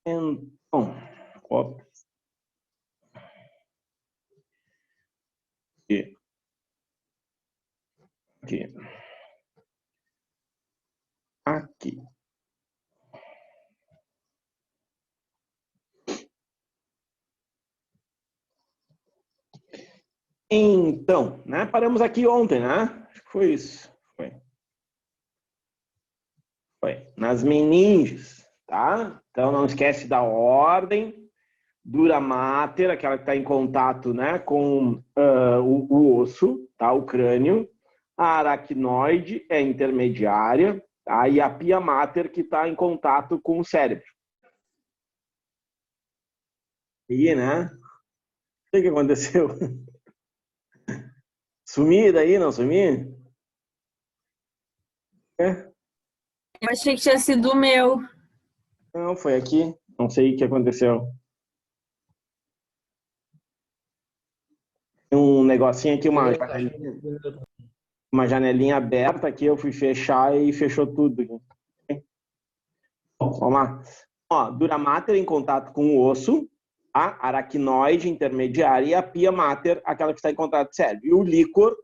Então, ó, aqui. Então, né? Paramos aqui ontem, né? Acho que foi isso. Foi. Nas meninges, tá? Então, não esquece da ordem. Dura mater, aquela que está em contato, né, com o osso, tá? O crânio. A aracnoide é intermediária, tá? E a pia mater que está em contato com o cérebro. E, né? O que aconteceu? Sumi daí, não sumi? É? Eu achei que tinha sido o meu. Não, foi aqui. Não sei o que aconteceu. Tem um negocinho aqui, uma janelinha aberta aqui, eu fui fechar e fechou tudo. Vamos lá. Ó, dura mater em contato com o osso, a aracnoide intermediária e a pia mater, aquela que está em contato com o cérebro. E o líquor,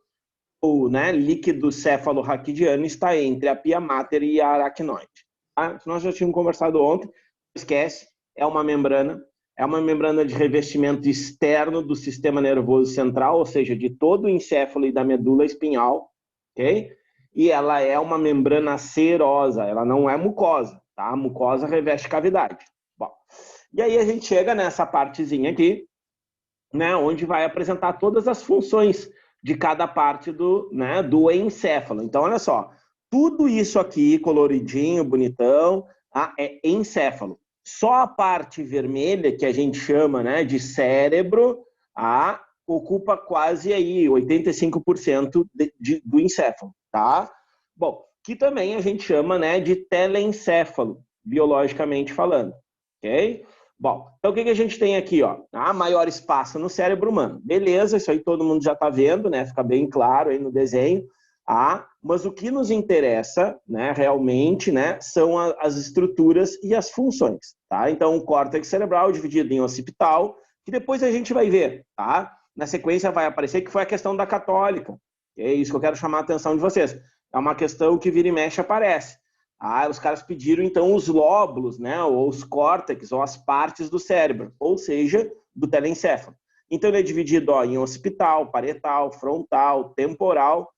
o líquido céfalo-raquidiano, está entre a pia mater e a aracnoide. Tá? Nós já tínhamos conversado ontem, não esquece, é uma membrana de revestimento externo do sistema nervoso central, ou seja, de todo o encéfalo e da medula espinhal, ok? E ela é uma membrana serosa, ela não é mucosa, tá? A mucosa reveste cavidade. Bom, e aí a gente chega nessa partezinha aqui, né, onde vai apresentar todas as funções de cada parte do encéfalo. Então, olha só, tudo isso aqui, coloridinho, bonitão, tá? É encéfalo. Só a parte vermelha, que a gente chama, né, de cérebro, ocupa quase aí 85% do encéfalo, tá? Bom, que também a gente chama, né, de telencéfalo, biologicamente falando, ok? Bom, então o que a gente tem aqui, ó? Maior espaço no cérebro humano. Beleza, isso aí todo mundo já está vendo, né? Fica bem claro aí no desenho. Mas o que nos interessa, né, realmente, né, são as estruturas e as funções, tá? Então, o córtex cerebral dividido em occipital, que depois a gente vai ver, tá? Na sequência vai aparecer que foi a questão da católica. É isso que eu quero chamar a atenção de vocês. É uma questão que vira e mexe aparece. Os caras pediram, então, os lóbulos, né, ou os córtex, ou as partes do cérebro, ou seja, do telencéfalo. Então, ele é dividido em occipital, parietal, frontal, temporal,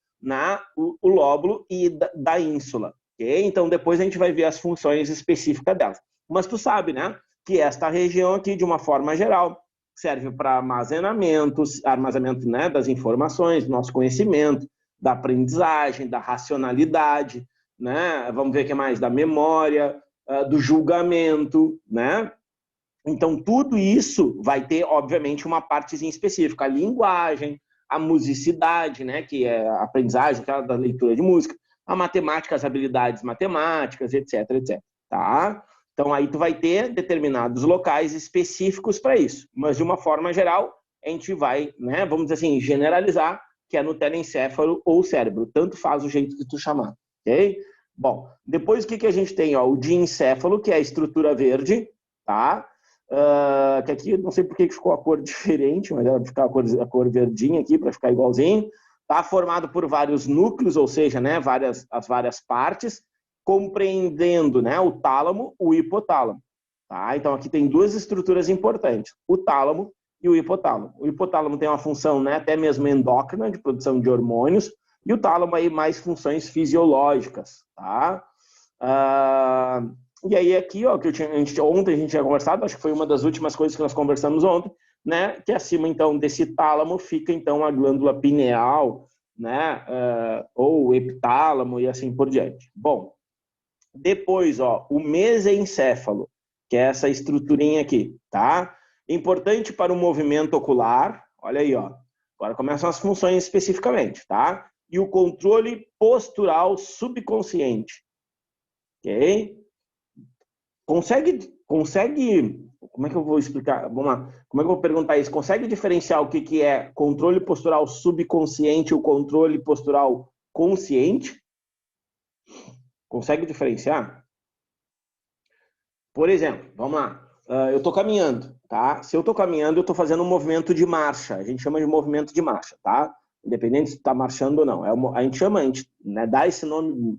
o lóbulo e da ínsula. Okay? Então, depois a gente vai ver as funções específicas delas. Mas tu sabe, né, que esta região aqui, de uma forma geral, serve para armazenamento, né, das informações, do nosso conhecimento, da aprendizagem, da racionalidade, né? Vamos ver o que mais, da memória, do julgamento, né? Então, tudo isso vai ter, obviamente, uma partezinha específica. A linguagem, a musicidade, né? Que é a aprendizagem, aquela da leitura de música, a matemática, as habilidades matemáticas, etc, etc. Tá? Então, aí tu vai ter determinados locais específicos para isso. Mas, de uma forma geral, a gente vai, né? Vamos dizer assim, generalizar, que é no telencéfalo ou cérebro. Tanto faz o jeito que tu chamar. Ok? Bom, depois o que a gente tem? Ó, o diencéfalo, que é a estrutura verde, tá? Que aqui, não sei por que ficou a cor diferente, mas ela vai ficar a cor verdinha aqui, para ficar igualzinho. Está formado por vários núcleos, ou seja, né, as várias partes, compreendendo, né, o tálamo, o hipotálamo. Tá? Então, aqui tem duas estruturas importantes, o tálamo e o hipotálamo. O hipotálamo tem uma função, né, até mesmo endócrina, de produção de hormônios, e o tálamo aí mais funções fisiológicas, tá? E aí aqui, ó, que ontem a gente tinha conversado, acho que foi uma das últimas coisas que nós conversamos ontem, né? Que acima, então, desse tálamo fica, então, a glândula pineal, né? Ou epitálamo e assim por diante. Bom, depois, ó, o mesencéfalo, que é essa estruturinha aqui, tá? Importante para o movimento ocular, olha aí, ó. Agora começam as funções especificamente, tá? E o controle postural subconsciente, ok? Consegue, como é que eu vou explicar? Vamos lá, como é que eu vou perguntar isso? Consegue diferenciar o que é controle postural subconsciente e o controle postural consciente? Consegue diferenciar? Por exemplo, vamos lá, eu estou caminhando, tá? Se eu estou caminhando, eu estou fazendo um movimento de marcha. A gente chama de movimento de marcha, tá? Independente se está marchando ou não. A gente chama, né, dá esse nome,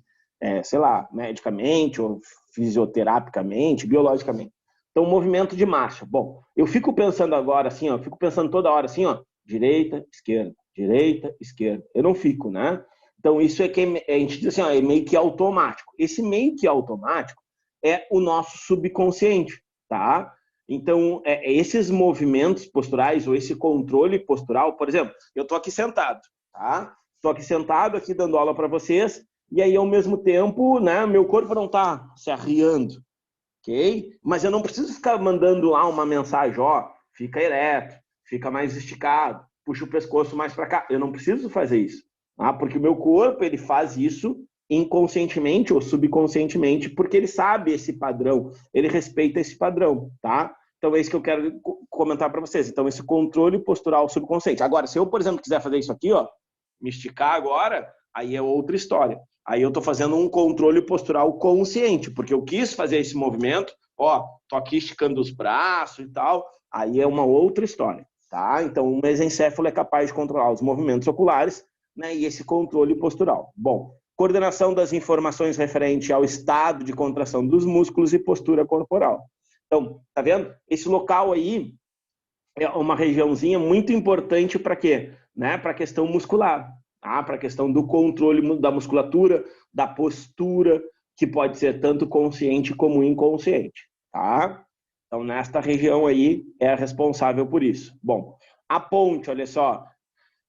sei lá, medicamente ou fisioterapicamente, biologicamente. Então, movimento de marcha. Bom, eu fico pensando agora assim, ó, fico pensando toda hora assim, ó, direita, esquerda. Eu não fico, né? Então, isso é que a gente diz assim, ó, é meio que automático. Esse meio que automático é o nosso subconsciente, tá? Então, esses movimentos posturais ou esse controle postural, por exemplo, eu estou aqui sentado, tá? Estou aqui sentado, aqui dando aula para vocês, e aí, ao mesmo tempo, né, meu corpo não está se arriando, ok? Mas eu não preciso ficar mandando lá uma mensagem, ó, fica ereto, fica mais esticado, puxa o pescoço mais para cá. Eu não preciso fazer isso, tá? Porque o meu corpo, ele faz isso inconscientemente ou subconscientemente, porque ele sabe esse padrão, ele respeita esse padrão, tá? Então é isso que eu quero comentar para vocês. Então esse controle postural subconsciente. Agora, se eu, por exemplo, quiser fazer isso aqui, ó, me esticar agora, aí é outra história. Aí eu tô fazendo um controle postural consciente, porque eu quis fazer esse movimento, ó, tô aqui esticando os braços e tal, aí é uma outra história, tá? Então o mesencéfalo é capaz de controlar os movimentos oculares, né, e esse controle postural. Bom, coordenação das informações referente ao estado de contração dos músculos e postura corporal. Então, tá vendo? Esse local aí é uma regiãozinha muito importante para quê? Né? Para a questão muscular, tá? Para a questão do controle da musculatura, da postura, que pode ser tanto consciente como inconsciente, tá? Então, nesta região aí é a responsável por isso. Bom, a ponte, olha só,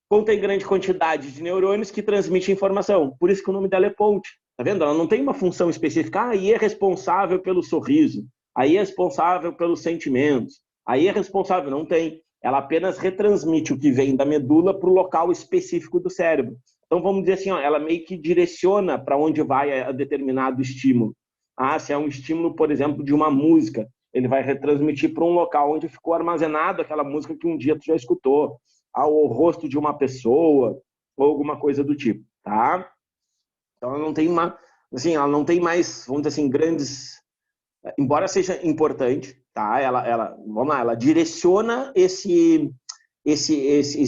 contém grande quantidade de neurônios que transmitem informação. Por isso que o nome dela é ponte. Tá vendo? Ela não tem uma função específica. Aí é responsável pelo sorriso. Aí é responsável pelos sentimentos. Aí é responsável. Não tem. Ela apenas retransmite o que vem da medula para o local específico do cérebro. Então, vamos dizer assim, ó, ela meio que direciona para onde vai a determinado estímulo. Se é um estímulo, por exemplo, de uma música, ele vai retransmitir para um local onde ficou armazenado aquela música que um dia tu já escutou, ao rosto de uma pessoa ou alguma coisa do tipo, tá? Então ela não tem ela não tem mais, vamos dizer assim, grandes, embora seja importante, tá? Vamos lá, ela direciona esses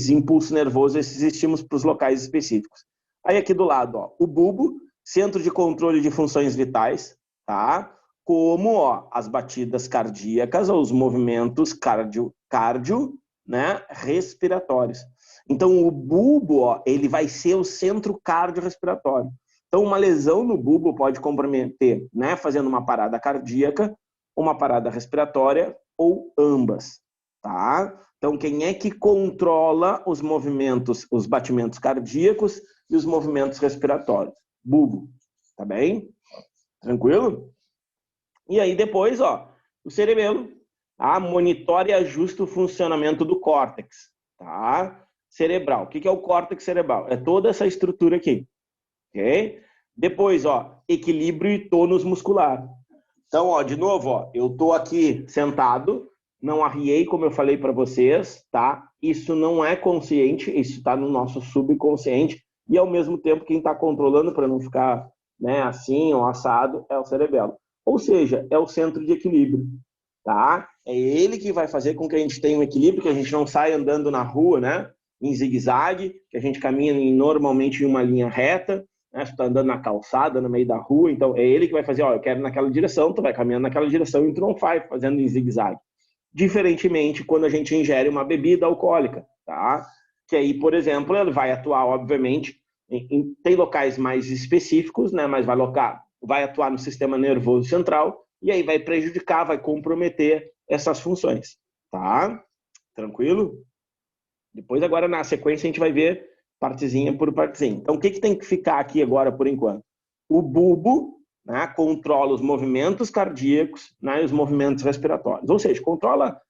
impulsos nervosos, esses estímulos para os locais específicos. Aí aqui do lado, ó, o bulbo, centro de controle de funções vitais, tá? Como, ó, as batidas cardíacas ou os movimentos cardio, né, respiratórios. Então, o bulbo, ó, ele vai ser o centro cardiorrespiratório. Então, uma lesão no bulbo pode comprometer, né, fazendo uma parada cardíaca, uma parada respiratória ou ambas, tá? Então, quem é que controla os movimentos, os batimentos cardíacos e os movimentos respiratórios? Bulbo, tá bem? Tranquilo? E aí depois, ó, o cerebelo, monitora e ajusta o funcionamento do córtex, tá? Cerebral. O que é o córtex cerebral? É toda essa estrutura aqui, ok? Depois, ó, equilíbrio e tônus muscular. Então, ó, de novo, ó, eu tô aqui sentado, não arriei, como eu falei para vocês, tá? Isso não é consciente, isso está no nosso subconsciente e, ao mesmo tempo, quem está controlando para não ficar, né, assim ou assado é o cerebelo. Ou seja, é o centro de equilíbrio, tá? É ele que vai fazer com que a gente tenha um equilíbrio, que a gente não saia andando na rua, né, em zigue-zague, que a gente caminha normalmente em uma linha reta, né? Você está andando na calçada, no meio da rua, então é ele que vai fazer, ó, eu quero ir naquela direção, tu vai caminhando naquela direção e tu não vai fazendo em zigue-zague. Diferentemente quando a gente ingere uma bebida alcoólica, tá? Que aí, por exemplo, ele vai atuar, obviamente, tem locais mais específicos, né, mas vai atuar no sistema nervoso central e aí vai prejudicar, vai comprometer essas funções, tá? Tranquilo? Depois, agora, na sequência, a gente vai ver partezinha por partezinha. Então, o que tem que ficar aqui agora, por enquanto? O bulbo, né, controla os movimentos cardíacos, né, e os movimentos respiratórios. Ou seja, controla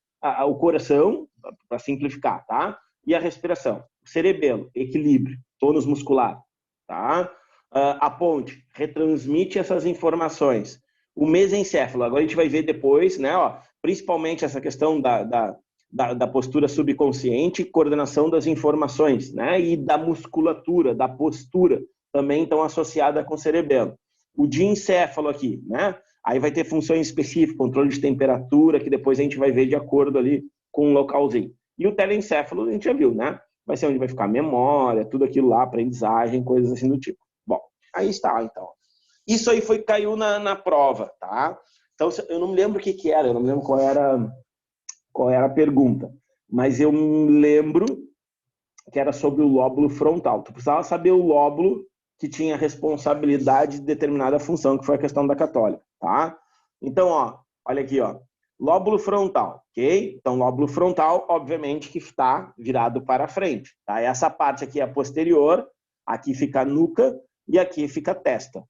o coração, para simplificar, tá? E a respiração. O cerebelo, equilíbrio, tônus muscular, tá? A ponte, retransmite essas informações. O mesencéfalo, agora a gente vai ver depois, né, ó, principalmente essa questão da postura subconsciente, coordenação das informações, né? E da musculatura, da postura, também estão associadas com o cerebelo. O diencéfalo aqui, né? Aí vai ter funções específicas, controle de temperatura, que depois a gente vai ver de acordo ali com o localzinho. E o telencéfalo a gente já viu, né? Vai ser onde vai ficar a memória, tudo aquilo lá, aprendizagem, coisas assim do tipo. Bom, aí está, então. Isso aí caiu na prova, tá? Então, eu não me lembro o que era, eu não me lembro qual era a pergunta, mas eu me lembro que era sobre o lóbulo frontal. Tu precisava saber o lóbulo que tinha responsabilidade de determinada função, que foi a questão da católica, tá? Então, ó, olha aqui, ó. Lóbulo frontal, ok? Então, lóbulo frontal, obviamente, que está virado para frente, tá? Essa parte aqui é a posterior, aqui fica a nuca e aqui fica a testa,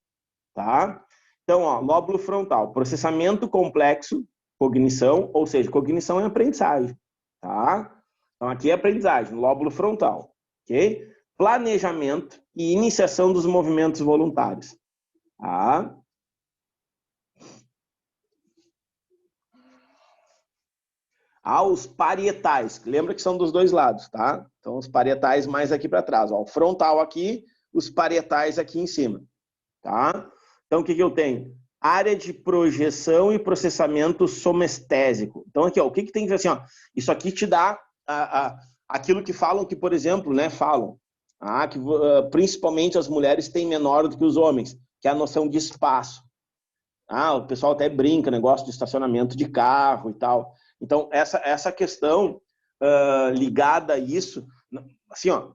tá? Então, ó, lóbulo frontal, processamento complexo, cognição, ou seja, cognição é aprendizagem, tá? Então, aqui é aprendizagem, lóbulo frontal, ok? Planejamento e iniciação dos movimentos voluntários, tá? Os parietais, lembra que são dos dois lados, tá? Então, os parietais mais aqui para trás, ó, o frontal aqui, os parietais aqui em cima, tá? Então, o que eu tenho? Área de projeção e processamento somestésico. Então, aqui, ó, o que tem que ver assim, ó? Isso aqui te dá aquilo que falam que, por exemplo, né, falam que principalmente as mulheres têm menor do que os homens, que é a noção de espaço. O pessoal até brinca, negócio de estacionamento de carro e tal. Então, essa questão ligada a isso, assim, ó,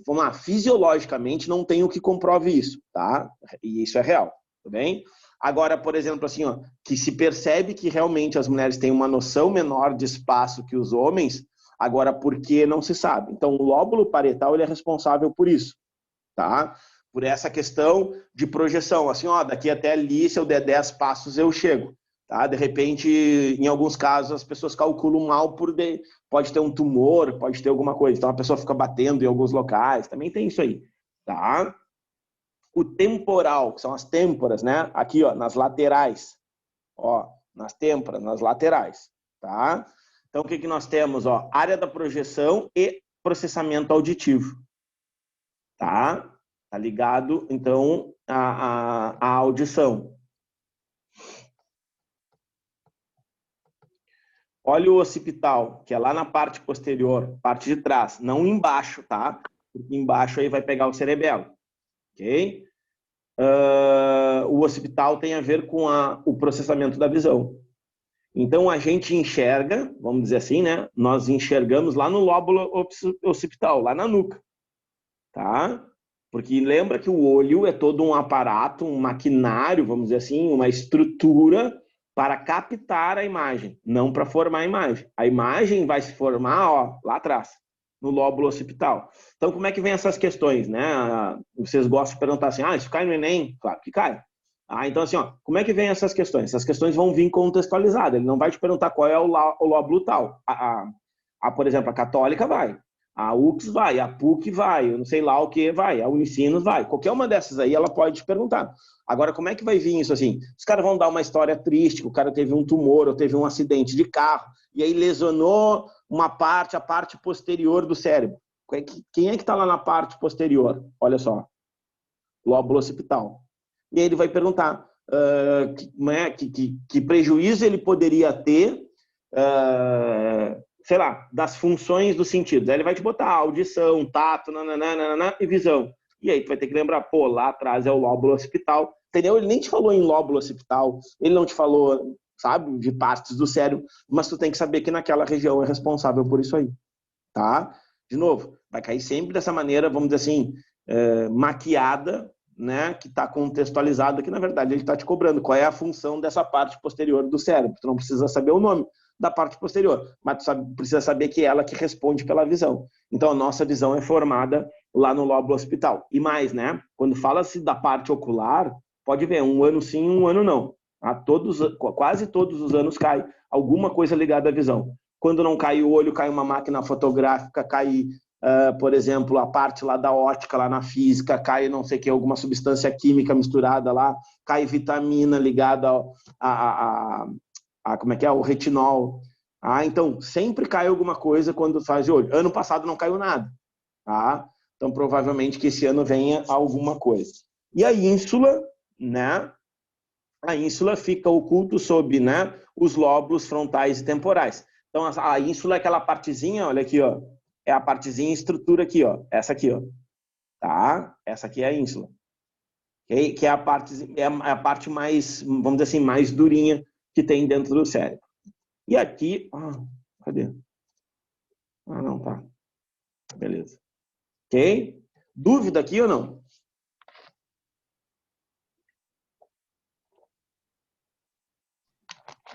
vamos lá, fisiologicamente não tem o que comprove isso, tá? E isso é real, tudo bem? Agora, por exemplo, assim, ó, que se percebe que realmente as mulheres têm uma noção menor de espaço que os homens, agora, por que não se sabe? Então, o lóbulo parietal ele é responsável por isso, tá? Por essa questão de projeção, assim, ó, daqui até ali, se eu der 10 passos, eu chego, tá? De repente, em alguns casos, as pessoas calculam mal pode ter um tumor, pode ter alguma coisa, então a pessoa fica batendo em alguns locais, também tem isso aí, tá? O temporal, que são as têmporas, né? Aqui, ó, nas laterais, ó, nas têmporas, nas laterais, tá? Então, o que nós temos, ó? Área da projeção e processamento auditivo, tá? Tá ligado, então, à audição. Olha o occipital, que é lá na parte posterior, parte de trás, não embaixo, tá? Porque embaixo aí vai pegar o cerebelo, ok? O occipital tem a ver com o processamento da visão. Então, a gente enxerga, vamos dizer assim, né? Nós enxergamos lá no lóbulo occipital, lá na nuca, tá? Porque lembra que o olho é todo um aparato, um maquinário, vamos dizer assim, uma estrutura para captar a imagem, não para formar a imagem. A imagem vai se formar, ó, lá atrás, no lóbulo occipital. Então, como é que vem essas questões, né? Vocês gostam de perguntar assim, isso cai no Enem? Claro que cai. Então, assim, ó, como é que vem essas questões? Essas questões vão vir contextualizadas. Ele não vai te perguntar qual é o lóbulo tal. Por exemplo, a católica vai. A UX vai, a PUC vai, eu não sei lá o que vai, a Unicinos vai. Qualquer uma dessas aí, ela pode te perguntar. Agora, como é que vai vir isso assim? Os caras vão dar uma história triste, o cara teve um tumor ou teve um acidente de carro, e aí lesionou a parte posterior do cérebro. Quem é que está lá na parte posterior? Olha só, lóbulo occipital. E aí ele vai perguntar que prejuízo ele poderia ter, sei lá, das funções dos sentidos. Aí ele vai te botar audição, tato, nananana, e visão. E aí tu vai ter que lembrar, lá atrás é o lóbulo occipital, entendeu? Ele nem te falou em lóbulo occipital, ele não te falou, sabe, de partes do cérebro, mas tu tem que saber que naquela região é responsável por isso aí, tá? De novo, vai cair sempre dessa maneira, vamos dizer assim, maquiada, né, que está contextualizada, que na verdade ele está te cobrando qual é a função dessa parte posterior do cérebro. Tu não precisa saber o nome da parte posterior, mas tu precisa saber que é ela que responde pela visão. Então a nossa visão é formada lá no lóbulo occipital. E mais, né, quando fala-se da parte ocular, pode ver, um ano sim, um ano não. Quase todos os anos cai alguma coisa ligada à visão. Quando não cai o olho, cai uma máquina fotográfica, cai por exemplo, a parte lá da ótica, lá na física, cai não sei o que, alguma substância química misturada lá, cai vitamina ligada como é que é? O retinol. Então, sempre cai alguma coisa quando faz de olho. Ano passado não caiu nada. Tá? Então, provavelmente que esse ano venha alguma coisa. E a ínsula, né? a ínsula fica oculto sob, né, os lóbulos frontais e temporais. Então, a ínsula é aquela partezinha, olha aqui, ó, é a partezinha estrutura aqui, ó, essa aqui, ó, tá? Essa aqui é a ínsula, okay? Que é a parte mais, vamos dizer assim, mais durinha que tem dentro do cérebro. E aqui, cadê? Não, tá. Beleza. Ok? Dúvida aqui ou não?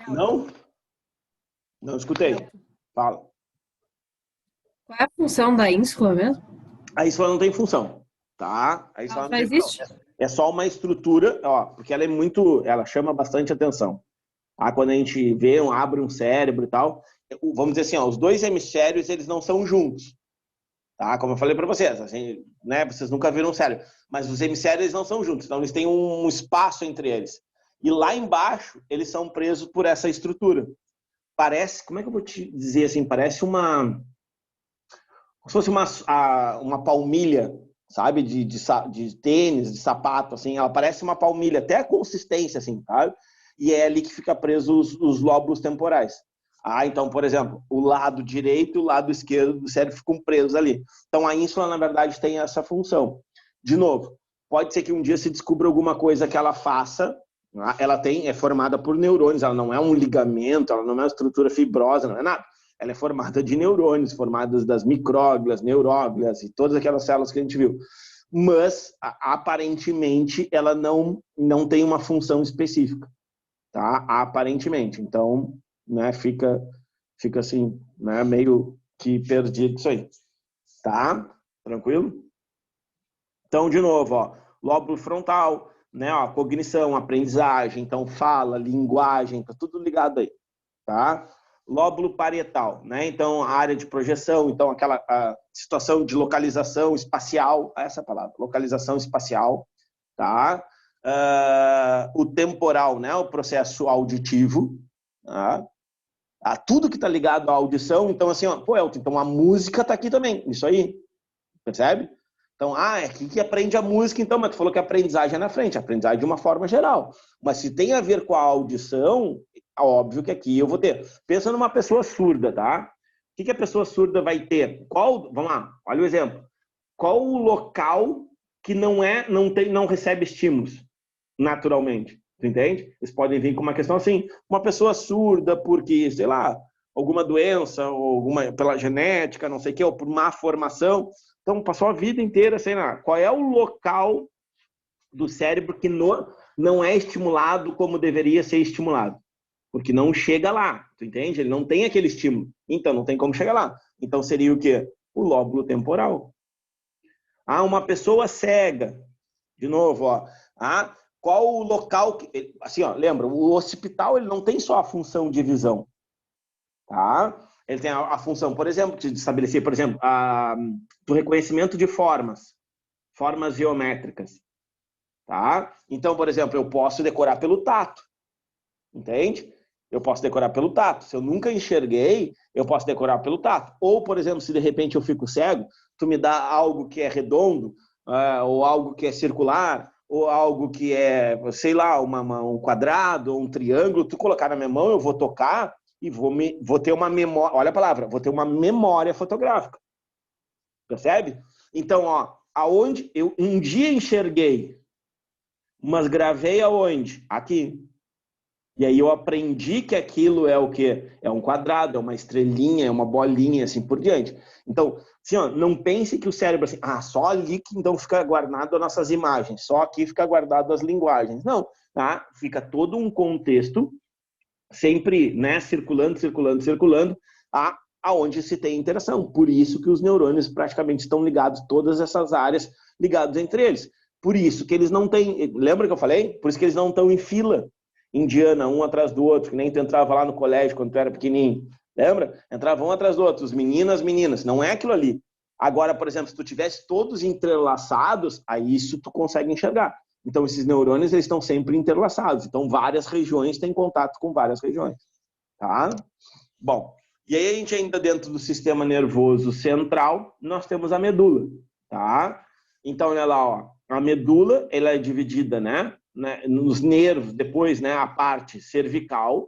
Não? Não escutei. Fala. Qual é a função da ínsula mesmo? A ínsula não tem função, tá? A ínsula Ela não só tem existe? função. É só uma estrutura, ó, porque ela é muito, ela chama bastante atenção. Quando a gente vê, abre um cérebro e tal, vamos dizer assim, ó, os dois hemisférios, eles não são juntos, tá? Como eu falei para vocês, assim, né? Vocês nunca viram um cérebro, mas os hemisférios eles não são juntos, então eles têm um espaço entre eles. E lá embaixo, eles são presos por essa estrutura. Parece, como é que eu vou te dizer assim, parece como se fosse uma palmilha, sabe, de tênis, de sapato, assim, ela parece uma palmilha, até a consistência, assim, sabe? E é ali que fica preso os lóbulos temporais. Então, por exemplo, o lado direito e o lado esquerdo do cérebro ficam presos ali. Então, a ínsula, na verdade, tem essa função. De novo, pode ser que um dia se descubra alguma coisa que ela faça. Ela é formada por neurônios, ela não é um ligamento, ela não é uma estrutura fibrosa, não é nada. Ela é formada de neurônios, formadas das micróglias, neuróglias e todas aquelas células que a gente viu. Mas, aparentemente, ela não tem uma função específica. Tá? Aparentemente. Então, né, fica assim, né, meio que perdido isso aí. Tá? Tranquilo? Então, de novo, ó, lóbulo frontal, né, ó, cognição, aprendizagem, então fala, linguagem, tá tudo ligado aí, tá? Lóbulo parietal, né? Então, a área de projeção, então aquela situação de localização espacial, essa palavra, localização espacial, tá? O temporal, né? O processo auditivo, tá? Tudo que está ligado à audição, então assim, ó, pô, Elton, então a música tá aqui também, isso aí, percebe? Então, é aqui que aprende a música, então, mas tu falou que a aprendizagem é na frente, a aprendizagem de uma forma geral. Mas se tem a ver com a audição, óbvio que aqui eu vou ter. Pensa numa pessoa surda, tá? O que a pessoa surda vai ter? Vamos lá, olha o exemplo. Qual o local que não recebe estímulos naturalmente? Tu entende? Eles podem vir com uma questão assim, uma pessoa surda porque, sei lá, alguma doença, ou pela genética, não sei o que, ou por má formação. Então, passou a vida inteira, sei lá, qual é o local do cérebro que não é estimulado como deveria ser estimulado? Porque não chega lá, tu entende? Ele não tem aquele estímulo. Então, não tem como chegar lá. Então, seria o quê? O lóbulo temporal. Uma pessoa cega. De novo, ó. Qual o local... Assim, ó, lembra, o hospital ele não tem só a função de visão. Tá? Ele tem a função, por exemplo, de estabelecer, por exemplo, do reconhecimento de formas geométricas. Tá? Então, por exemplo, eu posso decorar pelo tato. Entende? Eu posso decorar pelo tato. Se eu nunca enxerguei, eu posso decorar pelo tato. Ou, por exemplo, se de repente eu fico cego, tu me dá algo que é redondo, ou algo que é circular, ou algo que é, sei lá, um quadrado, ou um triângulo, tu colocar na minha mão, eu vou tocar e vou ter uma memória, olha a palavra, vou ter uma memória fotográfica. Percebe? Então, ó, aonde eu um dia enxerguei, mas gravei aonde? Aqui. E aí eu aprendi que aquilo é o quê? É um quadrado, é uma estrelinha, é uma bolinha, assim por diante. Então, assim, ó, não pense que o cérebro, assim, só ali que então fica guardado as nossas imagens, só aqui fica guardado as linguagens. Não, tá? Fica todo um contexto sempre, né, circulando, aonde se tem interação. Por isso que os neurônios praticamente estão ligados, todas essas áreas ligadas entre eles. Por isso que eles não têm, lembra que eu falei? Por isso que eles não estão em fila indiana, um atrás do outro, que nem tu entrava lá no colégio quando tu era pequenininho. Lembra? Entravam um atrás do outro, os meninas, meninas. Não é aquilo ali. Agora, por exemplo, se tu tivesse todos entrelaçados, aí isso tu consegue enxergar. Então, esses neurônios eles estão sempre interlaçados. Então, várias regiões têm contato com várias regiões. Tá? Bom, e aí a gente ainda dentro do sistema nervoso central, nós temos a medula. Tá? Então, olha lá, ó, a medula ela é dividida, né, né, nos nervos, depois, né, a parte cervical,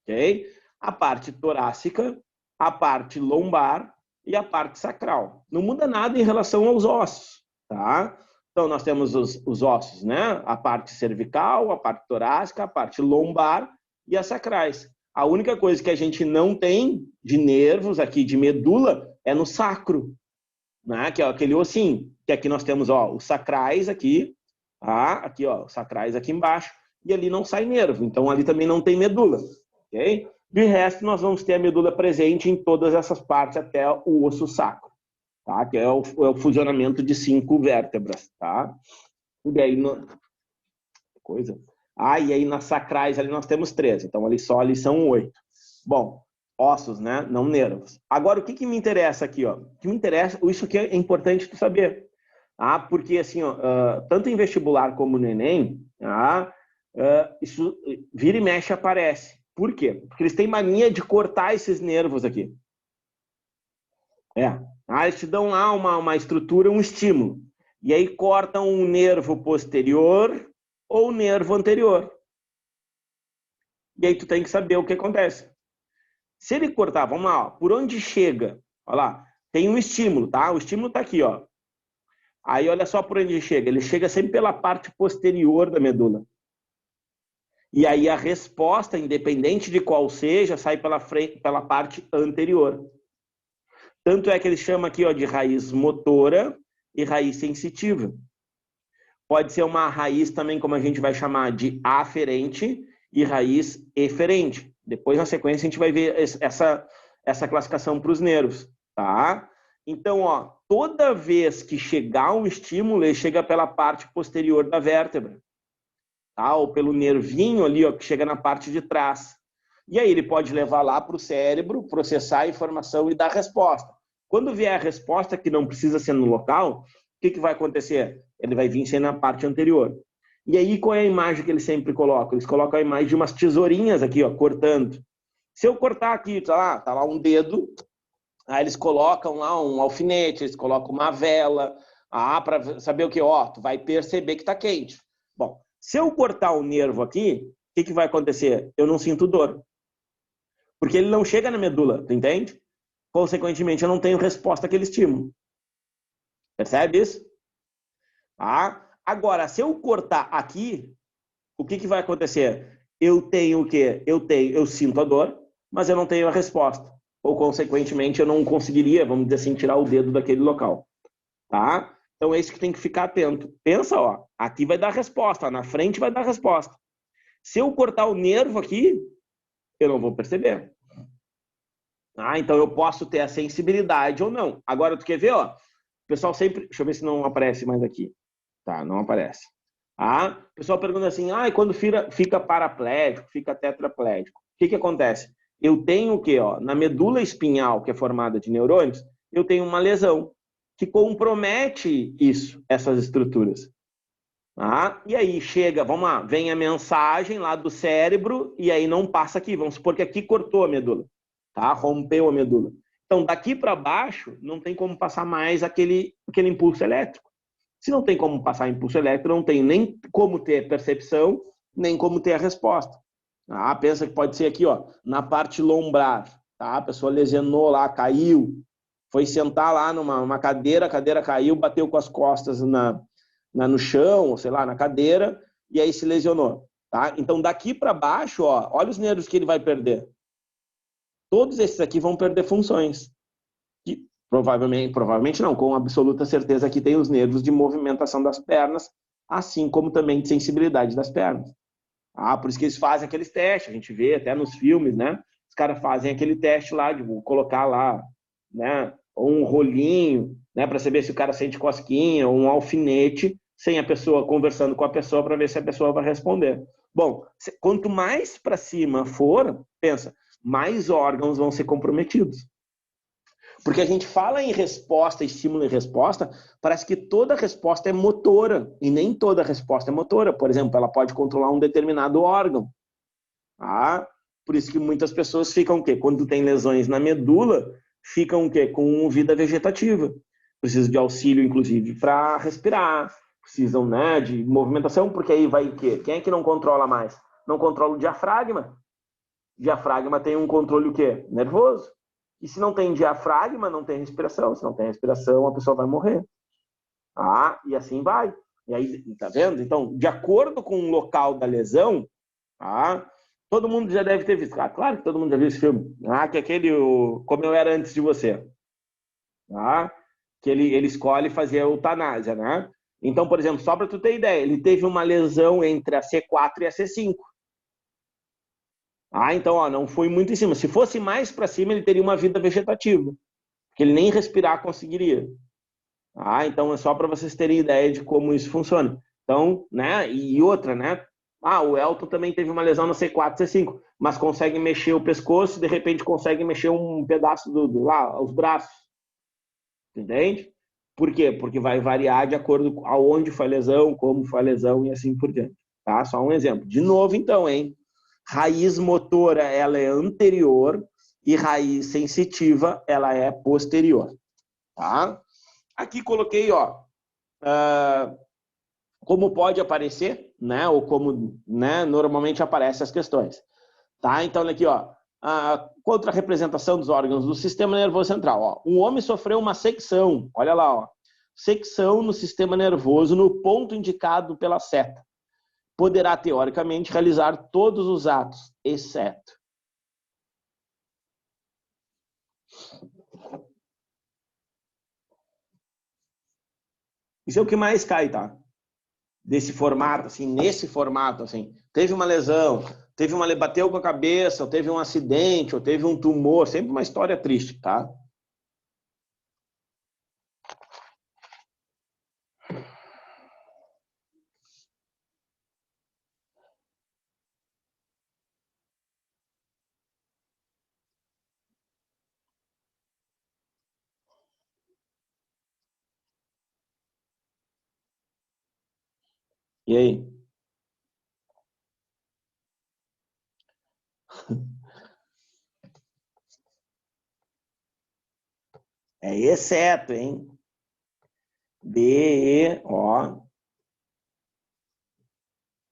ok? A parte torácica, a parte lombar e a parte sacral. Não muda nada em relação aos ossos, tá? Então, nós temos os ossos, né? A parte cervical, a parte torácica, a parte lombar e as sacrais. A única coisa que a gente não tem de nervos aqui, de medula, é no sacro, né? Que é aquele ossinho. Que aqui nós temos, ó, os sacrais aqui, tá? Aqui, ó, os sacrais aqui embaixo, e ali não sai nervo. Então, ali também não tem medula, ok? De resto, nós vamos ter a medula presente em todas essas partes até o osso sacro, tá? Que é o fusionamento de 5 vértebras, tá? E aí, coisa. E aí nas sacrais ali nós temos 3, então ali são 8. Bom, ossos, né? Não nervos. Agora, o que me interessa aqui, ó? O que me interessa, isso que é importante tu saber, tá? Porque assim, ó, tanto em vestibular como no Enem, tá? Isso vira e mexe aparece. Por quê? Porque eles têm mania de cortar esses nervos aqui. Eles te dão lá uma estrutura, um estímulo. E aí cortam um nervo posterior ou nervo anterior. E aí tu tem que saber o que acontece. Se ele cortar, vamos lá, ó, por onde chega? Olha lá, tem um estímulo, tá? O estímulo tá aqui, ó. Aí olha só por onde chega. Ele chega sempre pela parte posterior da medula. E aí a resposta, independente de qual seja, sai pela parte anterior. Tanto é que ele chama aqui, ó, de raiz motora e raiz sensitiva. Pode ser uma raiz também, como a gente vai chamar, de aferente e raiz eferente. Depois, na sequência, a gente vai ver essa classificação para os nervos, tá? Então, ó, toda vez que chegar um estímulo, ele chega pela parte posterior da vértebra, tá? Ou pelo nervinho ali, ó, que chega na parte de trás. E aí ele pode levar lá para o cérebro, processar a informação e dar resposta. Quando vier a resposta, que não precisa ser no local, o que vai acontecer? Ele vai vir ser na parte anterior. E aí, qual é a imagem que eles sempre colocam? Eles colocam a imagem de umas tesourinhas aqui, ó, cortando. Se eu cortar aqui, tá lá um dedo, aí eles colocam lá um alfinete, eles colocam uma vela, para saber o que? Ó, tu vai perceber que tá quente. Bom, se eu cortar o nervo aqui, o que vai acontecer? Eu não sinto dor. Porque ele não chega na medula, tu entende? Consequentemente, eu não tenho resposta àquele estímulo. Percebe isso? Agora, se eu cortar aqui, o que vai acontecer? Eu tenho o quê? Eu sinto a dor, mas eu não tenho a resposta. Ou, consequentemente, eu não conseguiria, vamos dizer assim, tirar o dedo daquele local. Tá? Então, é isso que tem que ficar atento. Pensa, ó, aqui vai dar resposta, na frente vai dar resposta. Se eu cortar o nervo aqui, eu não vou perceber. Então, eu posso ter a sensibilidade ou não. Agora, tu quer ver, ó? O pessoal sempre... Deixa eu ver se não aparece mais aqui. Tá, não aparece. O pessoal pergunta assim, e quando fica paraplégico, fica tetraplégico, o que acontece? Eu tenho o quê? Ó? Na medula espinhal, que é formada de neurônios, eu tenho uma lesão que compromete essas estruturas. E aí chega, vamos lá, vem a mensagem lá do cérebro e aí não passa aqui. Vamos supor que aqui cortou a medula, tá? Rompeu a medula. Então, daqui para baixo, não tem como passar mais aquele impulso elétrico. Se não tem como passar impulso elétrico, não tem nem como ter percepção, nem como ter a resposta. Pensa que pode ser aqui, ó, na parte lombar. Tá? A pessoa lesionou lá, caiu, foi sentar lá numa cadeira, a cadeira caiu, bateu com as costas no chão, ou sei lá, na cadeira, e aí se lesionou. Tá? Então, daqui para baixo, ó, olha os nervos que ele vai perder. Todos esses aqui vão perder funções. Provavelmente não, com absoluta certeza aqui tem os nervos de movimentação das pernas, assim como também de sensibilidade das pernas. Por isso que eles fazem aqueles testes, a gente vê até nos filmes, né? Os caras fazem aquele teste lá de colocar lá, né, um rolinho, né, para saber se o cara sente cosquinha, ou um alfinete, sem a pessoa conversando com a pessoa para ver se a pessoa vai responder. Bom, quanto mais para cima for, pensa, mais órgãos vão ser comprometidos. Porque a gente fala em resposta, estímulo e resposta, parece que toda resposta é motora, e nem toda resposta é motora. Por exemplo, ela pode controlar um determinado órgão. Por isso que muitas pessoas ficam o quê? Quando tem lesões na medula, ficam o quê? Com vida vegetativa. Precisa de auxílio, inclusive, para respirar, precisam, né, de movimentação, porque aí vai o quê? Quem é que não controla mais? Não controla o diafragma. O diafragma tem um controle o quê? Nervoso. E se não tem diafragma, não tem respiração. Se não tem respiração, a pessoa vai morrer. E assim vai. E aí, tá vendo? Então, de acordo com o local da lesão, todo mundo já deve ter visto. Claro que todo mundo já viu esse filme. Que é aquele, Como Eu Era Antes de Você. Que ele escolhe fazer a eutanásia, né? Então, por exemplo, só para tu ter ideia, ele teve uma lesão entre a C4 e a C5. Então, ó, não foi muito em cima. Se fosse mais para cima, ele teria uma vida vegetativa, porque ele nem respirar conseguiria. Então, é só para vocês terem ideia de como isso funciona. Então, né? E outra, né? O Elton também teve uma lesão no C4, C5, mas consegue mexer o pescoço e de repente consegue mexer um pedaço os braços. Entende? Por quê? Porque vai variar de acordo com aonde foi a lesão, como foi a lesão e assim por diante. Tá? Só um exemplo. De novo, então, hein? Raiz motora, ela é anterior e raiz sensitiva, ela é posterior. Tá? Aqui coloquei, ó, como pode aparecer, né? Ou como, né, normalmente aparecem as questões. Tá? Então, olha aqui, ó. Contra a representação dos órgãos do sistema nervoso central. Ó. Um homem sofreu uma secção, olha lá, ó. Secção no sistema nervoso no ponto indicado pela seta. Poderá, teoricamente, realizar todos os atos, exceto. Isso é o que mais cai, tá? Desse formato, assim, nesse formato, assim. Teve uma lesão, bateu com a cabeça, ou teve um acidente, ou teve um tumor, sempre uma história triste, tá? E aí? É exceto, hein? B, E, ó.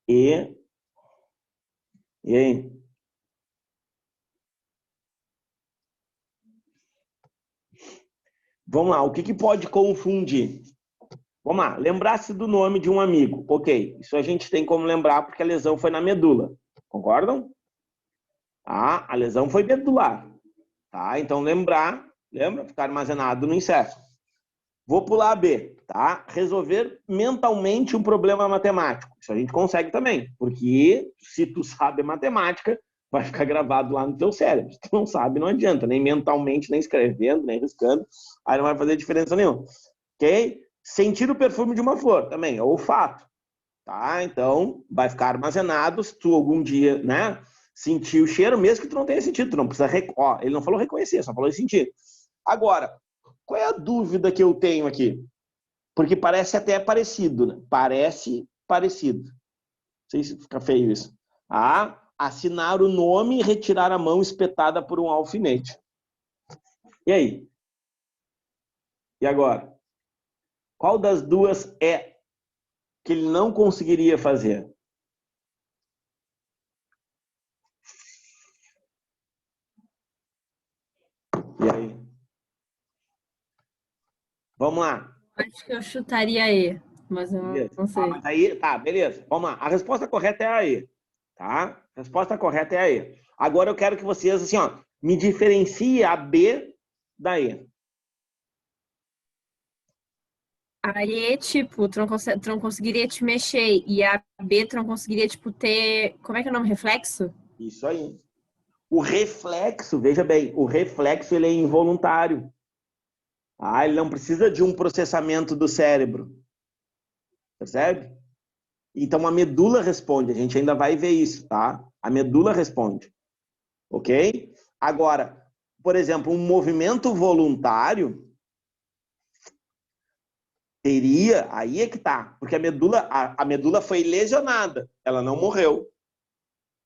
E. E aí? Vamos lá, o que pode confundir? Vamos lá, lembrar-se do nome de um amigo. Ok, isso a gente tem como lembrar porque a lesão foi na medula. Concordam? A lesão foi medular. Tá? Então, lembra, ficar armazenado no encéfalo. Vou pular a B, tá? Resolver mentalmente um problema matemático. Isso a gente consegue também, porque se tu sabe matemática, vai ficar gravado lá no teu cérebro. Se tu não sabe, não adianta, nem mentalmente, nem escrevendo, nem riscando, aí não vai fazer diferença nenhuma. Ok? Sentir o perfume de uma flor também, é olfato. Tá? Então, vai ficar armazenado se tu algum dia, né, sentir o cheiro, mesmo que tu não tenha sentido, tu não precisa, ele não falou reconhecer, só falou sentir. Agora, qual é a dúvida que eu tenho aqui? Porque parece até parecido, né? Parece parecido. Não sei se fica feio isso. Assinar o nome e retirar a mão espetada por um alfinete. E aí? E agora? Qual das duas é que ele não conseguiria fazer? E aí? Vamos lá. Acho que eu chutaria E, mas eu não sei. Mas aí, tá, beleza. Vamos lá. A resposta correta é a E. Tá? A resposta correta é a E. Agora eu quero que vocês, assim, ó, me diferenciem a B da E. A E, tipo, tu não conseguiria te mexer. E a B, tu não conseguiria, tipo, ter. Como é que é o nome? Reflexo? Isso aí. O reflexo, veja bem, o reflexo ele é involuntário. Ele não precisa de um processamento do cérebro. Percebe? Então a medula responde, a gente ainda vai ver isso, tá? A medula responde. Ok? Agora, por exemplo, um movimento voluntário teria, aí é que tá, porque a medula foi lesionada, ela não morreu.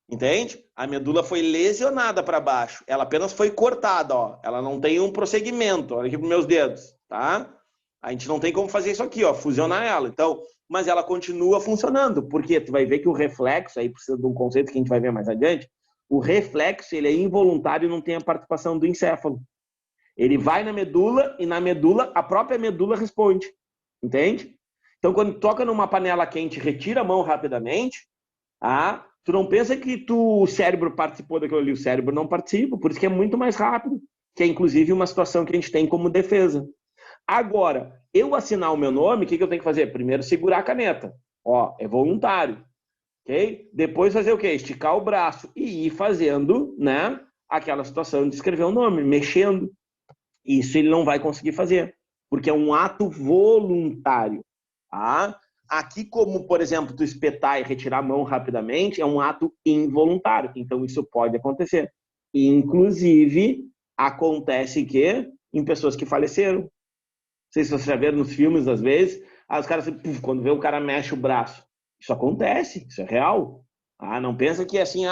Entende? A medula foi lesionada para baixo. Ela apenas foi cortada, ó. Ela não tem um prosseguimento. Olha aqui para meus dedos, tá? A gente não tem como fazer isso aqui, ó, fusionar ela. Então, mas ela continua funcionando, porque tu vai ver que o reflexo, aí precisa de um conceito que a gente vai ver mais adiante, o reflexo ele é involuntário e não tem a participação do encéfalo. Ele vai na medula e na medula, a própria medula responde, entende? Então, quando toca numa panela quente, retira a mão rapidamente, tu não pensa que o cérebro participou daquilo ali, o cérebro não participa, por isso que é muito mais rápido, que é inclusive uma situação que a gente tem como defesa. Agora, eu assinar o meu nome, o que eu tenho que fazer? Primeiro, segurar a caneta. Ó, é voluntário. Ok? Depois fazer o quê? Esticar o braço e ir fazendo, né, aquela situação de escrever o nome, mexendo. Isso ele não vai conseguir fazer, porque é um ato voluntário. Tá? Aqui, como, por exemplo, tu espetar e retirar a mão rapidamente, é um ato involuntário. Então, isso pode acontecer. Inclusive, acontece que em pessoas que faleceram. Não sei se vocês já viram nos filmes, às vezes, os caras, quando vê o cara mexe o braço. Isso acontece, isso é real. Não pensa que é assim,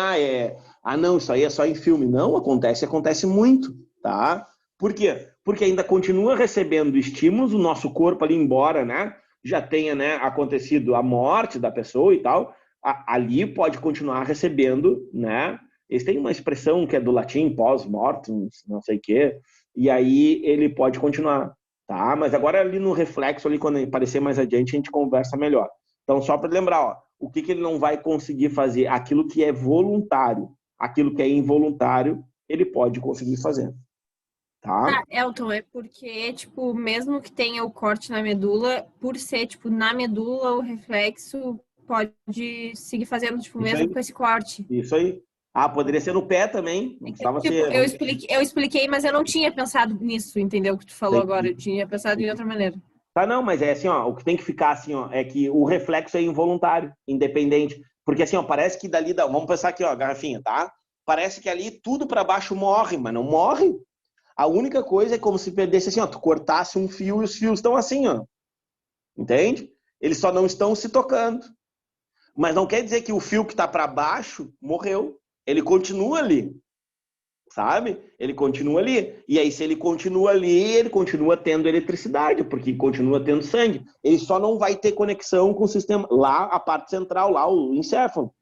não, isso aí é só em filme. Não, acontece muito, tá? Por quê? Porque ainda continua recebendo estímulos, o nosso corpo ali, embora, né, já tenha, né, acontecido a morte da pessoa e tal, ali pode continuar recebendo, né? Eles têm uma expressão que é do latim, pós-mortem, não sei o quê, e aí ele pode continuar, tá? Mas agora ali no reflexo, ali quando aparecer mais adiante, a gente conversa melhor. Então, só para lembrar, ó, o que ele não vai conseguir fazer? Aquilo que é voluntário, aquilo que é involuntário, ele pode conseguir fazer. Tá? Elton, é porque, tipo, mesmo que tenha o corte na medula, por ser, tipo, na medula, o reflexo pode seguir fazendo, tipo, Isso mesmo aí. com esse corte. Isso aí. Poderia ser no pé também. Não precisava Tipo, ser. eu expliquei, mas eu não tinha pensado nisso, entendeu? O que tu falou agora. Eu tinha pensado de outra maneira. Tá, não, mas é assim, ó, o que tem que ficar assim, ó, é que o reflexo é involuntário, independente. Porque assim, ó, parece que dali, vamos pensar aqui, ó, garrafinha, tá? Parece que ali tudo para baixo morre, mas não morre. A única coisa é como se perdesse assim, ó, tu cortasse um fio e os fios estão assim, ó. Entende? Eles só não estão se tocando. Mas não quer dizer que o fio que está para baixo morreu. Ele continua ali. Sabe? Ele continua ali. E aí, se ele continua ali, ele continua tendo eletricidade, porque continua tendo sangue. Ele só não vai ter conexão com o sistema, lá a parte central, lá o encéfalo.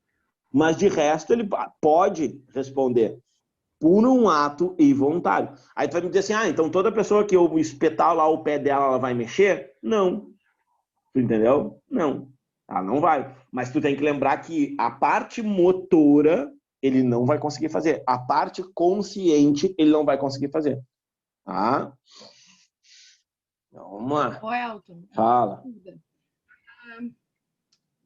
Mas de resto, ele pode responder por um ato involuntário. Aí tu vai me dizer assim, então toda pessoa que eu espetar lá o pé dela, ela vai mexer? Não. Tu entendeu? Não. Ela não vai. Mas tu tem que lembrar que a parte motora ele não vai conseguir fazer. A parte consciente ele não vai conseguir fazer. Tá? Vamos lá. Ô, Elton. Fala.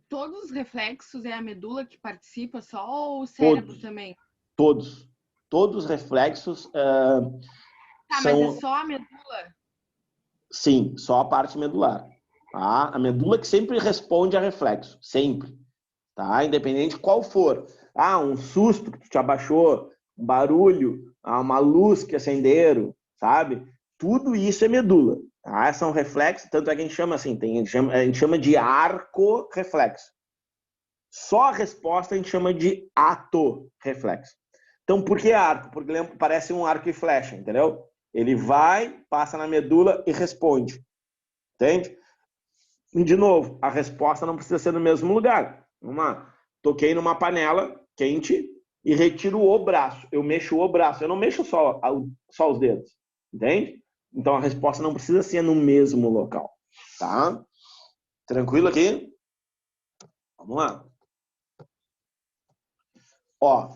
Todos os reflexos é a medula que participa só ou o cérebro Todos. também? Todos. Todos os reflexos são... Mas é só a medula? Sim, só a parte medular. Tá? A medula que sempre responde a reflexo. Sempre. Tá? Independente qual for. Um susto que tu te abaixou, um barulho, uma luz que acenderam, sabe? Tudo isso é medula. Tá? São reflexos, tanto é que a gente chama assim, a gente chama de arco-reflexo. Só a resposta a gente chama de ato-reflexo. Então, por que arco? Porque parece um arco e flecha, entendeu? Ele vai, passa na medula e responde. Entende? E, de novo, a resposta não precisa ser no mesmo lugar. Vamos lá. Toquei numa panela quente e retiro o braço. Eu mexo o braço. Eu não mexo só os dedos. Entende? Então, a resposta não precisa ser no mesmo local. Tá? Tranquilo aqui? Vamos lá. Ó.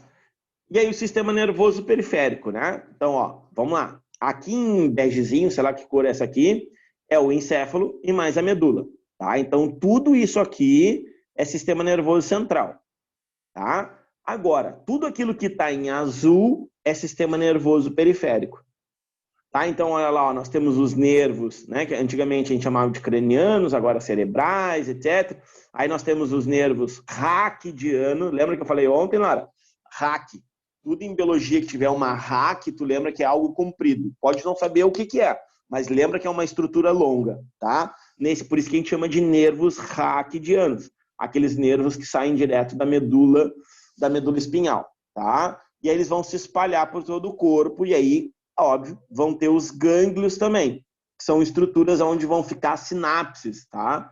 E aí, o sistema nervoso periférico, né? Então, ó, vamos lá. Aqui em begezinho, sei lá que cor é essa aqui, é o encéfalo e mais a medula. Tá? Então, tudo isso aqui é sistema nervoso central. Tá? Agora, tudo aquilo que está em azul é sistema nervoso periférico. Tá? Então, olha lá, ó, nós temos os nervos, né, que antigamente a gente chamava de cranianos, agora cerebrais, etc. Aí nós temos os nervos raquidianos. Lembra que eu falei ontem, Lara? Raque. Tudo em biologia que tiver uma raque, tu lembra que é algo comprido. Pode não saber o que é, mas lembra que é uma estrutura longa, tá? Por isso que a gente chama de nervos raquidianos. Aqueles nervos que saem direto da medula espinhal, tá? E aí eles vão se espalhar por todo o corpo e aí, óbvio, vão ter os gânglios também, que são estruturas onde vão ficar sinapses, tá?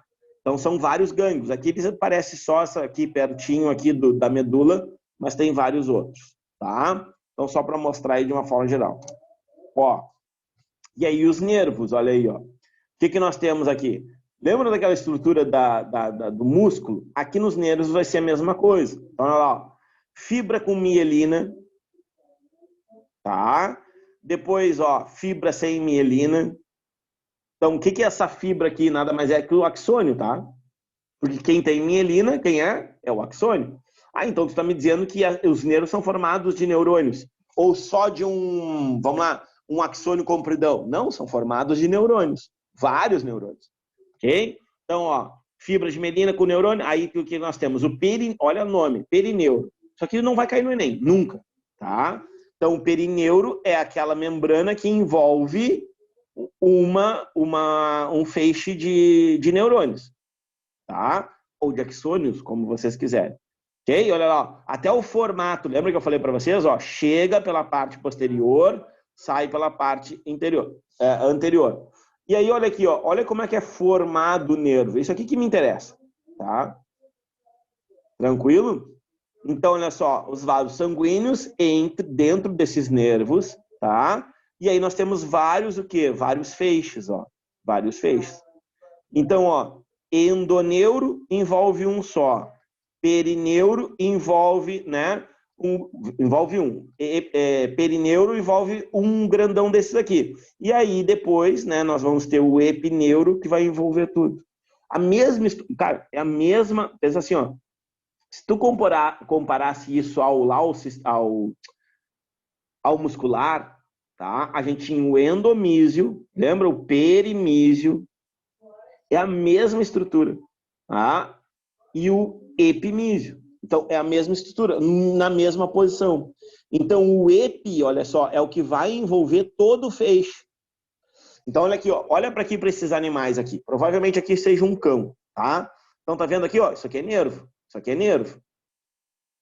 Então, são vários gânglios. Aqui parece só essa aqui, pertinho aqui da medula, mas tem vários outros, tá? Então, só para mostrar aí de uma forma geral. Ó, e aí os nervos, olha aí, ó. O que nós temos aqui? Lembra daquela estrutura do músculo? Aqui nos nervos vai ser a mesma coisa. Então, olha lá, ó. Fibra com mielina, tá? Depois, ó, fibra sem mielina. Então, o que é essa fibra aqui? Nada mais é que o axônio, tá? Porque quem tem mielina, quem é? É o axônio. Ah, então tu está me dizendo que os nervos são formados de neurônios. Ou só de vamos lá, um axônio compridão. Não, são formados de neurônios. Vários neurônios. Ok? Então, ó, fibra de mielina com neurônio. Aí o que nós temos? Olha o nome, perineuro. Isso aqui não vai cair no Enem, nunca. Tá? Então, o perineuro é aquela membrana que envolve um feixe de neurônios, tá? Ou de axônios, como vocês quiserem. Ok? Olha lá, ó. Até o formato, lembra que eu falei para vocês? Ó, chega pela parte posterior, sai pela parte anterior. E aí, olha aqui, ó, olha como é que é formado o nervo. Isso aqui que me interessa, tá? Tranquilo? Então, olha só, os vasos sanguíneos dentro desses nervos, tá? E aí nós temos vários, o quê? Vários feixes, ó. Vários feixes. Então, ó, endoneuro envolve um só. Perineuro envolve, né? Envolve um. Perineuro envolve um grandão desses aqui. E aí, depois, né, nós vamos ter o epineuro, que vai envolver tudo. A mesma, cara, é a mesma, pensa assim, ó. Se tu comparasse isso ao muscular, tá? A gente tinha o endomísio, lembra? O perimísio, é a mesma estrutura, tá? E o epimísio. Então, é a mesma estrutura, na mesma posição. Então, o epi, olha só, é o que vai envolver todo o feixe. Então, olha aqui, ó, olha para aqui, para esses animais aqui. Provavelmente aqui seja um cão, tá? Então, tá vendo aqui, ó? Isso aqui é nervo. Isso aqui é nervo.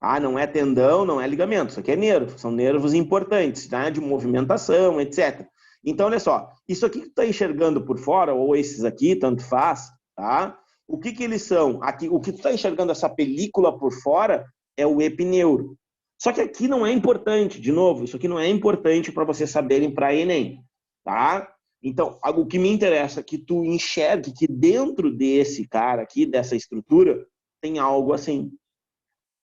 Ah, não é tendão, não é ligamento. Isso aqui é nervo. São nervos importantes, né? De movimentação, etc. Então, olha só. Isso aqui que tu tá enxergando por fora, ou esses aqui, tanto faz, tá? O que eles são? Aqui, o que tu tá enxergando, essa película por fora, é o epineuro. Só que aqui não é importante, de novo, isso aqui não é importante para vocês saberem para Enem, tá? Então, o que me interessa é que tu enxergue que dentro desse cara aqui, dessa estrutura, tem algo assim,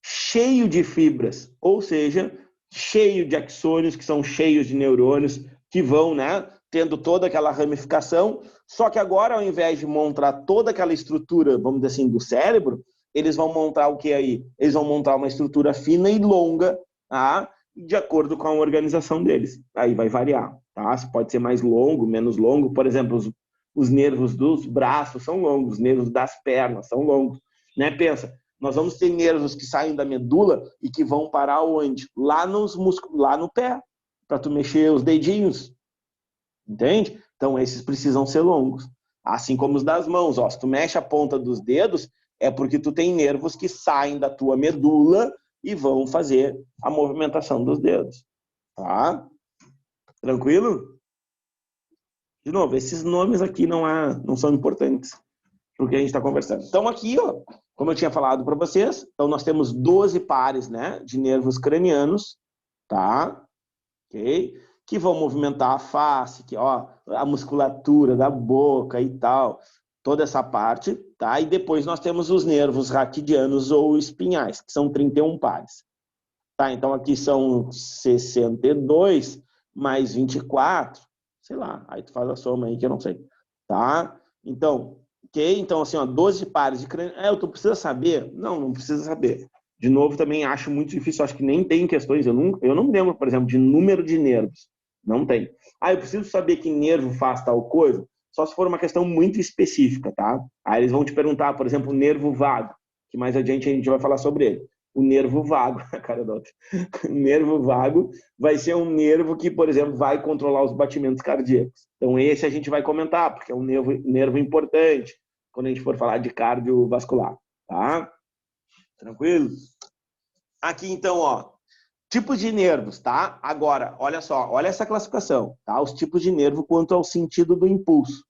cheio de fibras, ou seja, cheio de axônios, que são cheios de neurônios, que vão, né, tendo toda aquela ramificação, só que agora, ao invés de montar toda aquela estrutura, vamos dizer assim, do cérebro, eles vão montar o que aí? Eles vão montar uma estrutura fina e longa, tá? De acordo com a organização deles. Aí vai variar, tá? Pode ser mais longo, menos longo. Por exemplo, os nervos dos braços são longos, os nervos das pernas são longos, né? Pensa, nós vamos ter nervos que saem da medula e que vão parar onde? Lá nos músculos, lá no pé, para tu mexer os dedinhos. Entende? Então, esses precisam ser longos. Assim como os das mãos, ó. Se tu mexe a ponta dos dedos, é porque tu tem nervos que saem da tua medula e vão fazer a movimentação dos dedos. Tá? Tranquilo? De novo, esses nomes aqui não são importantes porque a gente está conversando. Então, aqui, ó, como eu tinha falado para vocês, então nós temos 12 pares, né, de nervos cranianos, tá? Ok? Que vão movimentar a face, que, ó, a musculatura da boca e tal, toda essa parte, tá? E depois nós temos os nervos raquidianos ou espinhais, que são 31 pares. Tá? Então, aqui são 62 mais 24, sei lá, aí tu faz a soma aí que eu não sei, tá? Então, ok? Então, assim, ó, 12 pares de crânio. Tu precisa saber? Não precisa saber. De novo, também acho muito difícil, acho que nem tem questões, eu não me lembro, por exemplo, de número de nervos. Não tem. Eu preciso saber que nervo faz tal coisa? Só se for uma questão muito específica, tá? Aí eles vão te perguntar, por exemplo, o nervo vago, que mais adiante a gente vai falar sobre ele. O nervo vago, cara do outro. O nervo vago vai ser um nervo que, por exemplo, vai controlar os batimentos cardíacos. Então, esse a gente vai comentar, porque é um nervo importante quando a gente for falar de cardiovascular, tá? Tranquilo? Aqui, então, ó, tipos de nervos, tá? Agora, olha só, olha essa classificação, tá? Os tipos de nervo quanto ao sentido do impulso.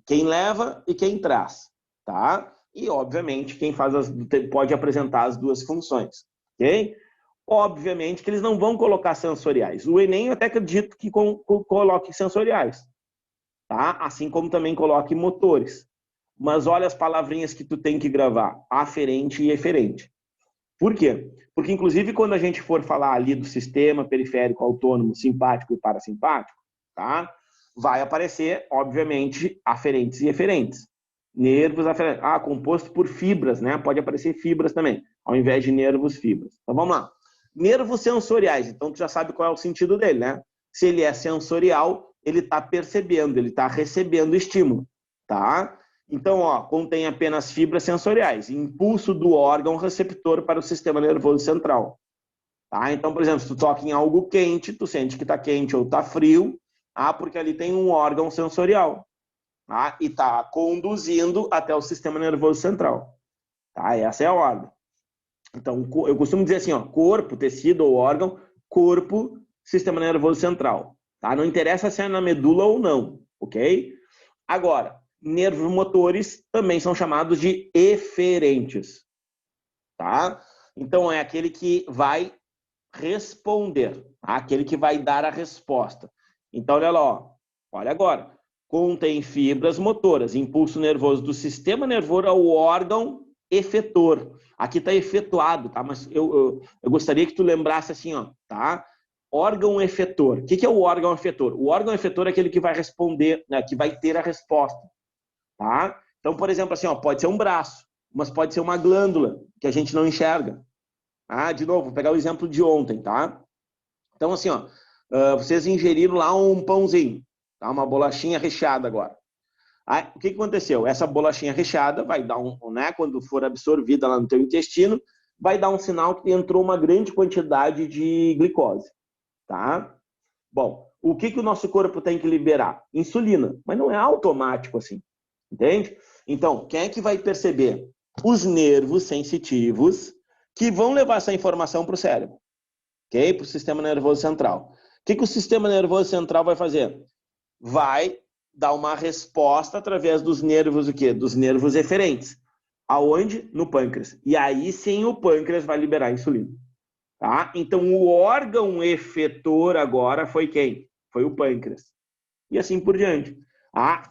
Quem leva e quem traz, tá? E, obviamente, quem pode apresentar as duas funções, ok? Obviamente que eles não vão colocar sensoriais. O Enem, eu até acredito que coloque sensoriais, tá? Assim como também coloque motores. Mas olha as palavrinhas que tu tem que gravar, aferente e eferente. Por quê? Porque, inclusive, quando a gente for falar ali do sistema periférico autônomo, simpático e parasimpático, tá? Vai aparecer, obviamente, aferentes e eferentes. Nervos aferentes. Composto por fibras, né? Pode aparecer fibras também, ao invés de nervos, fibras. Então, vamos lá. Nervos sensoriais. Então, tu já sabe qual é o sentido dele, né? Se ele é sensorial, ele está percebendo, ele está recebendo estímulo, tá? Então, contém apenas fibras sensoriais, impulso do órgão receptor para o sistema nervoso central. Tá? Então, por exemplo, se tu toca em algo quente, tu sente que está quente ou está frio, porque ali tem um órgão sensorial, tá? E está conduzindo até o sistema nervoso central. Tá? Essa é a ordem. Então, eu costumo dizer assim, corpo, tecido ou órgão, corpo, sistema nervoso central. Tá? Não interessa se é na medula ou não, ok? Agora, nervos motores também são chamados de eferentes, tá? Então, é aquele que vai responder, tá? Aquele que vai dar a resposta. Então, olha lá, olha agora. Contém fibras motoras, impulso nervoso do sistema nervoso ao órgão efetor. Aqui está efetuado, tá? Mas eu gostaria que tu lembrasse assim, tá? Órgão efetor. O que é o órgão efetor? O órgão efetor é aquele que vai responder, né, que vai ter a resposta. Tá? Então, por exemplo, assim, pode ser um braço, mas pode ser uma glândula que a gente não enxerga. De novo, vou pegar o exemplo de ontem, tá? Então, assim, vocês ingeriram lá um pãozinho, tá? Uma bolachinha recheada agora. O que aconteceu? Essa bolachinha recheada vai dar né? Quando for absorvida lá no teu intestino, vai dar um sinal que entrou uma grande quantidade de glicose, tá? Bom, o que o nosso corpo tem que liberar? Insulina, mas não é automático assim. Entende? Então, quem é que vai perceber? Os nervos sensitivos que vão levar essa informação para o cérebro, ok? Para o sistema nervoso central. O que o sistema nervoso central vai fazer? Vai dar uma resposta através dos nervos, o quê? Dos nervos eferentes. Aonde? No pâncreas. E aí sim o pâncreas vai liberar a insulina. Tá? Então, o órgão efetor agora foi quem? Foi o pâncreas. E assim por diante.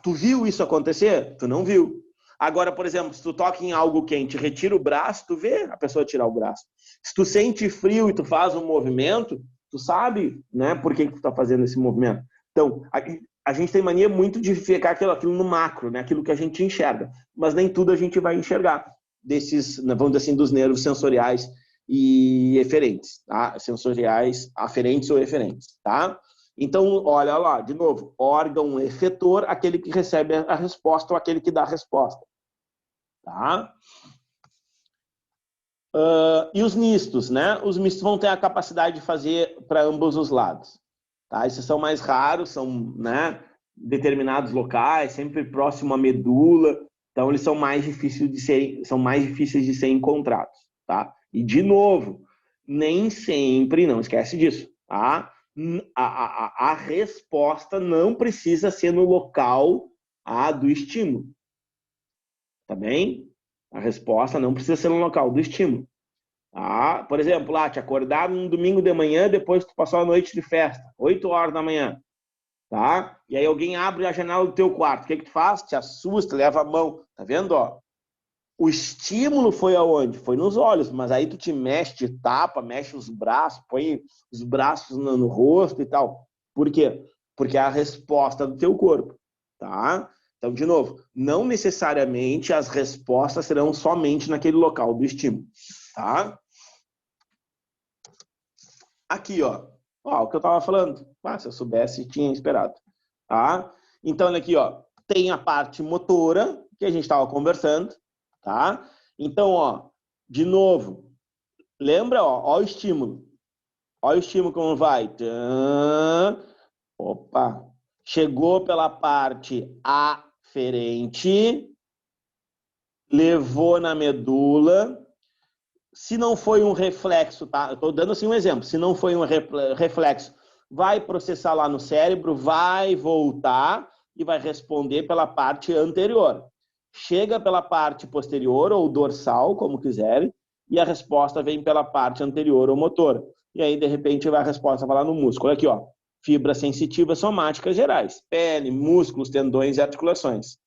Tu viu isso acontecer? Tu não viu. Agora, por exemplo, se tu toca em algo quente, retira o braço, tu vê a pessoa tirar o braço. Se tu sente frio e tu faz um movimento, tu sabe, né, por que tu tá fazendo esse movimento. Então, a gente tem mania muito de ficar aquilo no macro, né, aquilo que a gente enxerga. Mas nem tudo a gente vai enxergar desses, vamos dizer assim, dos nervos sensoriais e eferentes, tá? Sensoriais, aferentes ou eferentes, tá? Então, olha lá, de novo, órgão efetor, aquele que recebe a resposta ou aquele que dá a resposta. Tá? E os mistos, né? Os mistos vão ter a capacidade de fazer para ambos os lados. Tá? Esses são mais raros, são, né, determinados locais, sempre próximo à medula, então eles são mais difíceis de ser encontrados. Tá? E, de novo, nem sempre, não esquece disso, tá? A resposta não precisa ser no local do estímulo. Tá bem? A resposta não precisa ser no local do estímulo. Tá? Por exemplo, te acordar num domingo de manhã, depois que tu passou a noite de festa, 8 horas da manhã. Tá? E aí alguém abre a janela do teu quarto. O que tu faz? Te assusta, leva a mão. Tá vendo? O estímulo foi aonde? Foi nos olhos, mas aí tu te mexe, te tapa, mexe os braços, põe os braços no rosto e tal. Por quê? Porque é a resposta do teu corpo, tá? Então, de novo, não necessariamente as respostas serão somente naquele local do estímulo, tá? Aqui, o que eu tava falando. Se eu soubesse, tinha esperado, tá? Então, olha aqui, tem a parte motora, que a gente estava conversando, tá? Então, de novo, lembra, ó o estímulo. Olha o estímulo como vai. Opa! Chegou pela parte aferente, levou na medula. Se não foi um reflexo, tá? Eu tô dando assim um exemplo. Se não foi um reflexo, vai processar lá no cérebro, vai voltar e vai responder pela parte anterior. chega pela parte posterior ou dorsal, como quiserem, e a resposta vem pela parte anterior ou motora. E aí, de repente, a resposta vai lá no músculo. Aqui, ó, fibras sensitivas somáticas gerais, pele, músculos, tendões e articulações.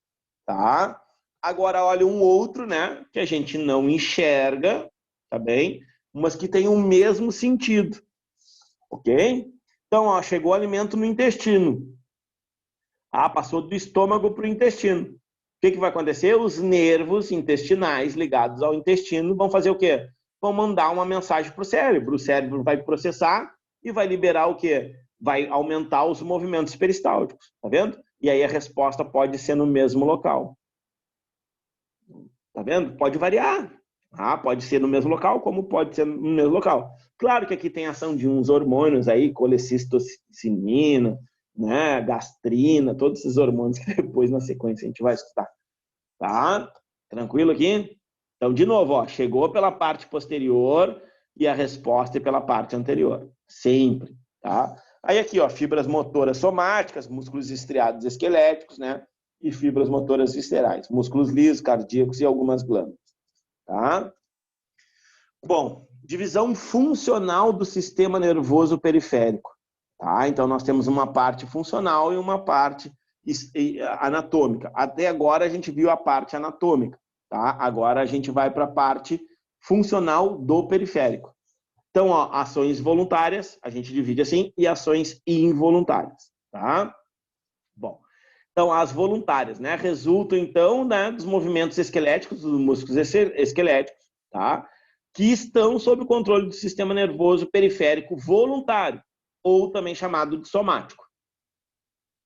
Tá? Agora, olha um outro, né, que a gente não enxerga, tá bem? Mas que tem o mesmo sentido, ok? Então, ó, chegou o alimento no intestino. Passou do estômago para o intestino. O que vai acontecer? Os nervos intestinais ligados ao intestino vão fazer o quê? Vão mandar uma mensagem para o cérebro. O cérebro vai processar e vai liberar o quê? Vai aumentar os movimentos peristálticos, tá vendo? E aí a resposta pode ser no mesmo local. Tá vendo? Pode variar. Pode ser no mesmo local, como pode ser no mesmo local. Claro que aqui tem ação de uns hormônios aí, colecistocina, né, gastrina, todos esses hormônios que depois na sequência a gente vai escutar. Tá? Tranquilo aqui? Então, de novo, ó, chegou pela parte posterior e a resposta é pela parte anterior. Sempre, tá? Aí aqui, ó, fibras motoras somáticas, músculos estriados esqueléticos, né? E fibras motoras viscerais, músculos lisos, cardíacos e algumas glândulas. Tá? Bom, divisão funcional do sistema nervoso periférico. Tá? Então, nós temos uma parte funcional e uma parte anatômica. Até agora, a gente viu a parte anatômica. Tá? Agora, a gente vai para a parte funcional do periférico. Então, ó, ações voluntárias, a gente divide assim, e ações involuntárias. Tá? Bom, então, as voluntárias, né, resultam, então, né, dos movimentos esqueléticos, dos músculos esqueléticos, tá? Que estão sob o controle do sistema nervoso periférico voluntário, ou também chamado de somático.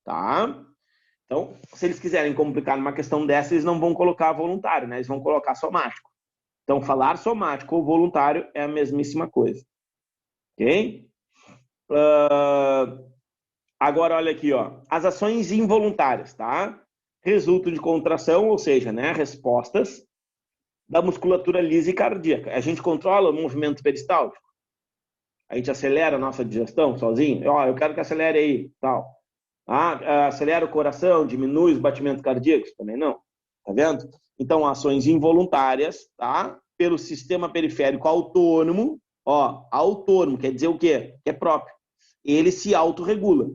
Tá? Então, se eles quiserem complicar numa questão dessa, eles não vão colocar voluntário, né? Eles vão colocar somático. Então, falar somático ou voluntário é a mesmíssima coisa. Ok? Agora, olha aqui, ó. As ações involuntárias, tá? Resultam de contração, ou seja, né, respostas da musculatura lisa e cardíaca. A gente controla o movimento peristáltico. A gente acelera a nossa digestão sozinho. Ó, eu quero que acelere aí, tal. Acelera o coração, diminui os batimentos cardíacos? Também não. Tá vendo? Então, ações involuntárias, tá? Pelo sistema periférico autônomo. Ó, autônomo quer dizer o quê? Que é próprio. Ele se autorregula.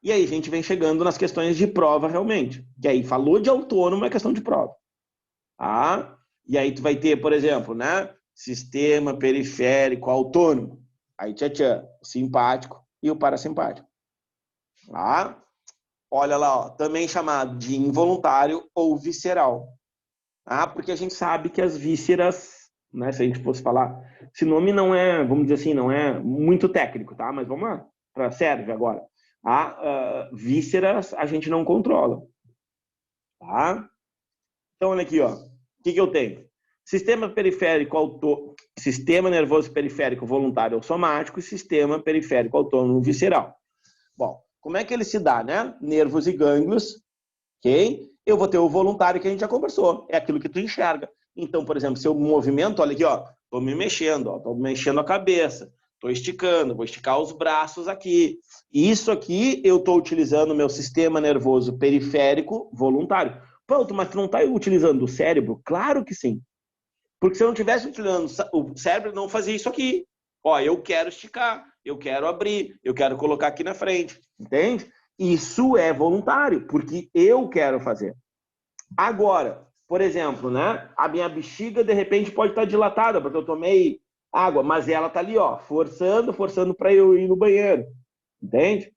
E aí a gente vem chegando nas questões de prova realmente. E aí falou de autônomo, é questão de prova. E aí tu vai ter, por exemplo, né? Sistema periférico autônomo. Aí o simpático e o parasimpático. Olha lá, ó, também chamado de involuntário ou visceral. Porque a gente sabe que as vísceras, né, se a gente fosse falar, esse nome não é, vamos dizer assim, não é muito técnico, tá? Mas vamos lá, serve agora. Vísceras a gente não controla. Tá? Então, olha aqui, ó. O que eu tenho? Sistema nervoso periférico voluntário ou somático e sistema periférico autônomo visceral. Bom, como é que ele se dá, né? Nervos e gânglios, ok? Eu vou ter o voluntário que a gente já conversou. É aquilo que tu enxerga. Então, por exemplo, se eu movimento, olha aqui, ó. Tô me mexendo, ó. Tô mexendo a cabeça. Tô esticando, vou esticar os braços aqui. Isso aqui eu tô utilizando o meu sistema nervoso periférico voluntário. Pronto, mas tu não tá utilizando o cérebro? Claro que sim. Porque se eu não estivesse utilizando o cérebro, não fazia isso aqui. Ó, eu quero esticar, eu quero abrir, eu quero colocar aqui na frente. Entende? Isso é voluntário, porque eu quero fazer. Agora, por exemplo, né? A minha bexiga, de repente, pode estar dilatada, porque eu tomei água, mas ela tá ali, ó, forçando para eu ir no banheiro. Entende?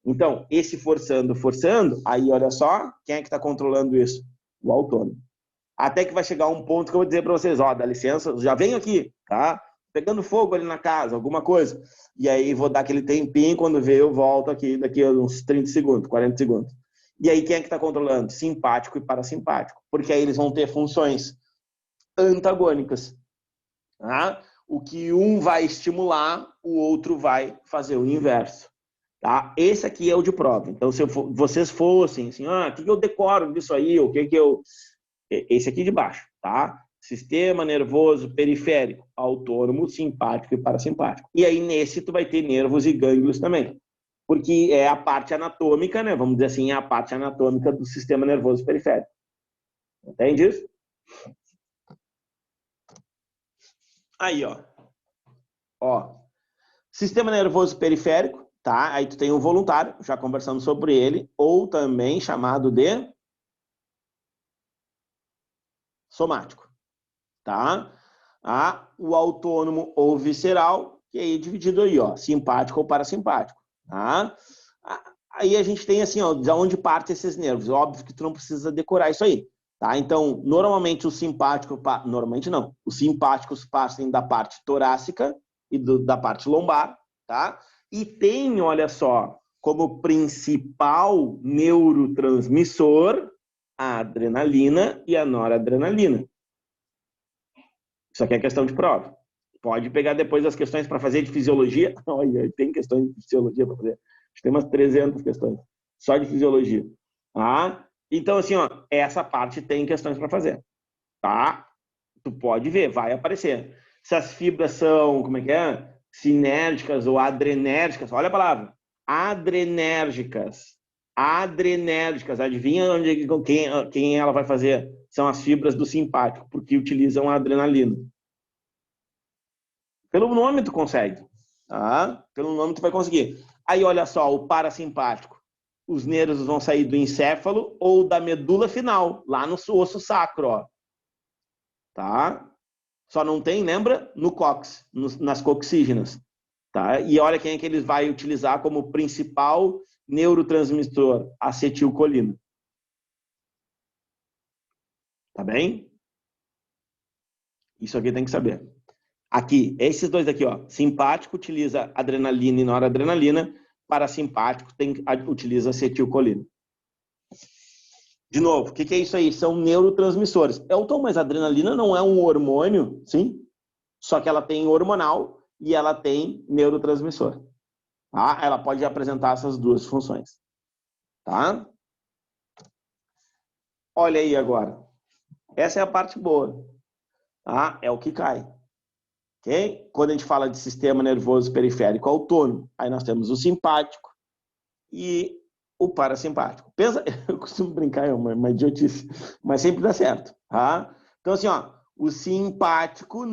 Então, esse forçando, aí olha só, quem é que está controlando isso? O autônomo. Até que vai chegar um ponto que eu vou dizer para vocês, ó, dá licença, já venho aqui, tá? Pegando fogo ali na casa, alguma coisa. E aí vou dar aquele tempinho, quando ver eu volto aqui, daqui a uns 30 segundos, 40 segundos. E aí quem é que está controlando? Simpático e parasimpático. Porque aí eles vão ter funções antagônicas. Tá? O que um vai estimular, o outro vai fazer o inverso. Tá? Esse aqui é o de prova. Então, se vocês fossem assim, o que eu decoro disso aí? O que eu... Esse aqui de baixo, tá? Sistema nervoso periférico, autônomo, simpático e parasimpático. E aí, nesse, tu vai ter nervos e gânglios também. porque é a parte anatômica, né? Vamos dizer assim, é a parte anatômica do sistema nervoso periférico. Entende isso? Aí, ó. Sistema nervoso periférico, tá? Aí tu tem o voluntário, já conversamos sobre ele, ou também chamado de somático, tá? O autônomo ou visceral, que aí é dividido aí, ó, simpático ou parasimpático, tá? Aí a gente tem assim, ó, de onde partem esses nervos. Óbvio que tu não precisa decorar isso aí, tá? Então, normalmente o simpático, normalmente não, os simpáticos partem da parte torácica e da parte lombar, tá? E tem, olha só, como principal neurotransmissor a adrenalina e a noradrenalina. Isso aqui é questão de prova. Pode pegar depois as questões para fazer de fisiologia. Olha, tem questões de fisiologia para fazer. Tem umas 300 questões só de fisiologia. Tá? Então, assim, ó, essa parte tem questões para fazer. Tá? Tu pode ver, vai aparecer. Se as fibras são, como é que é? Sinérgicas ou adrenérgicas. Olha a palavra. Adrenérgicas. Adrenérgicas. Adivinha quem ela vai fazer? São as fibras do simpático, porque utilizam a adrenalina. Pelo nome tu consegue. Tá? Pelo nome tu vai conseguir. Aí olha só, o parasimpático. Os nervos vão sair do encéfalo ou da medula final, lá no osso sacro, ó. Tá? Só não tem, lembra? No cóccix, nas coxígenas. Tá? E olha quem é que ele vai utilizar como principal neurotransmissor, acetilcolina. Tá bem? Isso aqui tem que saber. Aqui, esses dois aqui, ó. Simpático utiliza adrenalina e noradrenalina, parasimpático utiliza acetilcolina. De novo, o que é isso aí? São neurotransmissores. Então, mas a adrenalina não é um hormônio, sim? Só que ela tem hormonal e ela tem neurotransmissor. Tá? Ela pode apresentar essas duas funções. Tá? Olha aí agora. Essa é a parte boa. Tá? É o que cai. Okay? Quando a gente fala de sistema nervoso periférico autônomo, aí nós temos o simpático e o parasimpático. Pensa, eu costumo brincar, é uma idiotice, mas sempre dá certo. Tá? Então, assim, ó, o simpático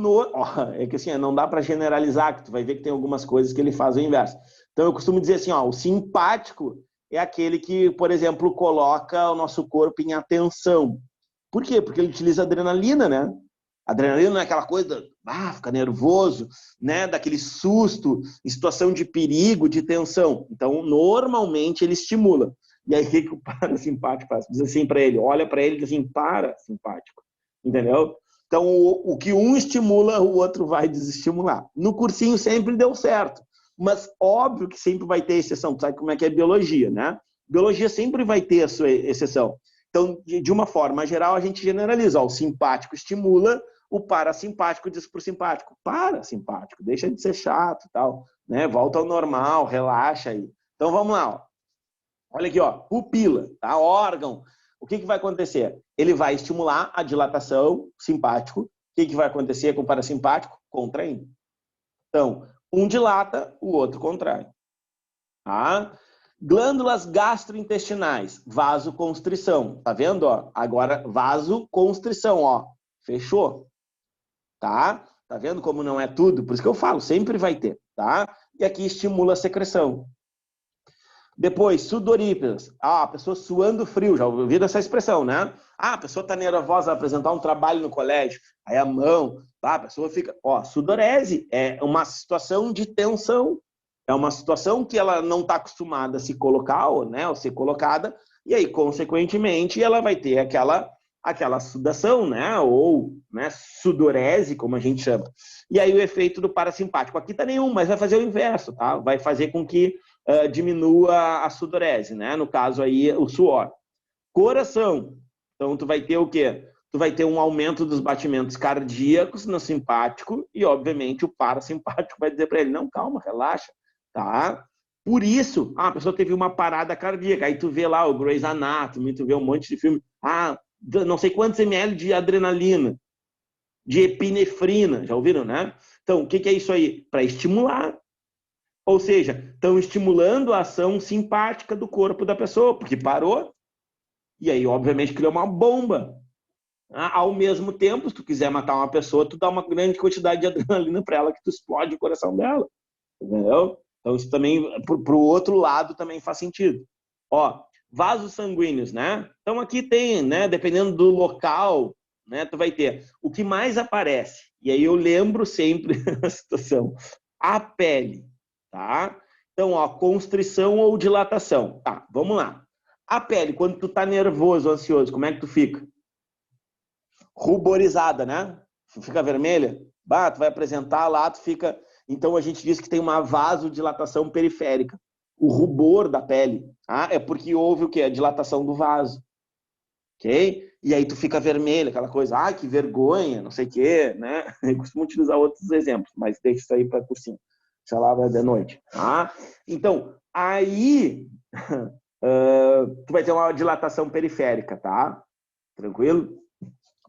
é que assim, não dá para generalizar, que tu vai ver que tem algumas coisas que ele faz o inverso. Então, eu costumo dizer assim, ó, o simpático é aquele que, por exemplo, coloca o nosso corpo em atenção. Por quê? Porque ele utiliza adrenalina, né? Adrenalina não é aquela coisa, fica nervoso, né? Daquele susto, em situação de perigo, de tensão. Então, normalmente, ele estimula. E aí, o que o parasimpático faz? Diz assim para ele, olha para ele e diz assim, parasimpático. Entendeu? Então, o que um estimula, o outro vai desestimular. No cursinho sempre deu certo. Mas, óbvio que sempre vai ter exceção. Tu sabe como é que é biologia, né? Biologia sempre vai ter a sua exceção. Então, de uma forma geral, a gente generaliza. Ó, o simpático estimula, o parasimpático diz para o simpático, parasimpático, deixa de ser chato e tal, né? Volta ao normal, relaxa aí. Então, vamos lá. Ó. Olha aqui, ó, pupila, tá? Órgão. O que vai acontecer? Ele vai estimular a dilatação simpático. O que vai acontecer com o parasimpático? Contraindo. Então, um dilata, o outro contrai. Tá? Glândulas gastrointestinais, vasoconstrição. Tá vendo? Ó? Agora, vasoconstrição, ó. Fechou. Tá? Tá vendo como não é tudo? Por isso que eu falo, sempre vai ter. Tá? E aqui estimula a secreção. Depois, sudoríparas. A pessoa suando frio. Já ouviram essa expressão, né? A pessoa tá nervosa, vai apresentar um trabalho no colégio. Aí a mão, a pessoa fica... Ó, sudorese é uma situação de tensão. É uma situação que ela não está acostumada a se colocar, ou ser colocada, e aí, consequentemente, ela vai ter aquela sudação, né? Ou sudorese, como a gente chama. E aí o efeito do parasimpático. Aqui tá nenhum, mas vai fazer o inverso, tá? Vai fazer com que diminua a sudorese, né? No caso aí, o suor. Coração. Então, tu vai ter o quê? Tu vai ter um aumento dos batimentos cardíacos no simpático e, obviamente, o parasimpático vai dizer para ele, não, calma, relaxa. Tá? Por isso, a pessoa teve uma parada cardíaca. Aí tu vê lá o Grey's Anatomy, tu vê um monte de filme. Não sei quantos ml de adrenalina, de epinefrina. Já ouviram, né? Então, o que é isso aí? Para estimular. Ou seja, estão estimulando a ação simpática do corpo da pessoa, porque parou, e aí, obviamente, criou uma bomba. Ao mesmo tempo, se tu quiser matar uma pessoa, tu dá uma grande quantidade de adrenalina para ela, que tu explode o coração dela. Entendeu? Então, isso também, para o outro lado, também faz sentido. Ó, vasos sanguíneos, né? Então, aqui tem, né? Dependendo do local, né? Tu vai ter. O que mais aparece, e aí eu lembro sempre a situação, a pele, tá? Então, ó, constrição ou dilatação. Tá, vamos lá. A pele, quando tu tá nervoso, ansioso, como é que tu fica? Ruborizada, né? Fica vermelha. Bah, tu vai apresentar lá, tu fica... Então, a gente diz que tem uma vasodilatação periférica. O rubor da pele, tá? É porque houve o quê? A dilatação do vaso. Ok? E aí tu fica vermelho, aquela coisa, ai, que vergonha, não sei o quê, né? Eu costumo utilizar outros exemplos, mas deixa isso aí para por cima. Sei lá, vai de noite. Tá? Então, aí tu vai ter uma dilatação periférica, tá? Tranquilo?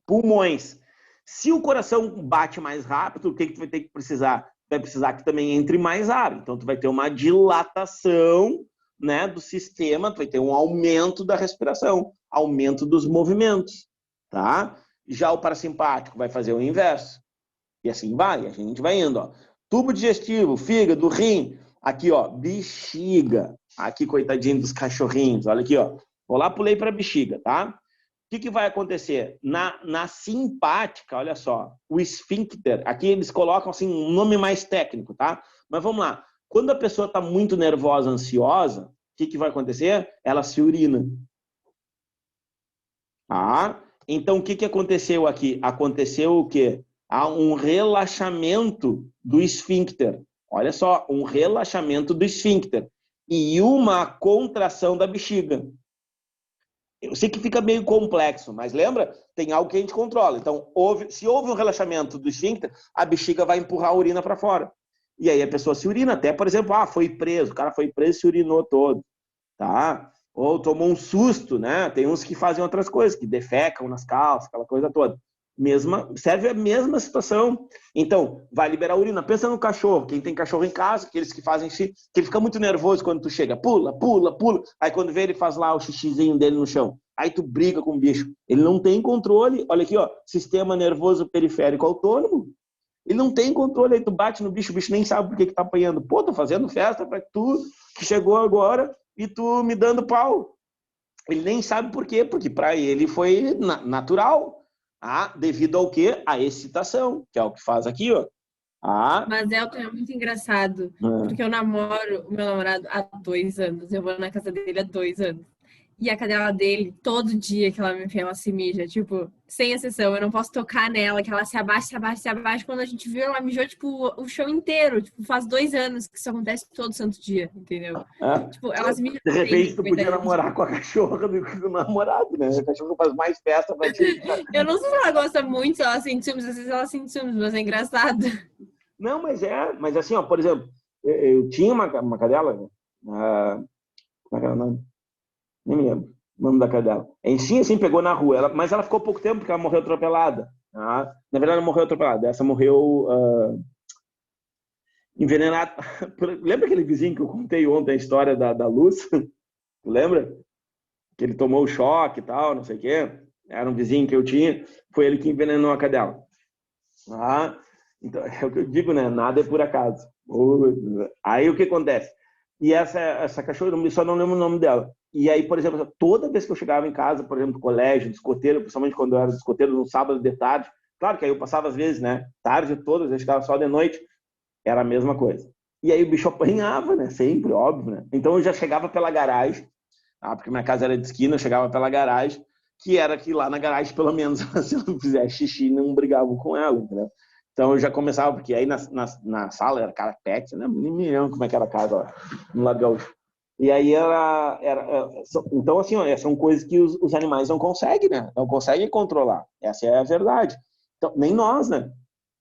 Pulmões. Se o coração bate mais rápido, o que tu vai ter que precisar? Vai precisar que também entre mais ar. Então, tu vai ter uma dilatação, né, do sistema, tu vai ter um aumento da respiração, aumento dos movimentos, tá? Já o parasimpático vai fazer o inverso. E assim vai, a gente vai indo, ó. Tubo digestivo, fígado, rim, aqui, ó, bexiga. Aqui, coitadinho dos cachorrinhos, olha aqui, ó. Vou lá, pulei para bexiga, tá? O que vai acontecer? Na simpática, olha só, o esfíncter, aqui eles colocam assim um nome mais técnico, tá? Mas vamos lá. Quando a pessoa está muito nervosa, ansiosa, o que vai acontecer? Ela se urina. Ah, então o que aconteceu aqui? Aconteceu o quê? Há um relaxamento do esfíncter. Olha só, um relaxamento do esfíncter e uma contração da bexiga. Eu sei que fica meio complexo, mas lembra? Tem algo que a gente controla. Então, se houve um relaxamento do esfíncter, a bexiga vai empurrar a urina para fora. E aí a pessoa se urina. Até, por exemplo, foi preso. O cara foi preso e se urinou todo. Tá? Ou tomou um susto, né? Tem uns que fazem outras coisas, que defecam nas calças, aquela coisa toda. Serve a mesma situação. Então, vai liberar a urina. Pensa no cachorro. Quem tem cachorro em casa, aqueles que fazem xixi, que ele fica muito nervoso quando tu chega. Pula, pula, pula. Aí quando vê, ele faz lá o xixizinho dele no chão. Aí tu briga com o bicho. Ele não tem controle. Olha aqui, ó. Sistema nervoso periférico autônomo. Ele não tem controle. Aí tu bate no bicho, o bicho nem sabe por que tá apanhando. Pô, tô fazendo festa pra tu, que chegou agora, e tu me dando pau. Ele nem sabe por quê, porque para ele foi natural. Devido ao quê? A excitação, que é o que faz aqui, ó. Mas é muito engraçado, porque eu namoro o meu namorado há 2 anos. Eu vou na casa dele há 2 anos. E a cadela dele, todo dia que ela se mija, tipo, sem exceção, eu não posso tocar nela, que ela se abaixa, se abaixa, se abaixa. Quando a gente viu, ela mijou, tipo, o chão inteiro. Tipo, faz 2 anos que isso acontece todo santo dia, entendeu? Tipo, ela se mija De repente, sempre, tu podia namorar com a cachorra do que com o namorado, né? A cachorra faz mais festa pra ti. Eu não sei se ela gosta muito, se ela sente ciúmes, às vezes ela sente ciúmes, mas é engraçado. Não, mas assim, ó, por exemplo, eu tinha uma cadela, como é que era o nome? Nem me lembro o nome da cadela. A gente sim, assim, pegou na rua, mas ela ficou pouco tempo porque ela morreu atropelada. Na verdade, ela morreu atropelada. Essa morreu envenenada. Lembra aquele vizinho que eu contei ontem a história da Luz? Lembra? Que ele tomou o choque e tal, não sei o quê. Era um vizinho que eu tinha, foi ele que envenenou a cadela. Então, é o que eu digo, né? Nada é por acaso. Aí o que acontece? E essa cachorra, eu só não lembro o nome dela. E aí, por exemplo, toda vez que eu chegava em casa, por exemplo, do colégio, de escoteiro, principalmente quando eu era de escoteiro, no sábado de tarde, claro que aí eu passava às vezes, né? Tarde todas, eu chegava só de noite, era a mesma coisa. E aí o bicho apanhava, né? Sempre, óbvio, né? Então eu já chegava pela garagem, porque minha casa era de esquina, eu chegava pela garagem, que era que lá na garagem, pelo menos, se eu não fizesse xixi, não brigavam com ela, entendeu? Então eu já começava, porque aí na sala era carpete, né? Nem me lembro como é que era a casa lá, no Lado Gaúcho. E aí então assim, ó, são coisas que os animais não conseguem, né? Não conseguem controlar. Essa é a verdade. Então, nem nós, né?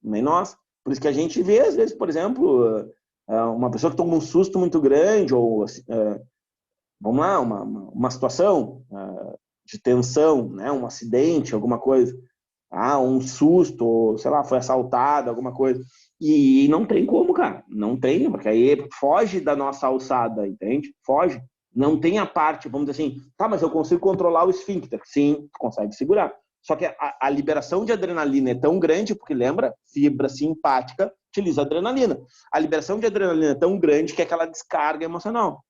Nem nós. Por isso que a gente vê, às vezes, por exemplo, uma pessoa que toma um susto muito grande, ou, vamos lá, uma situação de tensão, né? Um acidente, alguma coisa. Um susto, ou, sei lá, foi assaltado, alguma coisa. E não tem como, cara. Não tem, porque aí foge da nossa alçada, entende? Foge. Não tem a parte, vamos dizer assim, tá, mas eu consigo controlar o esfíncter. Sim, tu consegue segurar. Só que a liberação de adrenalina é tão grande, porque lembra, fibra simpática utiliza adrenalina. A liberação de adrenalina é tão grande que é aquela descarga emocional.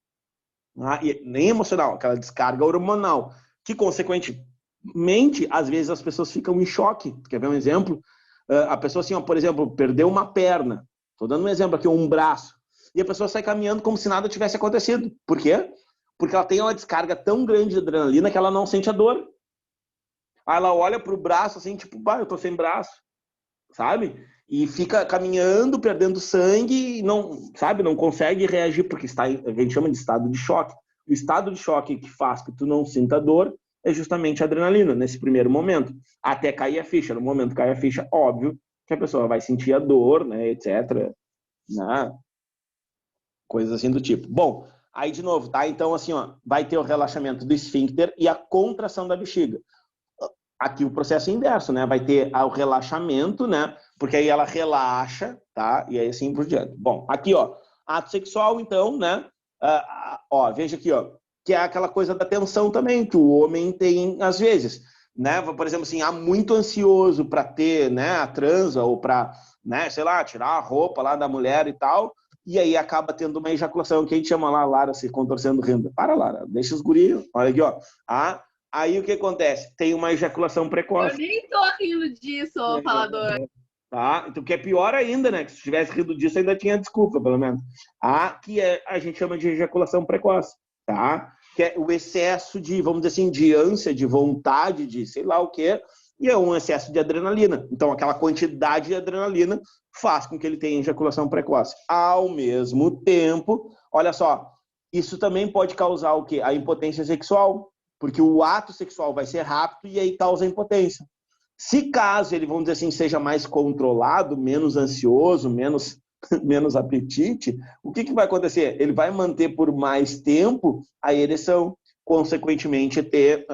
E nem emocional, aquela descarga hormonal, que consequentemente, às vezes as pessoas ficam em choque. Quer ver um exemplo? A pessoa, assim, ó, por exemplo, perdeu uma perna. Estou dando um exemplo aqui, um braço. E a pessoa sai caminhando como se nada tivesse acontecido. Por quê? Porque ela tem uma descarga tão grande de adrenalina que ela não sente a dor. Aí ela olha pro braço assim, tipo, bah, eu tô sem braço, sabe? E fica caminhando, perdendo sangue e não, sabe, não consegue reagir porque a gente chama de estado de choque. O estado de choque que faz que tu não sinta dor é justamente a adrenalina, nesse primeiro momento. Até cair a ficha. No momento que cai a ficha, óbvio que a pessoa vai sentir a dor, né, etc. Né? Coisas assim do tipo. Bom, aí de novo, tá? Então, assim, ó, vai ter o relaxamento do esfíncter e a contração da bexiga. Aqui o processo é inverso, né? Vai ter o relaxamento, né? Porque aí ela relaxa, tá? E aí assim por diante. Bom, aqui, ó, ato sexual, então, né? Ó, veja aqui, ó, que é aquela coisa da tensão também, que o homem tem às vezes, né? Por exemplo, assim, muito ansioso para ter, né, a transa ou para, né, sei lá, tirar a roupa lá da mulher e tal, e aí acaba tendo uma ejaculação, que a gente chama lá, Lara se contorcendo rindo. Para, Lara, deixa os guris, olha aqui, ó. Aí o que acontece? Tem uma ejaculação precoce. Eu nem tô rindo disso, ô falador. Tá? Então, que é pior ainda, né? Que se tivesse rido disso, ainda tinha desculpa, pelo menos. Que a gente chama de ejaculação precoce, tá? Que é o excesso de, vamos dizer assim, de ânsia, de vontade, de sei lá o quê, e é um excesso de adrenalina. Então, aquela quantidade de adrenalina faz com que ele tenha ejaculação precoce. Ao mesmo tempo, olha só, isso também pode causar o quê? A impotência sexual, porque o ato sexual vai ser rápido e aí causa impotência. Se caso ele, vamos dizer assim, seja mais controlado, menos ansioso, menos apetite, o que vai acontecer? Ele vai manter por mais tempo a ereção, consequentemente ter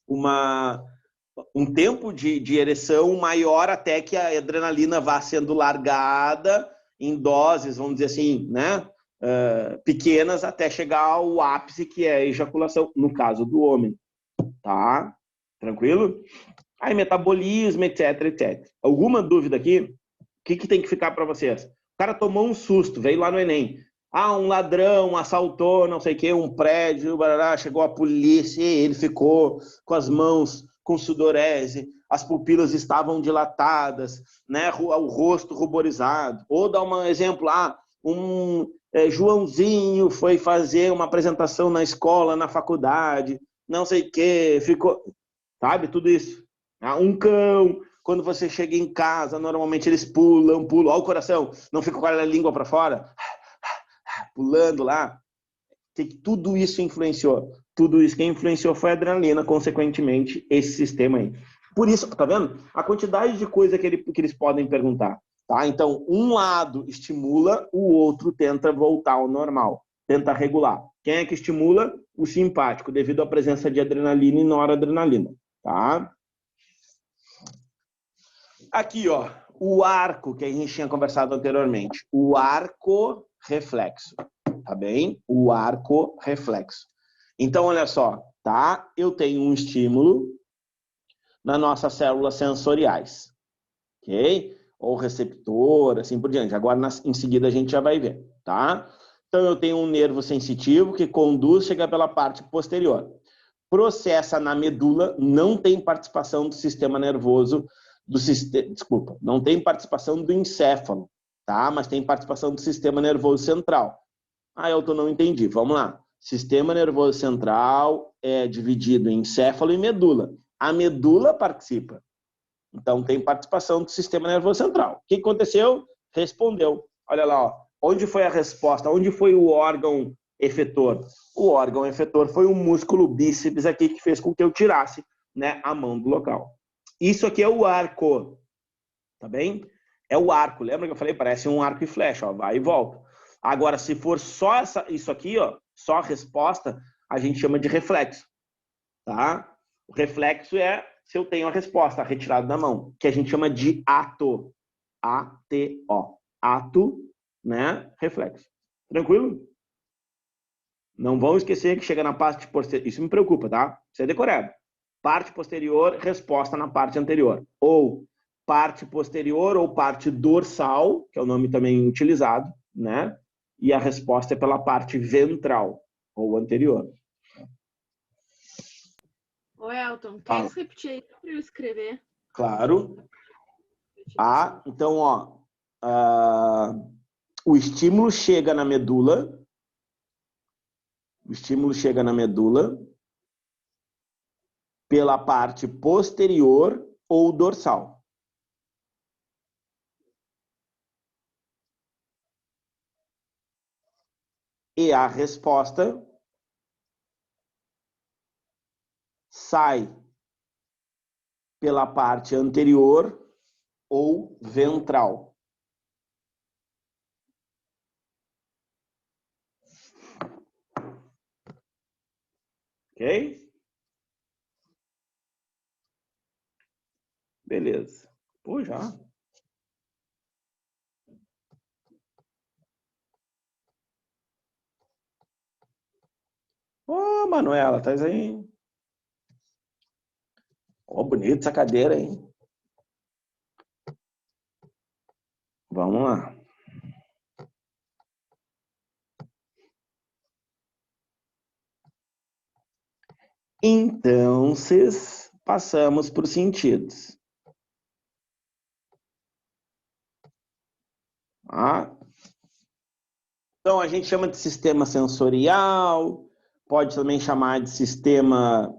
um tempo de ereção maior até que a adrenalina vá sendo largada em doses, vamos dizer assim, né? Pequenas até chegar ao ápice que é a ejaculação, no caso do homem, tá? Tranquilo? Aí metabolismo, etc, etc. Alguma dúvida aqui? O que tem que ficar para vocês? O cara tomou um susto, veio lá no Enem. Um ladrão assaltou, não sei o quê, um prédio, barará, chegou a polícia, ele ficou com as mãos com sudorese, as pupilas estavam dilatadas, né, o rosto ruborizado. Ou dá um exemplo, Joãozinho foi fazer uma apresentação na escola, na faculdade, não sei o quê, ficou... Sabe, tudo isso. Um cão, quando você chega em casa, normalmente eles pulam, olha o coração, não fica com a língua para fora, pulando lá. Tudo isso influenciou. Tudo isso que influenciou foi a adrenalina, consequentemente, esse sistema aí. Por isso, tá vendo? A quantidade de coisa que eles podem perguntar. Tá? Então, um lado estimula, o outro tenta voltar ao normal, tenta regular. Quem é que estimula? O simpático, devido à presença de adrenalina e noradrenalina. Tá? Aqui, ó, o arco que a gente tinha conversado anteriormente. O arco reflexo, tá bem? O arco reflexo. Então, olha só, tá? Eu tenho um estímulo nas nossas células sensoriais, ok? Ou receptor, assim por diante. Agora, em seguida, a gente já vai ver, tá? Então, eu tenho um nervo sensitivo que conduz, chega pela parte posterior. Processa na medula, não tem participação do sistema nervoso, não tem participação do encéfalo, tá? Mas tem participação do sistema nervoso central. Eu não entendi. Vamos lá. Sistema nervoso central é dividido em encéfalo e medula. A medula participa. Então, tem participação do sistema nervoso central. O que aconteceu? Respondeu. Olha lá, ó. Onde foi a resposta? Onde foi o órgão efetor? O órgão efetor foi o músculo bíceps aqui que fez com que eu tirasse, né, a mão do local. Isso aqui é o arco, tá bem? É o arco. Lembra que eu falei? Parece um arco e flecha, ó, vai e volta. Agora, se for só isso aqui, ó, só a resposta, a gente chama de reflexo, tá? O reflexo é se eu tenho a resposta retirada da mão, que a gente chama de ato, A-T-O. Ato, né? Reflexo. Tranquilo? Não vão esquecer que chega na parte posterior. Isso me preocupa, tá? Isso é decorado. Parte posterior, resposta na parte anterior. Ou parte posterior ou parte dorsal, que é o nome também utilizado, né? E a resposta é pela parte ventral ou anterior. Ô, Elton, quer repetir aí para eu escrever? Claro. Então, ó, o estímulo chega na medula. O estímulo chega na medula pela parte posterior ou dorsal. E a resposta sai pela parte anterior ou ventral. Ok? Beleza. Pô, já. Ô, Manuela, tá aí? Ó, bonita essa cadeira, hein? Vamos lá. Então, passamos por sentidos. Então, a gente chama de sistema sensorial, pode também chamar de sistema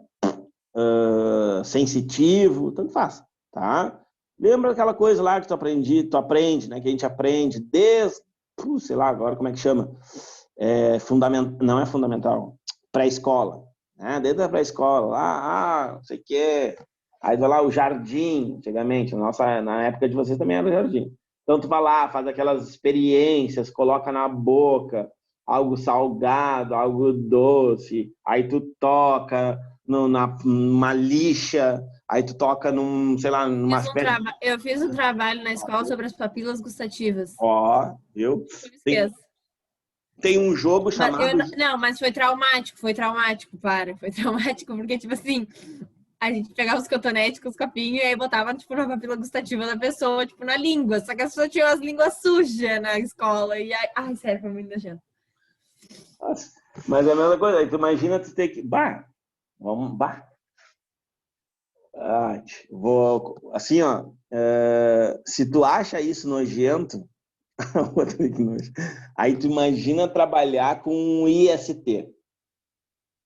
sensitivo, tanto faz, tá? Lembra aquela coisa lá que tu aprende, né? Que a gente aprende desde, sei lá agora como é que chama, não é fundamental, pré-escola, né? Desde a pré-escola, lá, não sei o quê, aí vai lá o jardim, antigamente, na época de vocês também era o jardim. Então tu vai lá, faz aquelas experiências, coloca na boca algo salgado, algo doce, aí tu toca numa lixa, aí tu toca sei lá, numa espécie... Eu fiz um trabalho na escola sobre as papilas gustativas. Ó, viu? Tem um jogo chamado... Mas foi traumático, foi traumático porque, tipo assim, a gente pegava os cotonetes com os copinhos e aí botava, tipo, na papila gustativa da pessoa, tipo, na língua. Só que as pessoas tinham as línguas sujas na escola. E aí, ai, sério, foi muito nojento. Mas é a mesma coisa. Aí tu imagina tu ter que... Assim, ó. Se tu acha isso nojento... aí tu imagina trabalhar com IST.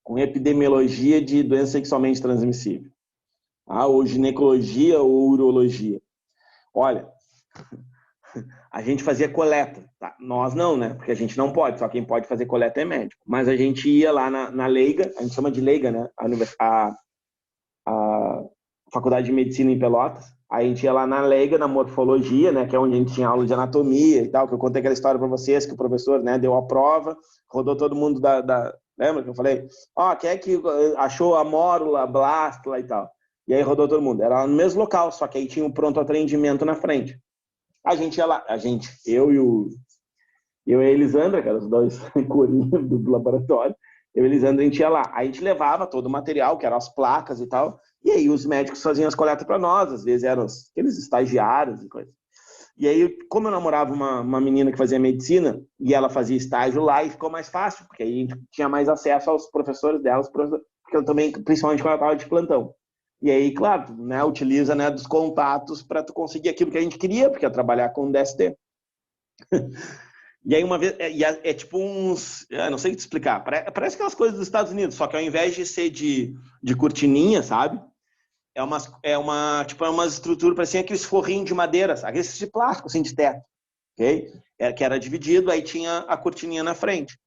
Com epidemiologia de doença sexualmente transmissível. Ou ginecologia ou urologia. Olha, a gente fazia coleta. Tá? Nós não, né? Porque a gente não pode, só quem pode fazer coleta é médico. Mas a gente ia lá na Leiga, a gente chama de Leiga, né? A Faculdade de Medicina em Pelotas. Aí a gente ia lá na Leiga, na morfologia, né? Que é onde a gente tinha aula de anatomia e tal, que eu contei aquela história para vocês, que o professor, né, deu a prova, rodou todo mundo Lembra que eu falei? Quem é que achou a mórula, a blástula e tal? E aí rodou todo mundo. Era no mesmo local, só que aí tinha um pronto atendimento na frente. A gente ia lá, eu e a Elisandra, que eram os dois corinhos do laboratório, eu e a Elisandra, a gente ia lá. A gente levava todo o material, que eram as placas e tal, e aí os médicos faziam as coletas para nós, às vezes eram aqueles estagiários e coisa. E aí, como eu namorava uma menina que fazia medicina, e ela fazia estágio lá, e ficou mais fácil, porque aí a gente tinha mais acesso aos professores dela, porque eu também, principalmente quando eu estava de plantão. E aí, claro, né, utiliza, né, dos contatos para tu conseguir aquilo que a gente queria, porque é trabalhar com DST. E aí, uma vez, é tipo não sei o que te explicar, parece aquelas coisas dos Estados Unidos, só que ao invés de ser de cortininha, sabe? É uma estrutura, parecia aqueles forrinhos de madeira, sabe? Aqueles de plástico, assim, de teto, ok? Que era dividido, aí tinha a cortininha na frente.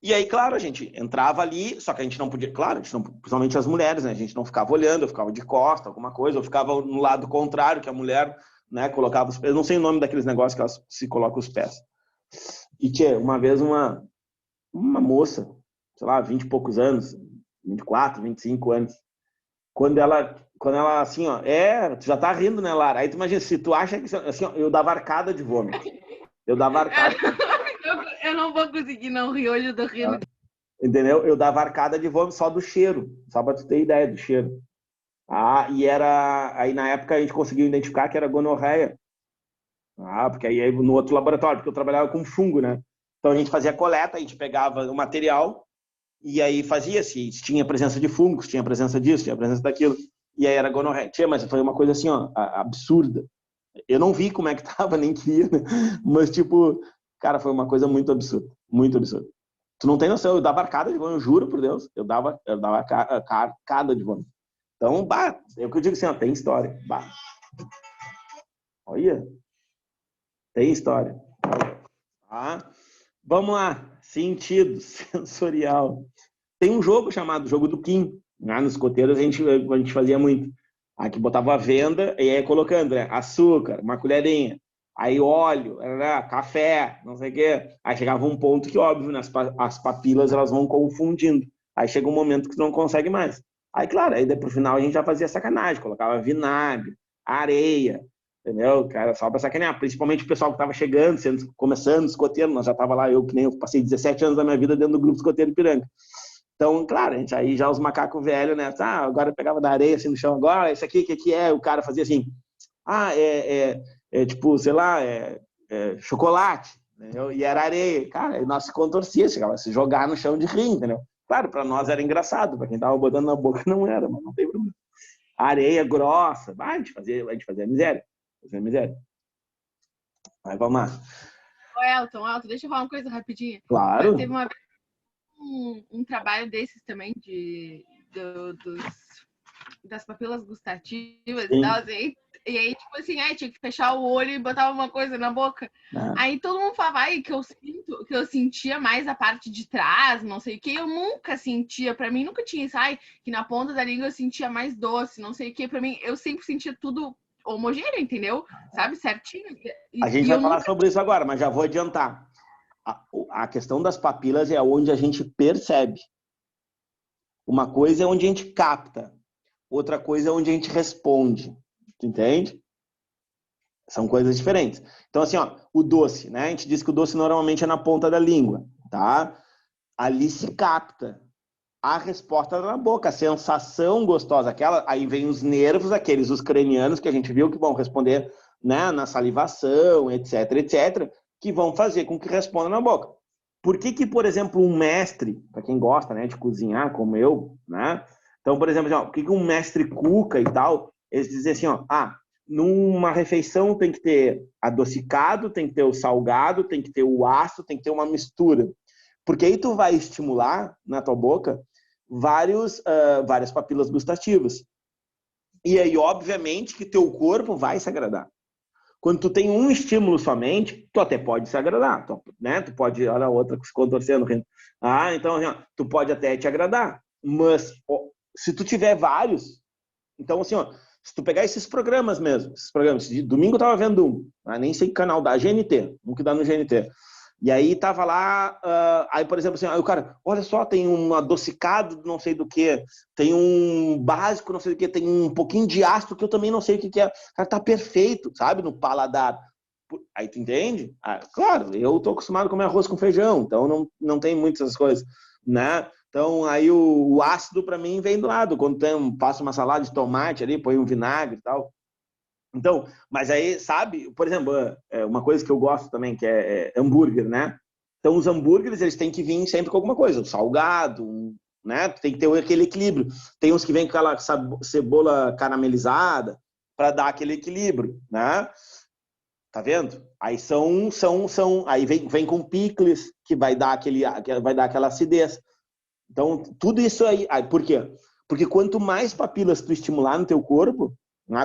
E aí, claro, a gente entrava ali, só que a gente não podia, claro, principalmente as mulheres, né? A gente não ficava olhando, eu ficava de costa, alguma coisa, eu ficava no lado contrário, que a mulher, né, colocava os pés. Eu não sei o nome daqueles negócios que elas se colocam os pés. E tinha uma vez uma moça, sei lá, 20 e poucos anos, 24, 25 anos, quando Quando ela, assim, ó, tu já tá rindo, né, Lara? Aí tu imagina, se tu acha que, assim, ó, eu dava arcada de vômito. Eu dava arcada. Eu não vou conseguir não rir hoje, eu tô rindo. Entendeu? Eu dava arcada de vômito só do cheiro, só pra tu ter ideia do cheiro. Aí na época a gente conseguiu identificar que era gonorreia. Porque aí no outro laboratório, porque eu trabalhava com fungo, né? Então a gente fazia coleta, a gente pegava o material e aí fazia se tinha presença de fungos, tinha presença disso, tinha presença daquilo. E aí era gonorreia. Mas foi uma coisa assim, ó, absurda. Eu não vi como é que tava, nem queria, né? Mas tipo, cara, foi uma coisa muito absurda, muito absurda. Tu não tem noção, eu dava arcada de vômito, eu juro por Deus, eu dava arcada de vômito. Então, é o que eu digo assim, ó, tem história. Olha, tem história. Vamos lá, sentido sensorial. Tem um jogo chamado Jogo do Kim. Nos coteiros a gente fazia muito. Aqui botava a venda e ia colocando, né? Açúcar, uma colherinha. Aí óleo, café, não sei o quê. Aí chegava um ponto que, óbvio, né, as papilas elas vão confundindo. Aí chega um momento que tu não consegue mais. Aí, claro, aí pro final a gente já fazia sacanagem. Colocava vinagre, areia, entendeu? Cara, só pra sacanear. Principalmente o pessoal que tava chegando, começando, escoteiro. Nós já tava lá, eu passei 17 anos da minha vida dentro do grupo escoteiro Ipiranga. Então, claro, a gente aí já os macacos velhos, né? Agora eu pegava da areia assim no chão, agora, isso aqui, o que é? O cara fazia assim, tipo, sei lá, chocolate, entendeu? E era areia. Cara, nós se contorcia, chegava a se jogar no chão de rir, entendeu? Claro, para nós era engraçado, para quem tava botando na boca não era, mas não tem problema. Areia grossa, a gente fazia miséria. Fazia miséria. Mas vamos lá. Ô, Elton, deixa eu falar uma coisa rapidinho. Claro. Teve uma vez um trabalho desses também das papilas gustativas e tal, assim, e aí, tipo assim, tinha que fechar o olho e botar uma coisa na boca. Aí todo mundo falava que eu sentia mais a parte de trás, não sei o que, eu nunca sentia, pra mim nunca tinha isso, que na ponta da língua eu sentia mais doce, não sei o que, pra mim eu sempre sentia tudo homogêneo, entendeu? Sabe, certinho. A gente vai falar sobre isso agora, mas já vou adiantar. A questão das papilas é onde a gente percebe. Uma coisa é onde a gente capta, outra coisa é onde a gente responde. Tu entende? São coisas diferentes. Então, assim, ó, o doce, né? A gente diz que o doce normalmente é na ponta da língua, tá? Ali se capta a resposta na boca, a sensação gostosa, aí vem os nervos, os cranianos que a gente viu que vão responder, né, na salivação, etc, etc, que vão fazer com que responda na boca. Por que, por exemplo, um mestre, para quem gosta, né, de cozinhar, como eu, né? Então, por exemplo, por que um mestre cuca e tal, eles dizem assim, numa refeição tem que ter adocicado, tem que ter o salgado, tem que ter o ácido, tem que ter uma mistura. Porque aí tu vai estimular na tua boca várias papilas gustativas. E aí, obviamente, que teu corpo vai se agradar. Quando tu tem um estímulo somente, tu até pode se agradar, né? Tu pode, olha a outra se contorcendo, rindo. Então, tu pode até te agradar. Mas, se tu tiver vários, então, assim, se tu pegar esses programas mesmo, de domingo eu tava vendo um, nem sei que canal dá, GNT, um que dá no GNT. E aí tava lá, aí, por exemplo, assim, aí o cara, olha só, tem um adocicado não sei do que, tem um básico não sei do que, tem um pouquinho de ácido que eu também não sei o que é. O cara tá perfeito, sabe, no paladar. Aí tu entende? Claro, eu tô acostumado a comer arroz com feijão, então não tem muitas essas coisas, né? Então aí o ácido para mim vem do lado, quando passa uma salada de tomate ali, põe um vinagre e tal. Então, mas aí, sabe, por exemplo, uma coisa que eu gosto também, que é hambúrguer, né? Então, os hambúrgueres, eles têm que vir sempre com alguma coisa, salgado, né? Tem que ter aquele equilíbrio. Tem uns que vêm com aquela cebola caramelizada para dar aquele equilíbrio, né? Tá vendo? Aí aí vem com picles, que vai dar aquela acidez. Então, tudo isso aí, por quê? Porque quanto mais papilas tu estimular no teu corpo,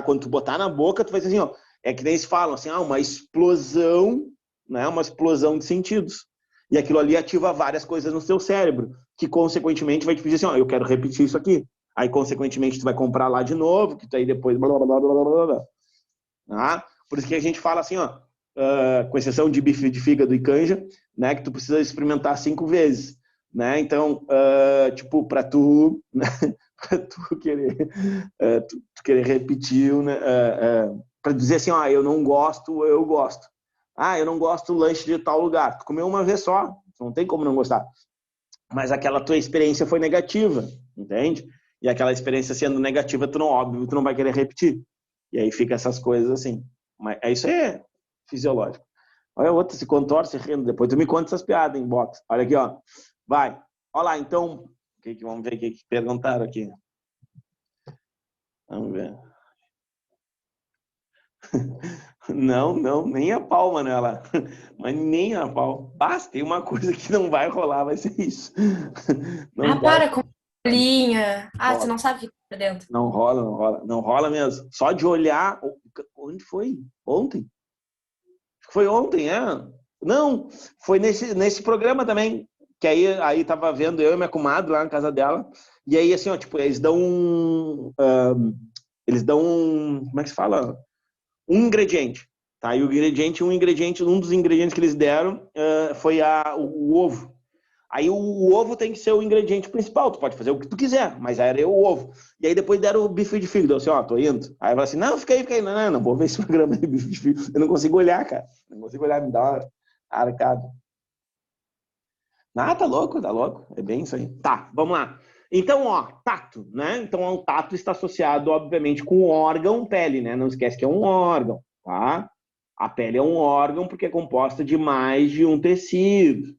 quando tu botar na boca, tu vai dizer assim, é que nem eles falam assim, uma explosão, né? Uma explosão de sentidos. E aquilo ali ativa várias coisas no teu cérebro, que consequentemente vai te pedir assim, eu quero repetir isso aqui. Aí, consequentemente, tu vai comprar lá de novo, que tu aí depois blá, blá, blá, blá, blá, blá. Por isso que a gente fala assim, com exceção de bife de fígado e canja, né? Que tu precisa experimentar 5 vezes. Né? Então, tipo, para tu tu querer repetir, né? Para dizer assim, eu não gosto, eu gosto. Eu não gosto do lanche de tal lugar. Tu comeu uma vez só, não tem como não gostar. Mas aquela tua experiência foi negativa, entende? E aquela experiência sendo negativa, tu não vai querer repetir. E aí fica essas coisas assim. Mas isso é fisiológico. Olha, outra se contorce rindo. Depois tu me conta essas piadas em box. Olha aqui, ó. Vai. Olha lá, então. Vamos ver o que perguntaram aqui. Vamos ver. Não, nem a pau, Manuela. Mas nem a pau. Basta, tem uma coisa que não vai rolar, vai ser isso. Não para com bolinha. Você não sabe o que tá pra dentro. Não rola mesmo. Só de olhar. Onde foi? Ontem? Acho que foi ontem, Não, foi nesse programa também. Que aí tava vendo eu e minha comadre lá na casa dela. E aí, assim, ó, tipo, eles dão como é que se fala? Um ingrediente, tá? E um dos ingredientes que eles deram foi o ovo. Aí o ovo tem que ser o ingrediente principal, tu pode fazer o que tu quiser, mas era o ovo. E aí depois deram o bife de fígado, eu assim, tô indo. Aí eu falei assim, não, fica aí. Não vou ver esse programa de bife de fígado. Eu não consigo olhar, cara. Não consigo olhar, me dá uma arcada. Tá louco. É bem isso aí. Tá, vamos lá. Então, tato, né? Então, o tato está associado, obviamente, com o órgão pele, né? Não esquece que é um órgão, tá? A pele é um órgão porque é composta de mais de um tecido.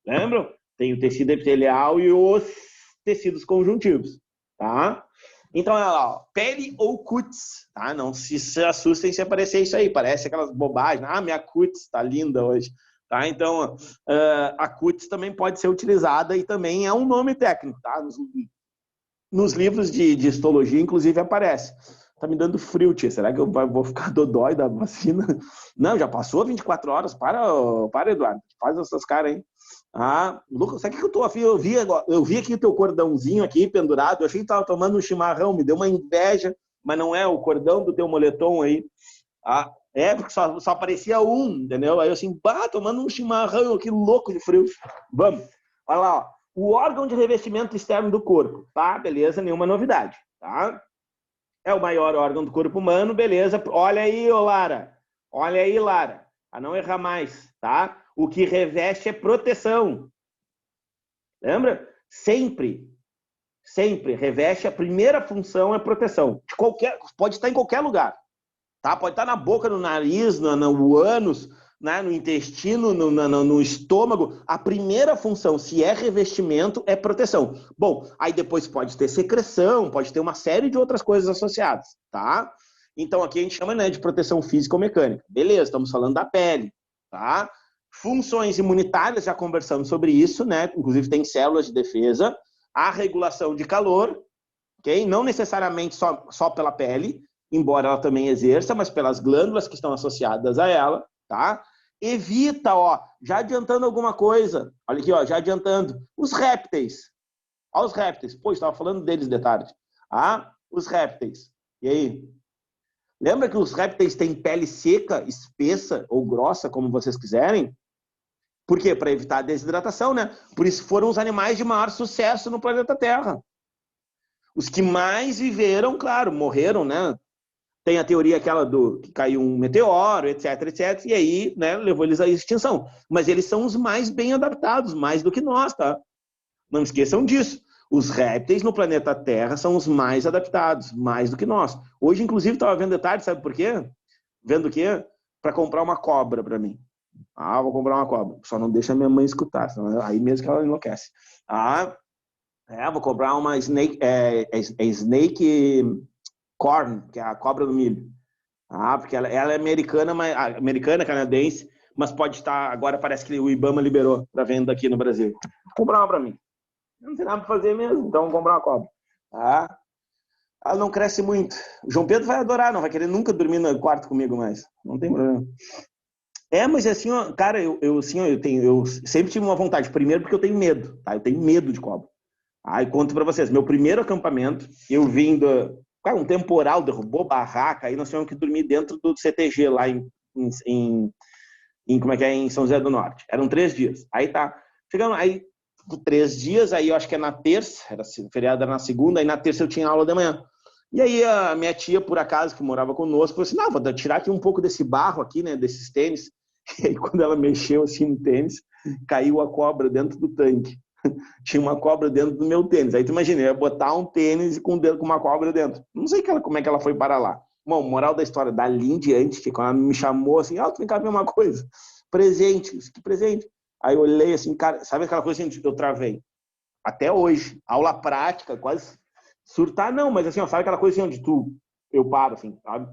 Lembram? Tem o tecido epitelial e os tecidos conjuntivos, tá? Então, olha lá, pele ou cutis, tá? Não se assustem se aparecer isso aí. Parece aquelas bobagens. Minha cutis tá linda hoje. Tá? Então, a cutis também pode ser utilizada e também é um nome técnico, tá? Nos livros de histologia, inclusive, aparece. Tá me dando frio, tia. Será que eu vou ficar dodói da vacina? Não, já passou 24 horas. Para, Eduardo. Faz essas caras aí. Lucas, sabe o que eu tô afim? Eu vi aqui o teu cordãozinho aqui pendurado. Eu achei que tava tomando um chimarrão. Me deu uma inveja, mas não é o cordão do teu moletom aí. Porque só aparecia um, entendeu? Aí eu assim, tomando um chimarrão, que louco de frio. Vamos. Olha lá, ó. O órgão de revestimento externo do corpo, tá? Beleza, nenhuma novidade, tá? É o maior órgão do corpo humano, beleza. Olha aí, Lara. Pra não errar mais, tá? O que reveste é proteção. Lembra? Sempre reveste, a primeira função é proteção. Pode estar em qualquer lugar. Tá? Pode estar na boca, no nariz, no ânus, né? No intestino, no estômago. A primeira função, se é revestimento, é proteção. Bom, aí depois pode ter secreção, pode ter uma série de outras coisas associadas, tá? Então aqui a gente chama, né, de proteção física ou mecânica. Beleza, estamos falando da pele, tá? Funções imunitárias, já conversamos sobre isso, né? Inclusive tem células de defesa. A regulação de calor, ok? Não necessariamente só pela pele, embora ela também exerça, mas pelas glândulas que estão associadas a ela, tá? Evita, já adiantando alguma coisa, olha aqui, já adiantando, os répteis. Os répteis, estava falando deles de tarde. Os répteis. E aí? Lembra que os répteis têm pele seca, espessa ou grossa, como vocês quiserem? Por quê? Para evitar a desidratação, né? Por isso foram os animais de maior sucesso no planeta Terra. Os que mais viveram, claro, morreram, né? Tem a teoria aquela que caiu um meteoro, etc, e aí, né, levou eles à extinção. Mas eles são os mais bem adaptados, mais do que nós, tá? Não esqueçam disso. Os répteis no planeta Terra são os mais adaptados, mais do que nós. Hoje, inclusive, estava vendo detalhes, sabe por quê? Vendo o quê? Para comprar uma cobra para mim. Vou comprar uma cobra. Só não deixa minha mãe escutar, senão aí mesmo que ela enlouquece. Vou comprar uma snake corn, que é a cobra do milho. Porque ela é americana, canadense, mas pode estar, agora parece que o IBAMA liberou para venda aqui no Brasil. Vou comprar uma para mim. Não tem nada para fazer mesmo, então vou comprar uma cobra. Ela não cresce muito. O João Pedro vai adorar, não vai querer nunca dormir no quarto comigo mais. Não tem problema. Mas assim, cara, eu sempre tive uma vontade. Primeiro porque eu tenho medo, tá? Eu tenho medo de cobra. E conto para vocês, meu primeiro acampamento, eu vim um temporal derrubou barraca, aí nós tivemos que dormir dentro do CTG lá em São José do Norte. Eram 3 dias. Aí chegamos, aí 3 dias, aí eu acho que é na terça, feriado era na segunda, aí na terça eu tinha aula de manhã. E aí a minha tia, por acaso, que morava conosco, falou assim, não, vou tirar aqui um pouco desse barro aqui, né, desses tênis. E aí quando ela mexeu assim no tênis, caiu a cobra dentro do tanque. Tinha uma cobra dentro do meu tênis. Aí tu imagina, eu ia botar um tênis com uma cobra dentro. Não sei como é que ela foi para lá. Bom, moral da história, dali em diante, que quando ela me chamou assim, tu vem cá ver uma coisa. Presente, que presente. Aí eu olhei assim, cara, sabe aquela coisa assim, eu travei. Até hoje, aula prática, quase surtar não, mas assim, ó, sabe aquela coisa assim, onde eu paro assim, sabe?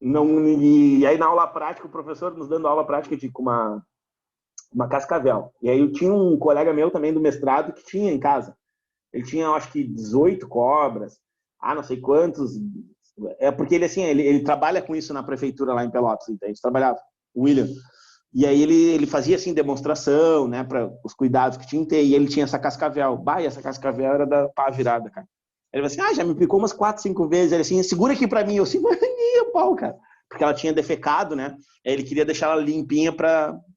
Não, e aí na aula prática, o professor nos dando aula prática com uma cascavel. E aí eu tinha um colega meu também do mestrado que tinha em casa. Ele tinha, acho que 18 cobras, não sei quantos. É porque ele, assim, ele trabalha com isso na prefeitura lá em Pelotas, então a gente trabalhava, o William. E aí ele fazia, assim, demonstração, né, para os cuidados que tinha que ter, e ele tinha essa cascavel. E essa cascavel era da pá virada, cara. Ele falou assim, já me picou umas 4, 5 vezes. Ele assim, segura aqui pra mim. Eu assim, mas nem o pau, cara. Porque ela tinha defecado, né? Ele queria deixar ela limpinha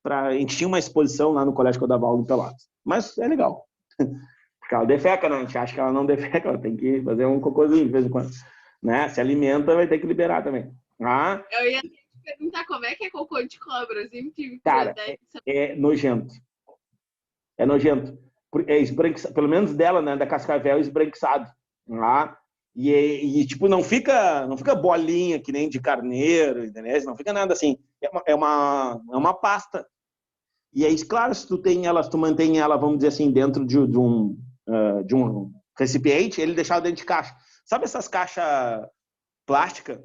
a gente tinha uma exposição lá no colégio que eu dava aula em Pelotas. Mas é legal. Porque ela defeca, né? A gente acha que ela não defeca, ela tem que fazer um cocôzinho de vez em quando. Né? Se alimenta, vai ter que liberar também. Eu ia te perguntar como é que é cocô de cobra. Eu sempre tive cara, é nojento. É nojento. É esbranquiçado, pelo menos dela, né? Da cascavel, esbranquiçado. E tipo, não fica bolinha que nem de carneiro, entendeu? Não fica nada assim. É uma pasta. E aí, claro, se tu mantém ela, vamos dizer assim, dentro de um recipiente, ele deixa ela dentro de caixa. Sabe essas caixas plásticas?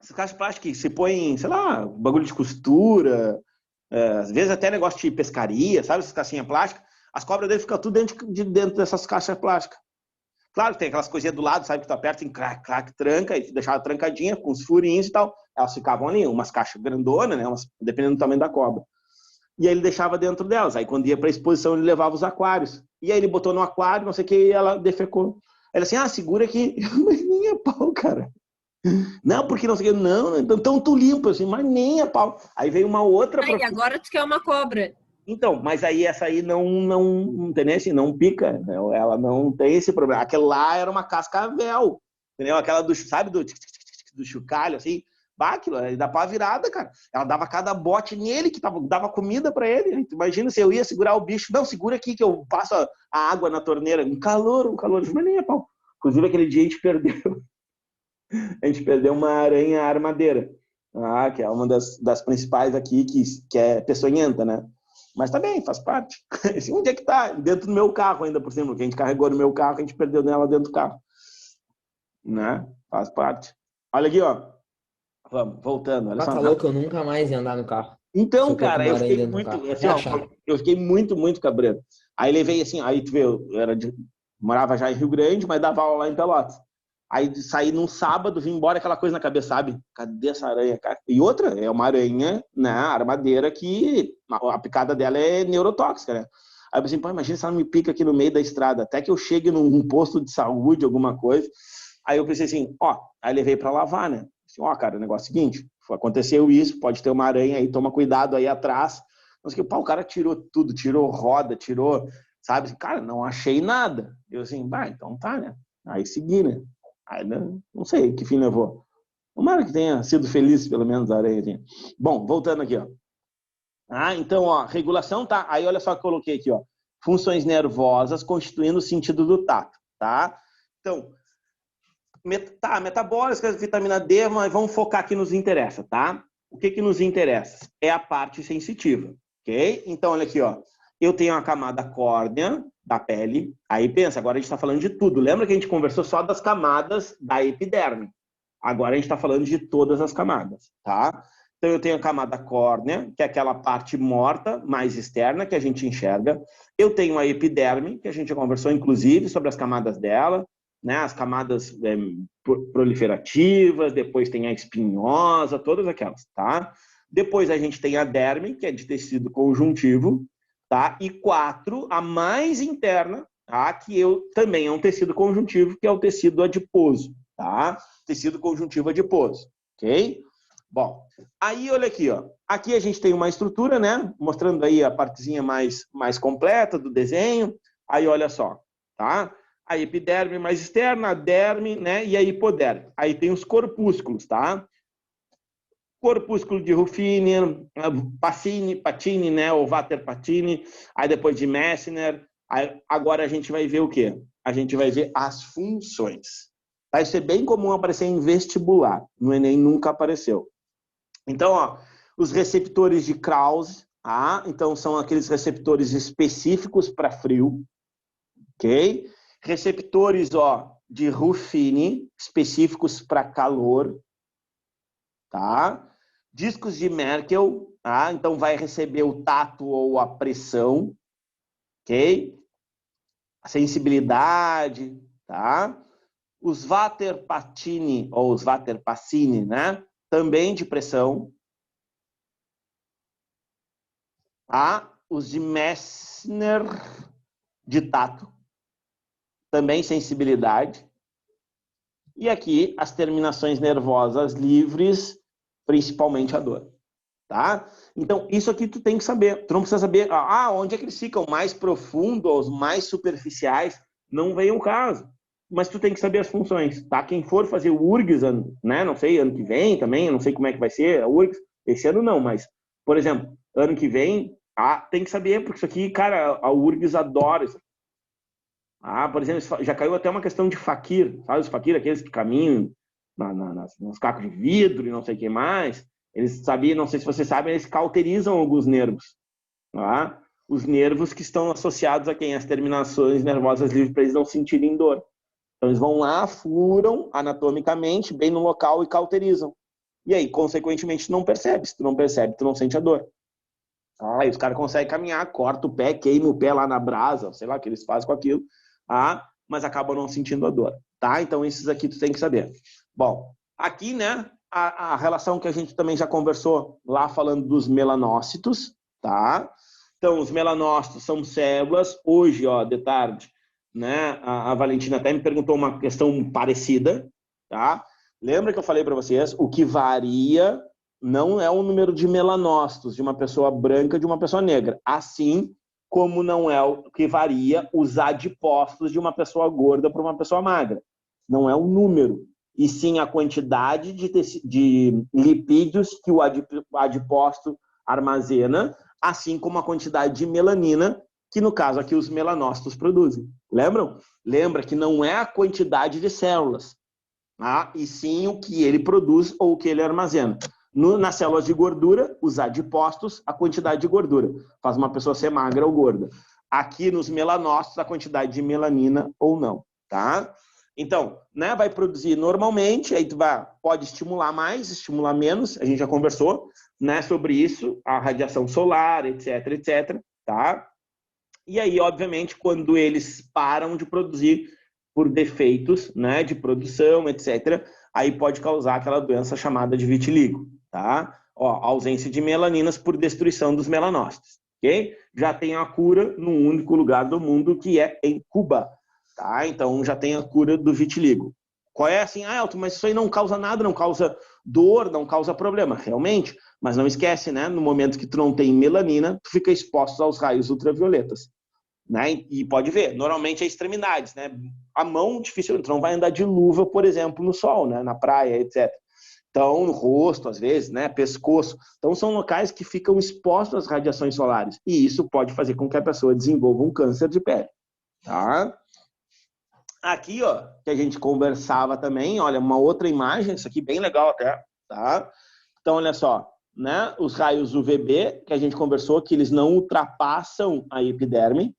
Essas caixas plásticas que se põem, sei lá, bagulho de costura, às vezes até negócio de pescaria, sabe? Essas caixinhas plásticas. As cobras dele ficam tudo dentro dessas caixas plásticas. Claro, tem aquelas coisinhas do lado, sabe, que tu aperta, crac, crac, tranca, e deixava trancadinha, com os furinhos e tal. Elas ficavam ali, umas caixas grandonas, né, dependendo do tamanho da cobra. E aí ele deixava dentro delas. Aí quando ia pra exposição, ele levava os aquários. E aí ele botou no aquário, não sei o que, e ela defecou. Aí ele assim, segura aqui. Mas nem a pau, cara. Não, porque não sei o que. Não, então tu limpa, assim, mas nem a pau. Aí veio uma outra... E agora tu quer uma cobra. Então, mas aí essa aí não tem assim, não pica, né? Ela não tem esse problema. Aquela lá era uma cascavel, entendeu? Aquela sabe, do chocalho, assim, aquilo aí dá pra virada, cara. Ela dava cada bote nele, que dava comida pra ele. Imagina se eu ia segurar o bicho. Não, segura aqui que eu passo a água na torneira. Um calor, mas nem é pau. Inclusive, aquele dia a gente perdeu uma aranha armadeira, que é uma das principais aqui, que é peçonhenta, né? Mas tá bem, faz parte. Onde é que tá? Dentro do meu carro ainda por cima, que a gente carregou no meu carro, a gente perdeu nela dentro do carro. Né? Faz parte. Olha aqui, ó. Vamos, voltando. Olha só. Falou que eu nunca mais ia andar no carro. Então, cara, eu fiquei muito, assim, eu fiquei muito, muito cabreiro. Aí levei assim, aí tu vê, morava já em Rio Grande, mas dava aula lá em Pelotas. Aí saí num sábado, vim embora, aquela coisa na cabeça, sabe? Cadê essa aranha, cara? E outra, é uma aranha, né, armadeira, que a picada dela é neurotóxica, né? Aí eu pensei, imagina se ela me pica aqui no meio da estrada, até que eu chegue num posto de saúde, alguma coisa. Aí eu pensei assim, aí levei pra lavar, né? Assim, cara, o negócio é o seguinte, aconteceu isso, pode ter uma aranha aí, toma cuidado aí atrás. Mas que o cara tirou tudo, tirou roda, tirou, sabe? Cara, não achei nada. Eu assim, então tá, né? Aí segui, né? Aí, não sei que fim levou. Tomara que tenha sido feliz, pelo menos, a aranha. Bom, voltando aqui, ó. Então, ó, regulação, tá? Aí, olha só que eu coloquei aqui, ó. Funções nervosas constituindo o sentido do tato, tá? Então, metabólicas, vitamina D, mas vamos focar aqui nos interessa, tá? O que nos interessa? É a parte sensitiva, ok? Então, olha aqui, ó. Eu tenho a camada córnea da pele. Aí pensa, agora a gente está falando de tudo. Lembra que a gente conversou só das camadas da epiderme? Agora a gente está falando de todas as camadas, tá? Então eu tenho a camada córnea, que é aquela parte morta, mais externa, que a gente enxerga. Eu tenho a epiderme, que a gente já conversou, inclusive, sobre as camadas dela, né? As camadas proliferativas, depois tem a espinhosa, todas aquelas, tá? Depois a gente tem a derme, que é de tecido conjuntivo, tá? E 4, a mais interna, tá? Que também é um tecido conjuntivo, que é o tecido adiposo, tá? Tecido conjuntivo adiposo, ok? Bom, aí olha aqui, ó. Aqui a gente tem uma estrutura, né? Mostrando aí a partezinha mais completa do desenho. Aí olha só, tá? A epiderme mais externa, a derme, né? E a hipoderme. Aí tem os corpúsculos, tá? Corpúsculo de Ruffini, Pacini, né? Ou Vater-Pacini. Aí depois de Messner. Aí, agora a gente vai ver o quê? A gente vai ver as funções. Vai ser bem comum aparecer em vestibular. No Enem nunca apareceu. Então, ó, os receptores de Krause, tá? Então são aqueles receptores específicos para frio, ok? Receptores, ó, de Ruffini, específicos para calor, tá? Discos de Merkel, tá? Então vai receber o tato ou a pressão, ok? A sensibilidade, tá? Os Vater-Pacini ou os Vater-Pacini, né? Também de pressão. Tá? Os de Messner de tato. Também sensibilidade. E aqui as terminações nervosas livres, principalmente a dor. Tá? Então, isso aqui tu tem que saber. Tu não precisa saber onde é que eles ficam, mais profundo ou os mais superficiais. Não vem o caso. Mas tu tem que saber as funções, tá? Quem for fazer o URGS, né? Não sei, ano que vem também, eu não sei como é que vai ser a URGS. Esse ano não, mas, por exemplo, ano que vem, tem que saber, porque isso aqui, cara, a URGS adora isso. Por exemplo, já caiu até uma questão de faquir, sabe? Os faquir, aqueles que caminham nos cacos de vidro e não sei o que mais. Eles sabiam, não sei se vocês sabem, eles cauterizam alguns nervos. Tá? Os nervos que estão associados a quem? As terminações nervosas livres, para eles não sentirem dor. Então, eles vão lá, furam anatomicamente, bem no local e cauterizam. E aí, consequentemente, tu não percebe. Se tu não percebe, tu não sente a dor. Aí os caras conseguem caminhar, corta o pé, queima o pé lá na brasa, sei lá o que eles fazem com aquilo, mas acabam não sentindo a dor. Tá? Então, esses aqui tu tem que saber. Bom, aqui, né, a relação que a gente também já conversou lá falando dos melanócitos, tá? Então, os melanócitos são células. Hoje, ó, de tarde, né, a Valentina até me perguntou uma questão parecida, tá? Lembra que eu falei para vocês? O que varia não é o número de melanócitos de uma pessoa branca de uma pessoa negra, assim como não é o que varia os adipócitos de uma pessoa gorda para uma pessoa magra. Não é o número, e sim a quantidade de lipídios que o adipócito armazena, assim como a quantidade de melanina, que no caso aqui os melanócitos produzem. Lembram? Lembra que não é a quantidade de células, e sim o que ele produz ou o que ele armazena. Nas células de gordura, os adipócitos, a quantidade de gordura. Faz uma pessoa ser magra ou gorda. Aqui nos melanócitos, a quantidade de melanina ou não. Tá? Então, né, vai produzir normalmente, aí tu pode estimular mais, estimular menos, a gente já conversou, né, sobre isso, a radiação solar, etc, etc. Tá? E aí, obviamente, quando eles param de produzir por defeitos, né, de produção, etc., aí pode causar aquela doença chamada de vitiligo, tá? Ó, ausência de melaninas por destruição dos melanócitos, ok? Já tem a cura num único lugar do mundo, que é em Cuba, tá? Então, já tem a cura do vitiligo. Qual é assim? Elton, mas isso aí não causa nada, não causa dor, não causa problema, realmente. Mas não esquece, né? No momento que tu não tem melanina, tu fica exposto aos raios ultravioletas. Né? E pode ver, normalmente é extremidades, né? A mão, dificilmente, tu não vai andar de luva, por exemplo, no sol, né? Na praia, etc. Então, no rosto, às vezes, né? Pescoço. Então, são locais que ficam expostos às radiações solares. E isso pode fazer com que a pessoa desenvolva um câncer de pele. Tá? Aqui, ó, que a gente conversava também, olha, uma outra imagem, isso aqui bem legal até, tá? Então, olha só, né? Os raios UVB, que a gente conversou, que eles não ultrapassam a epiderme,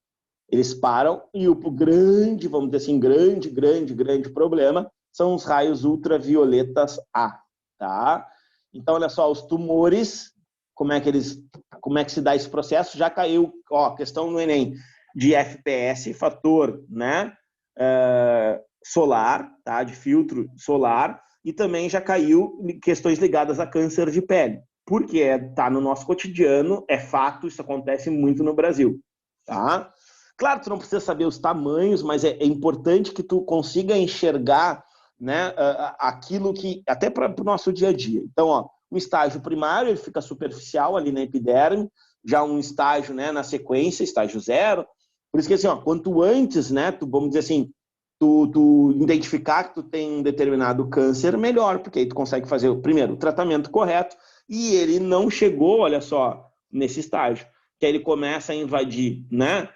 eles param, e o grande, vamos dizer assim, grande problema são os raios ultravioletas A, tá? Então, olha só, os tumores, como é que se dá esse processo? Já caiu, ó, questão no Enem, de FPS, fator, né, solar, tá? De filtro solar, e também já caiu questões ligadas a câncer de pele, porque tá no nosso cotidiano, é fato, isso acontece muito no Brasil, tá? Claro, tu não precisa saber os tamanhos, mas é importante que tu consiga enxergar, né, aquilo que, até para o nosso dia a dia. Então, ó, Um estágio primário, ele fica superficial ali na epiderme, já um estágio, né, na sequência, estágio 0. Por isso que, assim, ó, quanto antes, né, vamos dizer assim, tu identificar que tu tem um determinado câncer, melhor, porque aí tu consegue fazer, primeiro, o tratamento correto, e ele não chegou, olha só, nesse estágio, que aí ele começa a invadir, né,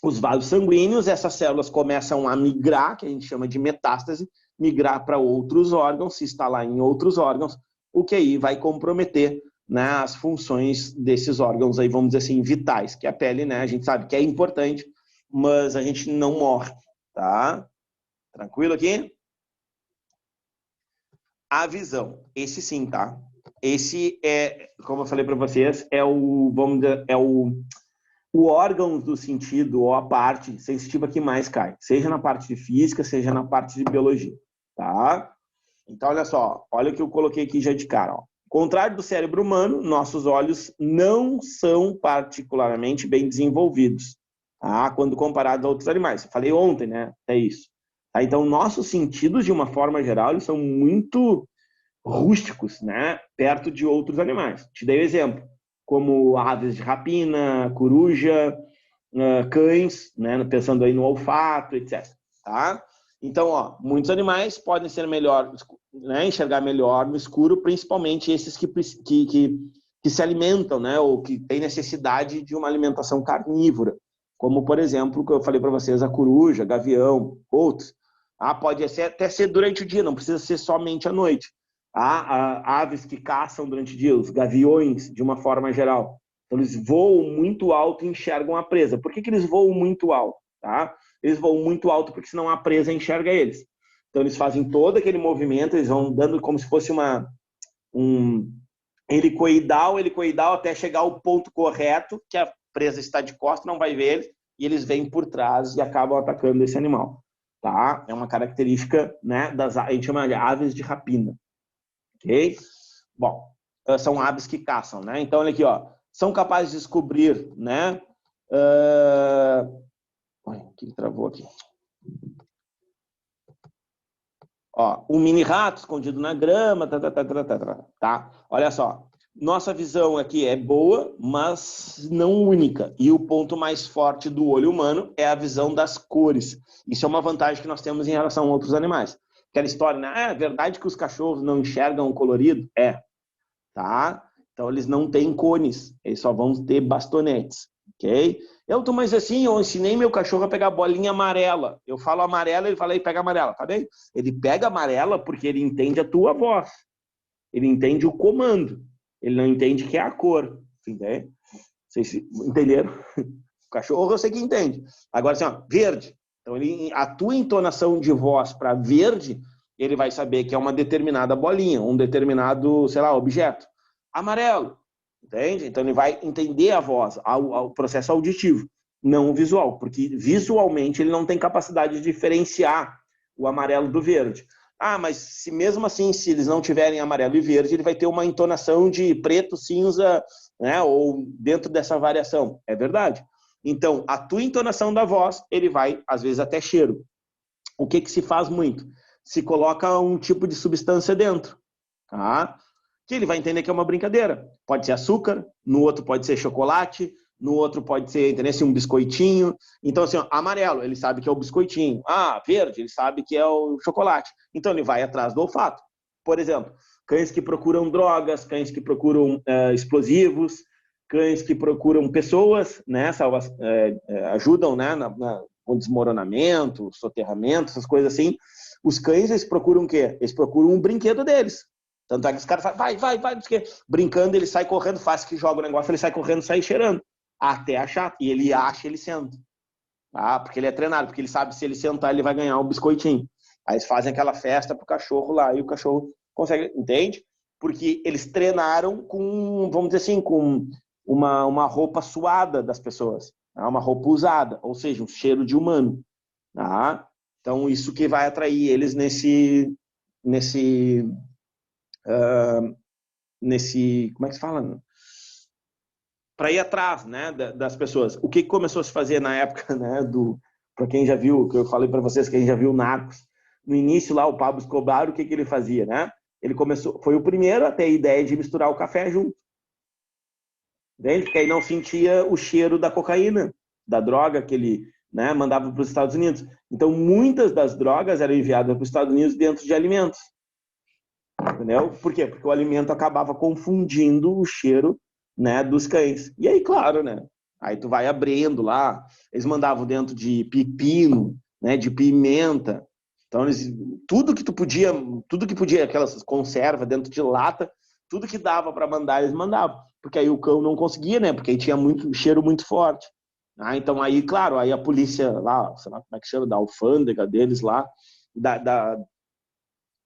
os vasos sanguíneos, essas células começam a migrar, que a gente chama de metástase, migrar para outros órgãos, se instalar em outros órgãos, o que aí vai comprometer, né, as funções desses órgãos aí, vamos dizer assim, vitais, que a pele, né, a gente sabe que é importante, mas a gente não morre, tá? Tranquilo aqui? A visão, esse sim, tá? Esse é, como eu falei para vocês, é o, vamos dizer, é o órgão do sentido ou a parte sensitiva que mais cai, seja na parte de física, seja na parte de biologia, tá? Então, olha só, olha o que eu coloquei aqui já de cara, ó. Contrário do cérebro humano, nossos olhos não são particularmente bem desenvolvidos, tá? Quando comparados a outros animais. Eu falei ontem, né? É isso. Tá? Então, nossos sentidos, de uma forma geral, eles são muito rústicos, né? Perto de outros animais. Te dei o exemplo, como aves de rapina, coruja, cães, né? Pensando aí no olfato, etc. Tá? Então, ó, muitos animais podem ser melhor, né, enxergar melhor no escuro, principalmente esses que se alimentam, né, ou que têm necessidade de uma alimentação carnívora, como, por exemplo, que eu falei para vocês, a coruja, gavião, outros. Pode até ser durante o dia, não precisa ser somente à noite. Há aves que caçam durante o dia, os gaviões, de uma forma geral. Então, eles voam muito alto e enxergam a presa. Por que eles voam muito alto? Tá? Eles voam muito alto porque senão a presa enxerga eles. Então, eles fazem todo aquele movimento, eles vão dando como se fosse um helicoidal até chegar ao ponto correto, que a presa está de costas, não vai ver eles, e eles vêm por trás e acabam atacando esse animal. Tá? É uma característica, né, a gente chama de aves de rapina. Ok? Bom, são aves que caçam, né? Então, olha aqui, ó. São capazes de descobrir, né? O que travou aqui? Ó, um mini rato escondido na grama, tá? Olha só. Nossa visão aqui é boa, mas não única. E o ponto mais forte do olho humano é a visão das cores. Isso é uma vantagem que nós temos em relação a outros animais. Aquela história, né? É verdade que os cachorros não enxergam o colorido? É, tá? Então, eles não têm cones, eles só vão ter bastonetes, ok? Mas assim, eu ensinei meu cachorro a pegar bolinha amarela. Eu falo amarela, ele fala aí, pega amarela, tá bem? Ele pega amarela porque ele entende a tua voz. Ele entende o comando. Ele não entende que é a cor, entende? Vocês entenderam? O cachorro eu sei que entende. Agora, assim, ó, verde. Então, a tua entonação de voz para verde, ele vai saber que é uma determinada bolinha, um determinado, sei lá, objeto. Amarelo, entende? Então, ele vai entender a voz, o processo auditivo, não o visual, porque visualmente ele não tem capacidade de diferenciar o amarelo do verde. Mas se mesmo assim, se eles não tiverem amarelo e verde, ele vai ter uma entonação de preto, cinza, né? Ou dentro dessa variação. É verdade. Então, a tua entonação da voz, ele vai, às vezes, até cheiro. O que se faz muito? Se coloca um tipo de substância dentro, tá? Que ele vai entender que é uma brincadeira. Pode ser açúcar, no outro pode ser chocolate, no outro pode ser, entendeu? Assim, um biscoitinho. Então, assim, ó, amarelo, ele sabe que é o biscoitinho. Verde, ele sabe que é o chocolate. Então, ele vai atrás do olfato. Por exemplo, cães que procuram drogas, cães que procuram explosivos, cães que procuram pessoas, né? Ajudam, né? Com desmoronamento, soterramento, essas coisas assim. Os cães, eles procuram o quê? Eles procuram um brinquedo deles. Tanto é que os caras falam, vai, brincando, ele sai correndo, faz que joga o negócio, ele sai correndo, sai cheirando, até achar, e ele acha, ele senta, porque ele é treinado, porque ele sabe que se ele sentar, ele vai ganhar um biscoitinho. Aí eles fazem aquela festa pro cachorro lá, e o cachorro consegue, entende? Porque eles treinaram com, vamos dizer assim, com uma roupa suada das pessoas, uma roupa usada, ou seja, um cheiro de humano. Então, isso que vai atrair eles nesse como é que se fala? Para ir atrás, né, das pessoas. O que começou a se fazer na época, né, para quem já viu, que eu falei para vocês, quem já viu Narcos, no início lá, o Pablo Escobar, o que ele fazia, né? Ele foi o primeiro a ter a ideia de misturar o café junto. Entende? Porque aí não sentia o cheiro da cocaína, da droga que ele, né, mandava para os Estados Unidos. Então, muitas das drogas eram enviadas para os Estados Unidos dentro de alimentos. Entendeu? Por quê? Porque o alimento acabava confundindo o cheiro, né, dos cães. E aí, claro, né? Aí tu vai abrindo lá, eles mandavam dentro de pepino, né, de pimenta. Então, tudo que podia, aquelas conservas dentro de lata, tudo que dava para mandar, eles mandavam. Porque aí o cão não conseguia, né? Porque aí tinha cheiro muito forte. Então aí, claro, aí a polícia lá, sei lá como é que chama, da alfândega deles lá,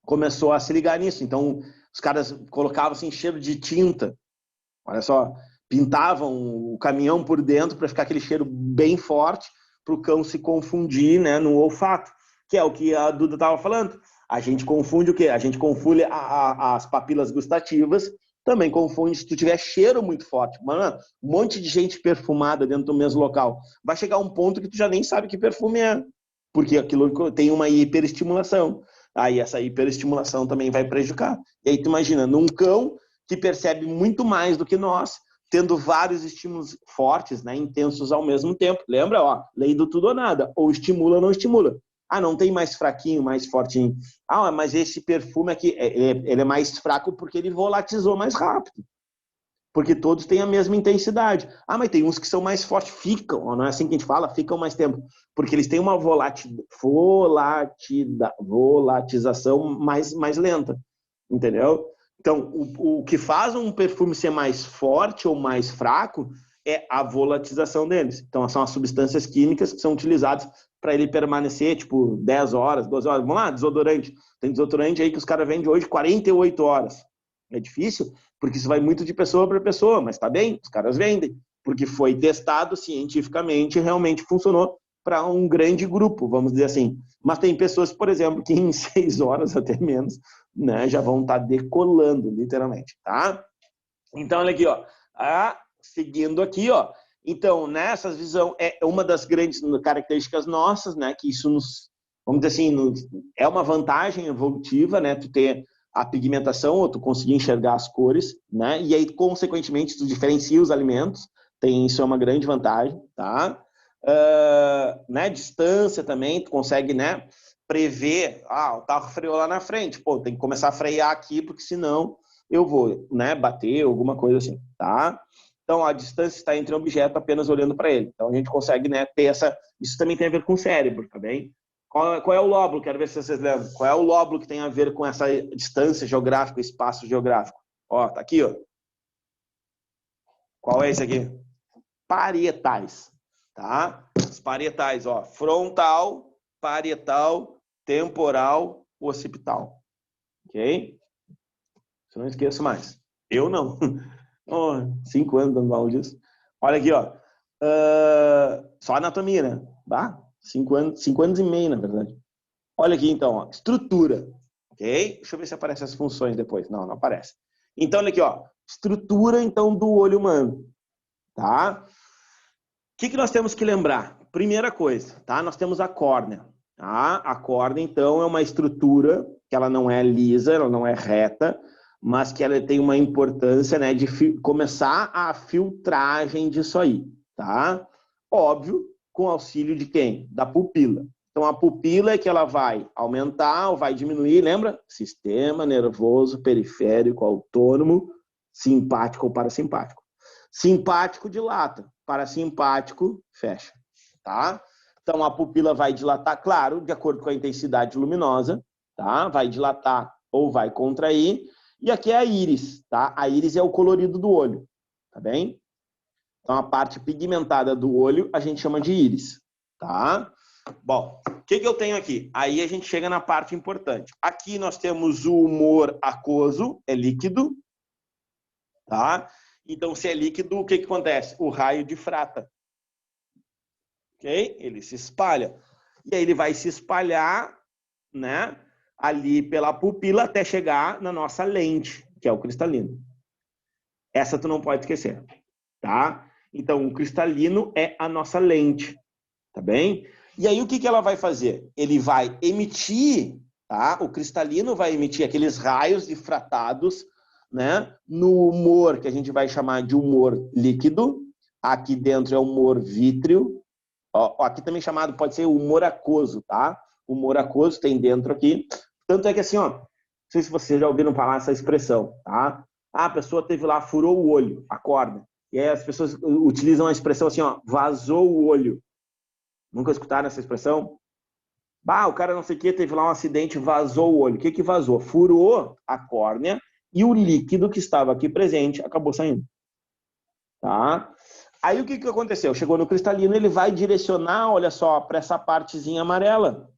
começou a se ligar nisso. Então os caras colocavam assim cheiro de tinta. Olha só, pintavam o caminhão por dentro para ficar aquele cheiro bem forte para o cão se confundir, né, no olfato, que é o que a Duda estava falando. A gente confunde o quê? A gente confunde as papilas gustativas, também confunde se tu tiver cheiro muito forte. Mano, um monte de gente perfumada dentro do mesmo local. Vai chegar um ponto que tu já nem sabe que perfume é, porque aquilo tem uma hiperestimulação. Aí essa hiperestimulação também vai prejudicar. E aí tu imagina, num cão que percebe muito mais do que nós, tendo vários estímulos fortes, né, intensos ao mesmo tempo. Lembra, ó, lei do tudo ou nada. Ou estimula ou não estimula. Ah, não tem mais fraquinho, mais fortinho. Ah, mas esse perfume aqui, ele é mais fraco porque ele volatizou mais rápido. Porque todos têm a mesma intensidade. Ah, mas tem uns que são mais fortes, ficam, não é assim que a gente fala, ficam mais tempo. Porque eles têm uma volatização mais lenta. Entendeu? Então, o que faz um perfume ser mais forte ou mais fraco é a volatização deles. Então, são as substâncias químicas que são utilizadas para ele permanecer, tipo, 10 horas, 12 horas. Vamos lá, desodorante. Tem desodorante aí que os caras vendem hoje 48 horas. É difícil, porque isso vai muito de pessoa para pessoa, mas tá bem, os caras vendem. Porque foi testado cientificamente e realmente funcionou para um grande grupo, vamos dizer assim. Mas tem pessoas, por exemplo, que em 6 horas, até menos, né, já vão estar decolando, literalmente, tá? Então, olha aqui, ó. Seguindo aqui, ó. Então, nessa visão, é uma das grandes características nossas, né, que isso nos, vamos dizer assim, é uma vantagem evolutiva, né, tu ter a pigmentação, ou tu conseguir enxergar as cores, né, e aí, consequentemente, tu diferencia os alimentos, isso é uma grande vantagem, tá? Né, distância também, tu consegue, né, prever, o carro freou lá na frente, pô, tem que começar a frear aqui, porque senão eu vou, né, bater, alguma coisa assim, tá? Então, a distância está entre um objeto apenas olhando para ele. Então, a gente consegue, né, ter essa... Isso também tem a ver com o cérebro, tá bem? Qual é o lóbulo? Quero ver se vocês lembram. Qual é o lóbulo que tem a ver com essa distância geográfica, espaço geográfico? Ó, tá aqui, ó. Qual é esse aqui? Parietais, tá? Os parietais, ó. Frontal, parietal, temporal, occipital. Ok? Se não esqueço mais. Eu não. 5 anos dando aula disso. Olha aqui, ó. Só anatomia, né? 5 anos e meio, na verdade. Olha aqui, então, ó. Estrutura. Ok? Deixa eu ver se aparecem as funções depois. Não, não aparece. Então, olha aqui, ó. Estrutura, então, do olho humano. Tá? O que nós temos que lembrar? Primeira coisa, tá? Nós temos a córnea. Tá? A córnea, então, é uma estrutura que ela não é lisa, ela não é reta, mas que ela tem uma importância, né, de começar a filtragem disso aí, tá? Óbvio, com auxílio de quem? Da pupila. Então, a pupila é que ela vai aumentar ou vai diminuir, lembra? Sistema nervoso periférico autônomo, simpático ou parasimpático. Simpático dilata, parasimpático fecha, tá? Então, a pupila vai dilatar, claro, de acordo com a intensidade luminosa, tá? Vai dilatar ou vai contrair. E aqui é a íris, tá? A íris é o colorido do olho, tá bem? Então, a parte pigmentada do olho a gente chama de íris, tá? Bom, o que eu tenho aqui? Aí a gente chega na parte importante. Aqui nós temos o humor aquoso, é líquido, tá? Então, se é líquido, o que acontece? O raio difrata, ok? Ele se espalha. E aí ele vai se espalhar, né? Ali pela pupila até chegar na nossa lente, que é o cristalino. Essa tu não pode esquecer, tá? Então, o cristalino é a nossa lente, tá bem? E aí, o que ela vai fazer? Ele vai emitir tá? O cristalino vai emitir aqueles raios difratados, né? No humor que a gente vai chamar de humor líquido. Aqui dentro é humor vítreo. Ó, aqui também chamado, pode ser humor aquoso, tá? Humor aquoso tem dentro aqui. Tanto é que assim, ó, não sei se vocês já ouviram falar essa expressão, tá? Ah, a pessoa teve lá, furou o olho, acorda. E aí as pessoas utilizam a expressão assim, ó, vazou o olho. Nunca escutaram essa expressão? Bah, o cara não sei o que, teve lá um acidente, vazou o olho. O que que vazou? Furou a córnea e o líquido que estava aqui presente acabou saindo. Tá? Aí o que que aconteceu? Chegou no cristalino, ele vai direcionar, olha só, para essa partezinha amarela.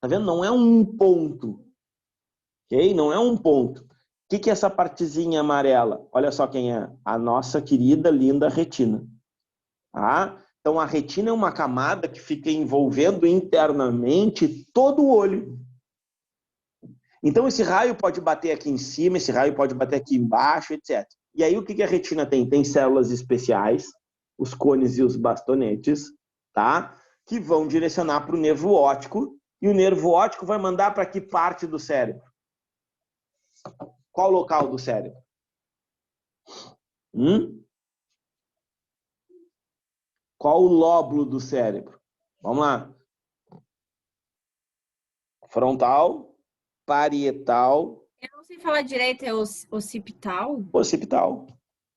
Tá vendo? Não é um ponto. Ok? Não é um ponto. O que que é essa partezinha amarela? Olha só quem é. A nossa querida, linda retina. Tá? Então, a retina é uma camada que fica envolvendo internamente todo o olho. Então, esse raio pode bater aqui em cima, esse raio pode bater aqui embaixo, etc. E aí, o que a retina tem? Tem células especiais, os cones e os bastonetes, tá? Que vão direcionar para o nervo óptico, e o nervo óptico vai mandar para que parte do cérebro? Qual local do cérebro? Qual o lóbulo do cérebro? Vamos lá. Frontal, parietal. Eu não sei falar direito, é occipital? Occipital.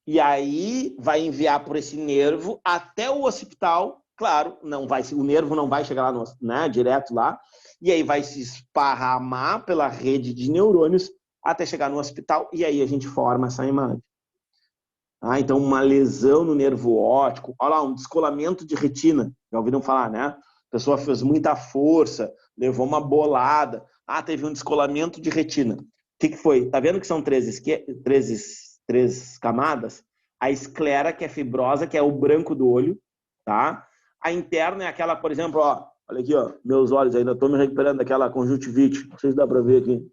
E aí vai enviar por esse nervo até o occipital. Claro, não vai, o nervo não vai chegar lá no, né, direto lá. E aí vai se esparramar pela rede de neurônios até chegar no occipital. E aí a gente forma essa imagem. Ah, então, uma lesão no nervo óptico, olha lá, um descolamento de retina. Já ouviram falar, né? A pessoa fez muita força, levou uma bolada. Ah, teve um descolamento de retina. O que foi? Tá vendo que são três camadas? A esclera, que é fibrosa, que é o branco do olho, tá? A interna é aquela, por exemplo, ó, olha aqui, ó, meus olhos ainda estão me recuperando daquela conjuntivite. Não sei se dá para ver aqui.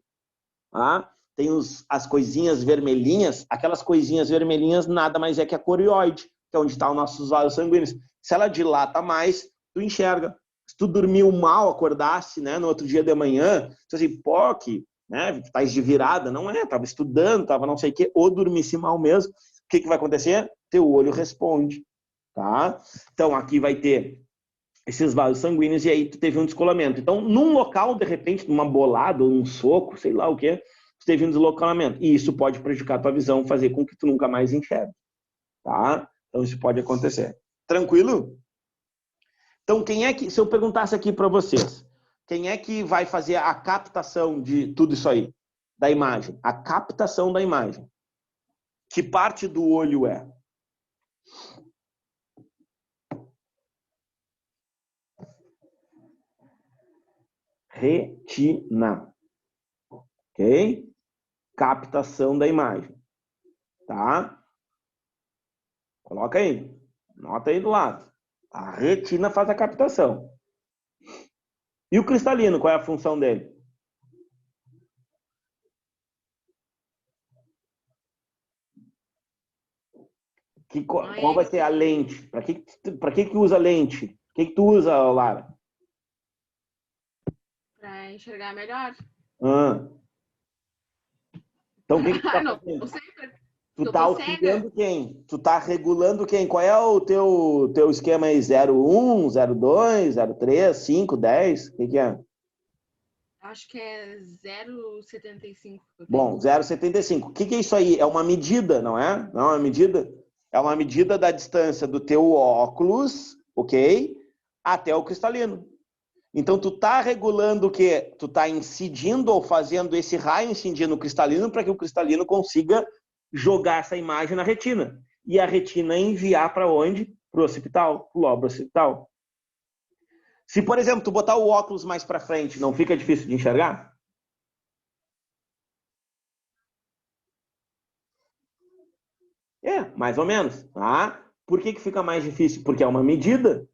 Tá? Tem as coisinhas vermelhinhas, aquelas coisinhas vermelhinhas nada mais é que a corióide, que é onde estão os nossos vasos sanguíneos. Se ela dilata mais, tu enxerga. Se tu dormiu mal, acordasse, né, no outro dia de manhã, tu assim, pô, que, né, tá de virada, não é, tava estudando, tava não sei o quê, ou dormisse mal mesmo, o que que vai acontecer? Teu olho responde, tá? Então, aqui vai ter esses vasos sanguíneos e aí tu teve um descolamento. Então, num local, de repente, numa bolada ou num soco, sei lá o quê, tu teve um descolamento. E isso pode prejudicar a tua visão, fazer com que tu nunca mais enxergue. Tá? Então, isso pode acontecer. Tranquilo? Então, quem é que, se eu perguntasse aqui para vocês, quem é que vai fazer a captação de tudo isso aí? Da imagem. A captação da imagem. Que parte do olho é? Retina. Ok? Captação da imagem. Tá? Coloca aí. Nota aí do lado. A retina faz a captação. E o cristalino, qual é a função dele? Qual vai ser a lente? Para que usa lente? O que tu usa, Lara? Para enxergar melhor. Então, o que tu tá fazendo? Não sei. Tu tá auxiliando quem? Tu tá regulando quem? Qual é o teu esquema aí? 01, 02, 03, 5, 10? O que é? Acho que é 0,75. Bom, 0,75. O que é isso aí? É uma medida, não é? Não é uma medida? É uma medida da distância do teu óculos, ok? Até o cristalino. Então, tu tá regulando o quê? Tu tá incidindo ou fazendo esse raio incidir no cristalino para que o cristalino consiga jogar essa imagem na retina. E a retina enviar para onde? Para o occipital, para o lobo occipital. Se, por exemplo, tu botar o óculos mais para frente, não fica difícil de enxergar? É, mais ou menos. Tá? Por que fica mais difícil? Porque é uma medida.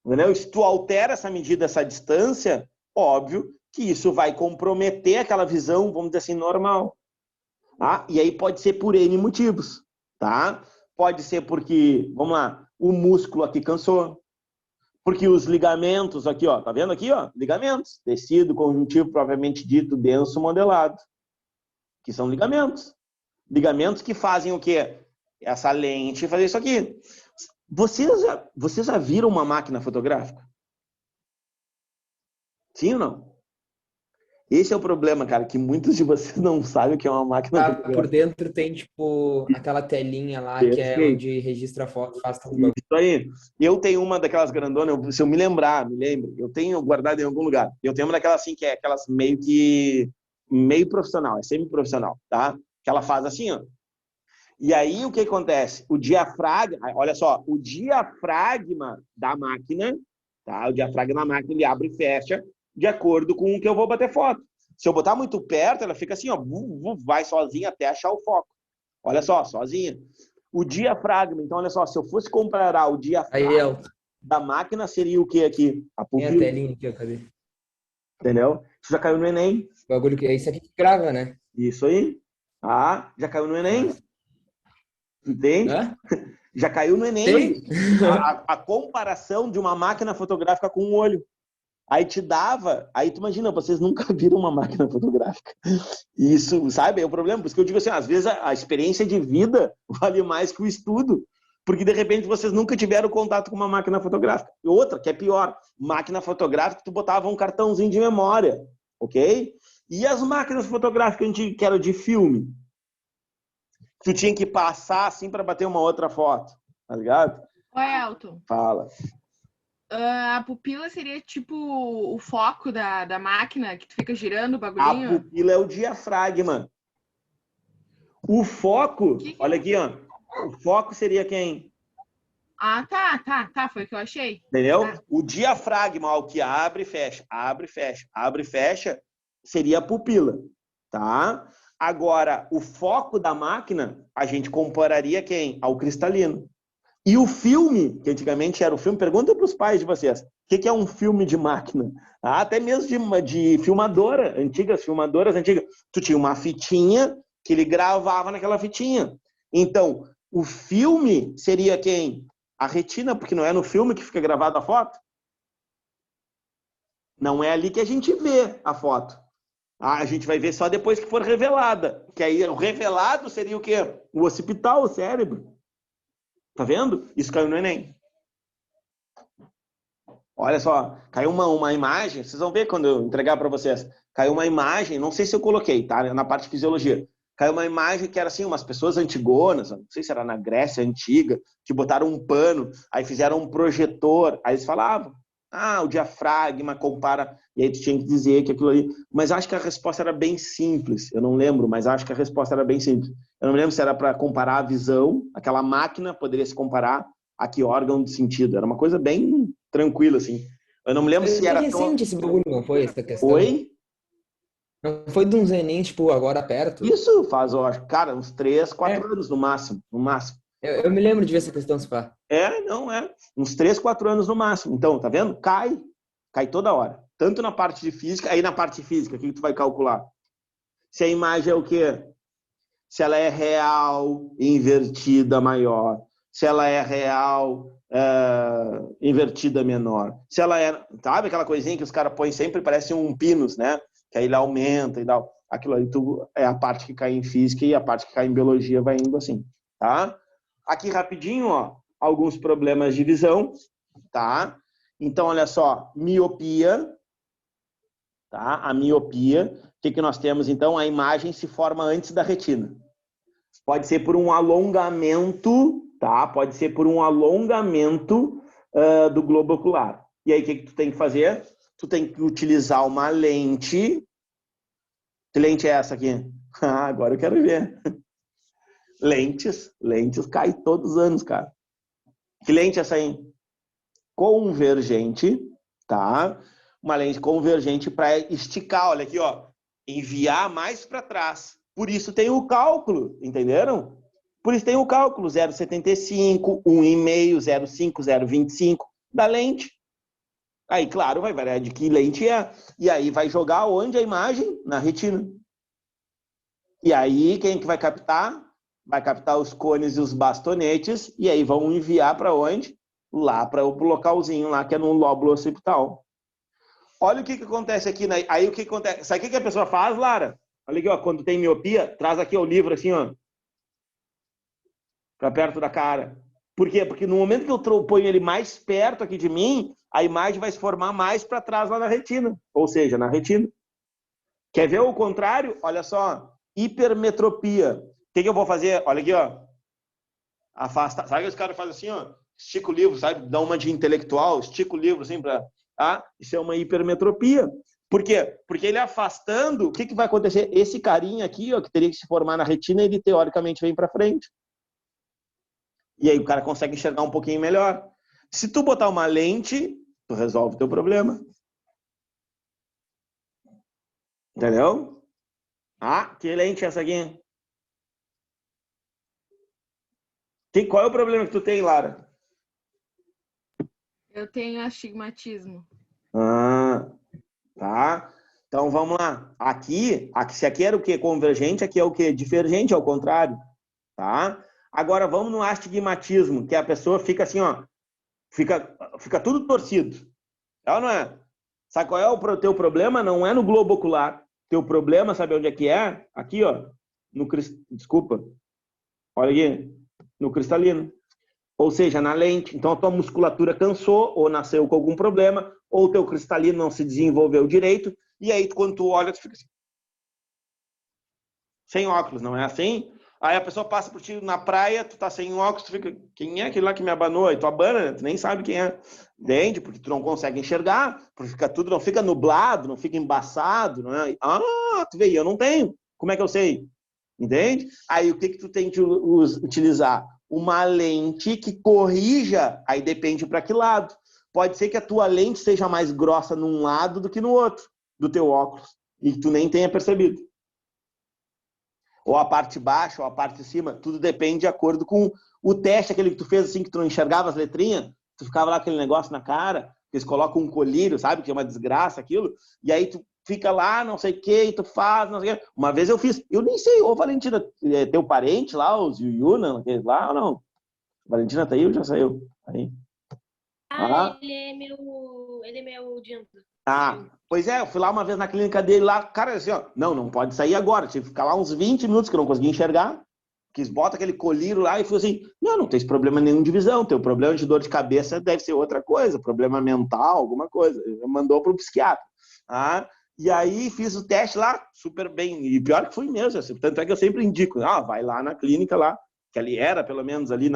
Entendeu? Se tu altera essa medida, essa distância, óbvio que isso vai comprometer aquela visão, vamos dizer assim, normal. Tá? E aí pode ser por N motivos. Tá? Pode ser porque, vamos lá, o músculo aqui cansou. Porque os ligamentos aqui, ó, tá vendo aqui, ó? Ligamentos. Tecido conjuntivo propriamente dito, denso, modelado. Que são ligamentos. Ligamentos que fazem o quê? Essa lente fazer isso aqui. Vocês já viram uma máquina fotográfica? Sim ou não? Esse é o problema, cara, que muitos de vocês não sabem o que é uma máquina fotográfica. Por dentro tem, tipo, aquela telinha lá, que é onde registra a foto, faz tudo. Isso aí. Eu tenho uma daquelas grandonas, se eu me lembro, eu tenho guardado em algum lugar. Eu tenho uma daquelas assim, que é aquelas meio profissional, é semi-profissional, tá? Que ela faz assim, ó. E aí, o que acontece? O diafragma, olha só, o diafragma da máquina, tá? O diafragma da máquina, ele abre e fecha de acordo com o que eu vou bater foto. Se eu botar muito perto, ela fica assim, ó, vai sozinha até achar o foco. Olha só, sozinha. O diafragma, então, olha só, se eu fosse comparar o diafragma da máquina, seria o que aqui? A pupila. Tem a telinha aqui, ó, cadê? Entendeu? Isso já caiu no Enem. O bagulho que é isso aqui que grava, né? Isso aí. Ah, já caiu no Enem. Entende? Hã? Já caiu no Enem. A comparação de uma máquina fotográfica com um olho. Aí te dava, aí tu imagina, vocês nunca viram uma máquina fotográfica. Isso, sabe, é o problema. Por isso que eu digo assim, às vezes a experiência de vida vale mais que o estudo. Porque de repente vocês nunca tiveram contato com uma máquina fotográfica. E outra, que é pior, máquina fotográfica, tu botava um cartãozinho de memória, ok? E as máquinas fotográficas que eram de filme? Tu tinha que passar assim para bater uma outra foto, tá ligado? Oi, Elton. Fala. A pupila seria tipo o foco da máquina que tu fica girando o bagulhinho? A pupila é o diafragma. O foco, olha aqui, ó. O foco seria quem? Ah, tá. Foi o que eu achei. Entendeu? Tá. O diafragma, ó, o que abre e fecha, abre e fecha, seria a pupila, tá? Agora, o foco da máquina, a gente compararia quem? Ao cristalino. E o filme, que antigamente era o filme, pergunta para os pais de vocês, o que é um filme de máquina? Até mesmo de filmadora, filmadoras antigas. Tu tinha uma fitinha que ele gravava naquela fitinha. Então, o filme seria quem? A retina, porque não é no filme que fica gravada a foto. Não é ali que a gente vê a foto. A gente vai ver só depois que for revelada. Que aí o revelado seria o quê? O occipital, o cérebro. Tá vendo? Isso caiu no Enem. Olha só, caiu uma imagem, vocês vão ver quando eu entregar para vocês. Caiu uma imagem, não sei se eu coloquei, tá? Na parte de fisiologia. Caiu uma imagem que era assim, umas pessoas antigonas, não sei se era na Grécia Antiga, que botaram um pano, aí fizeram um projetor, aí eles falavam, o diafragma compara, e aí tu tinha que dizer que aquilo ali... Mas acho que a resposta era bem simples, eu não lembro, mas acho que a resposta era bem simples. Eu não me lembro se era para comparar a visão, aquela máquina poderia se comparar a que órgão de sentido. Era uma coisa bem tranquila, assim. Eu não me lembro se era... recente esse bagulho, não foi essa questão? Foi? Não foi de uns Enem, tipo, agora perto? Isso faz, eu acho, cara, uns 3, 4 anos no máximo. No máximo. Eu me lembro de ver essa questão, se pá. Uns 3, 4 anos no máximo. Então, tá vendo? Cai toda hora. Tanto na parte de física, aí na parte de física, o que tu vai calcular? Se a imagem é o quê? Se ela é real, invertida, maior. Se ela é real, invertida, menor. Se ela é, sabe aquela coisinha que os caras põem sempre, parece um pinus, né? Que aí ele aumenta e tal. Aquilo aí é a parte que cai em física e a parte que cai em biologia vai indo assim, tá? Aqui rapidinho, ó, alguns problemas de visão, tá? Então, olha só, miopia, tá? A miopia, o que nós temos então? A imagem se forma antes da retina. Pode ser por um alongamento, tá? Pode ser por um alongamento do globo ocular. E aí, o que tu tem que fazer? Tu tem que utilizar uma lente. Que lente é essa aqui? Agora eu quero ver. Lentes cai todos os anos, cara. Que lente é essa aí? Convergente, tá? Uma lente convergente para esticar, olha aqui, ó. Enviar mais para trás. Por isso tem o cálculo, entenderam? Por isso tem o cálculo 0,75, 1,5, 0,5, 0,25 da lente. Aí, claro, vai variar de que lente é. E aí vai jogar onde a imagem? Na retina. E aí, quem que vai captar? Vai captar os cones e os bastonetes. E aí vão enviar para onde? lá para o localzinho lá, que é no lóbulo occipital. Olha o que acontece aqui, né? Aí o que acontece? Sabe o que a pessoa faz, Lara? Olha aqui, ó, quando tem miopia, traz aqui o livro assim, ó, para perto da cara. Por quê? Porque no momento que eu ponho ele mais perto aqui de mim, a imagem vai se formar mais para trás lá na retina, ou seja, na retina. Quer ver o contrário? Olha só, hipermetropia. O que eu vou fazer? Olha aqui, ó. Afasta. Sabe que os caras fazem assim, ó? Estica o livro, sabe? Dá uma de intelectual, estica o livro assim para... Tá? Isso é uma hipermetropia. Por quê? Porque ele afastando, o que vai acontecer? Esse carinha aqui, ó, que teria que se formar na retina, ele teoricamente vem para frente. E aí o cara consegue enxergar um pouquinho melhor. Se tu botar uma lente, tu resolve o teu problema. Entendeu? Ah, que lente é essa aqui? Qual é o problema que tu tem, Lara? Eu tenho astigmatismo. Ah, tá. Então vamos lá. Aqui, se aqui era o quê? Convergente, aqui é o quê? Divergente, ao contrário. Tá? Agora vamos no astigmatismo, que a pessoa fica assim, ó. Fica tudo torcido. É ou não é? Sabe qual é o teu problema? Não é no globo ocular. Teu problema, sabe onde é que é? Aqui, ó. Desculpa. Olha aqui. No cristalino. Ou seja, na lente. Então a tua musculatura cansou, ou nasceu com algum problema, ou o teu cristalino não se desenvolveu direito, e aí quando tu olha, tu fica assim. Sem óculos, não é assim? Aí a pessoa passa por ti na praia, tu tá sem óculos, tu fica, quem é aquele lá que me abanou? E tu abana, né? Tu nem sabe quem é. Entende? Porque tu não consegue enxergar, porque tudo não fica nublado, não fica embaçado, não é? Ah, tu vê, eu não tenho. Como é que eu sei? Entende? Aí o que tu tem que utilizar? Uma lente que corrija, aí depende para que lado. Pode ser que a tua lente seja mais grossa num lado do que no outro, do teu óculos, e que tu nem tenha percebido. Ou a parte baixa, ou a parte de cima, tudo depende de acordo com o teste, aquele que tu fez assim, que tu não enxergava as letrinhas, tu ficava lá aquele negócio na cara, eles colocam um colírio, sabe, que é uma desgraça aquilo, e aí tu fica lá, não sei o que, e tu faz, não sei o que. Uma vez eu fiz, eu nem sei, ô Valentina, é teu parente lá, os Yuyuna, lá ou não? Valentina tá aí ou já saiu? Aí. Ele é meu dianto. Ah, pois é, eu fui lá uma vez na clínica dele lá, cara, assim, ó, não pode sair agora, tive que ficar lá uns 20 minutos que eu não conseguia enxergar, quis bota aquele colírio lá e falou assim, não tem problema nenhum de visão, teu problema de dor de cabeça deve ser outra coisa, problema mental, alguma coisa, ele mandou pro psiquiatra, e aí fiz o teste lá, super bem, e pior que fui mesmo, assim, tanto é que eu sempre indico, vai lá na clínica lá, que ali era, pelo menos ali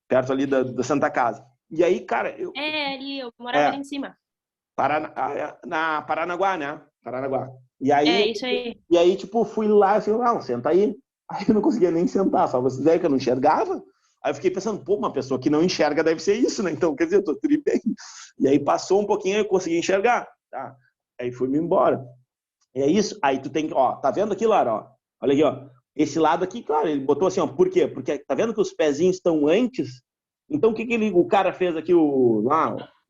perto ali da Santa Casa, e aí, cara... ali, eu morava ali em cima. Na Paranaguá, né? Paranaguá. E aí, isso aí. E aí, tipo, fui lá e falei, não, senta aí. Aí eu não conseguia nem sentar, só vocês aí que eu não enxergava. Aí eu fiquei pensando, pô, uma pessoa que não enxerga deve ser isso, né? Então, quer dizer, eu tô tudo bem. E aí passou um pouquinho e eu consegui enxergar, tá? Aí fui-me embora. E é isso. Aí tu tem que, ó, tá vendo aqui, Lara, ó? Olha aqui, ó. Esse lado aqui, claro, ele botou assim, ó, por quê? Porque tá vendo que os pezinhos estão antes? Então, o que o cara fez aqui, o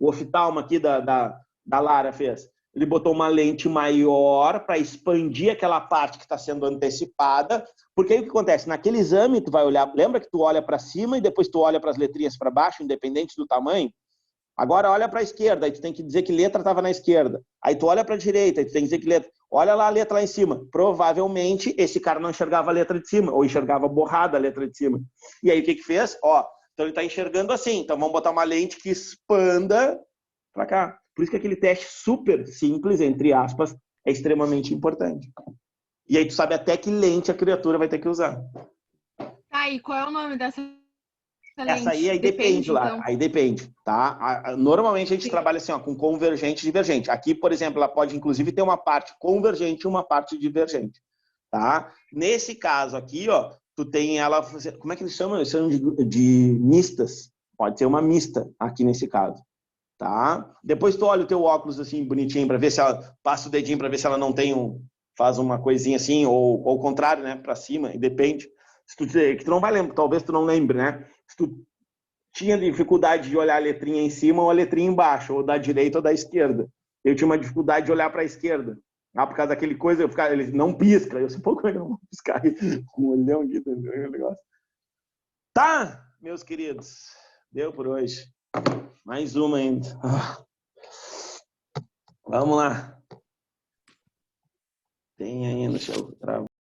oftalmo aqui da Lara fez? Ele botou uma lente maior para expandir aquela parte que está sendo antecipada, porque aí o que acontece? Naquele exame, tu vai olhar, lembra que tu olha para cima e depois tu olha para as letrinhas para baixo, independente do tamanho? Agora olha para a esquerda, aí tu tem que dizer que letra estava na esquerda. Aí tu olha para a direita, aí tu tem que dizer que letra... Olha lá a letra lá em cima. Provavelmente esse cara não enxergava a letra de cima, ou enxergava borrada a letra de cima. E aí o que fez? Ó, então ele está enxergando assim, então vamos botar uma lente que expanda para cá. Por isso que aquele teste super simples, entre aspas, é extremamente importante. E aí tu sabe até que lente a criatura vai ter que usar. E qual é o nome dessa lente? Essa aí depende lá, então. Aí depende, tá? Normalmente a gente trabalha assim, ó, com convergente e divergente. Aqui, por exemplo, ela pode inclusive ter uma parte convergente e uma parte divergente, tá? Nesse caso aqui, ó, tu tem ela, como é que eles chamam? Eles chamam de mistas. Pode ser uma mista aqui nesse caso. Tá? Depois tu olha o teu óculos assim, bonitinho, para ver se ela passa o dedinho para ver se ela não tem faz uma coisinha assim, ou ao contrário, né, para cima, e depende. Se tu, que tu não vai lembrar, talvez tu não lembre, né? Se tu tinha dificuldade de olhar a letrinha em cima ou a letrinha embaixo, ou da direita ou da esquerda. Eu tinha uma dificuldade de olhar para a esquerda. Por causa daquele coisa, ele não pisca. Eu sei, pô, como é que eu não vou piscar com o olhão aqui, negócio. Tá, meus queridos, deu por hoje. Mais uma ainda. Vamos lá. Tem ainda, deixa eu travar.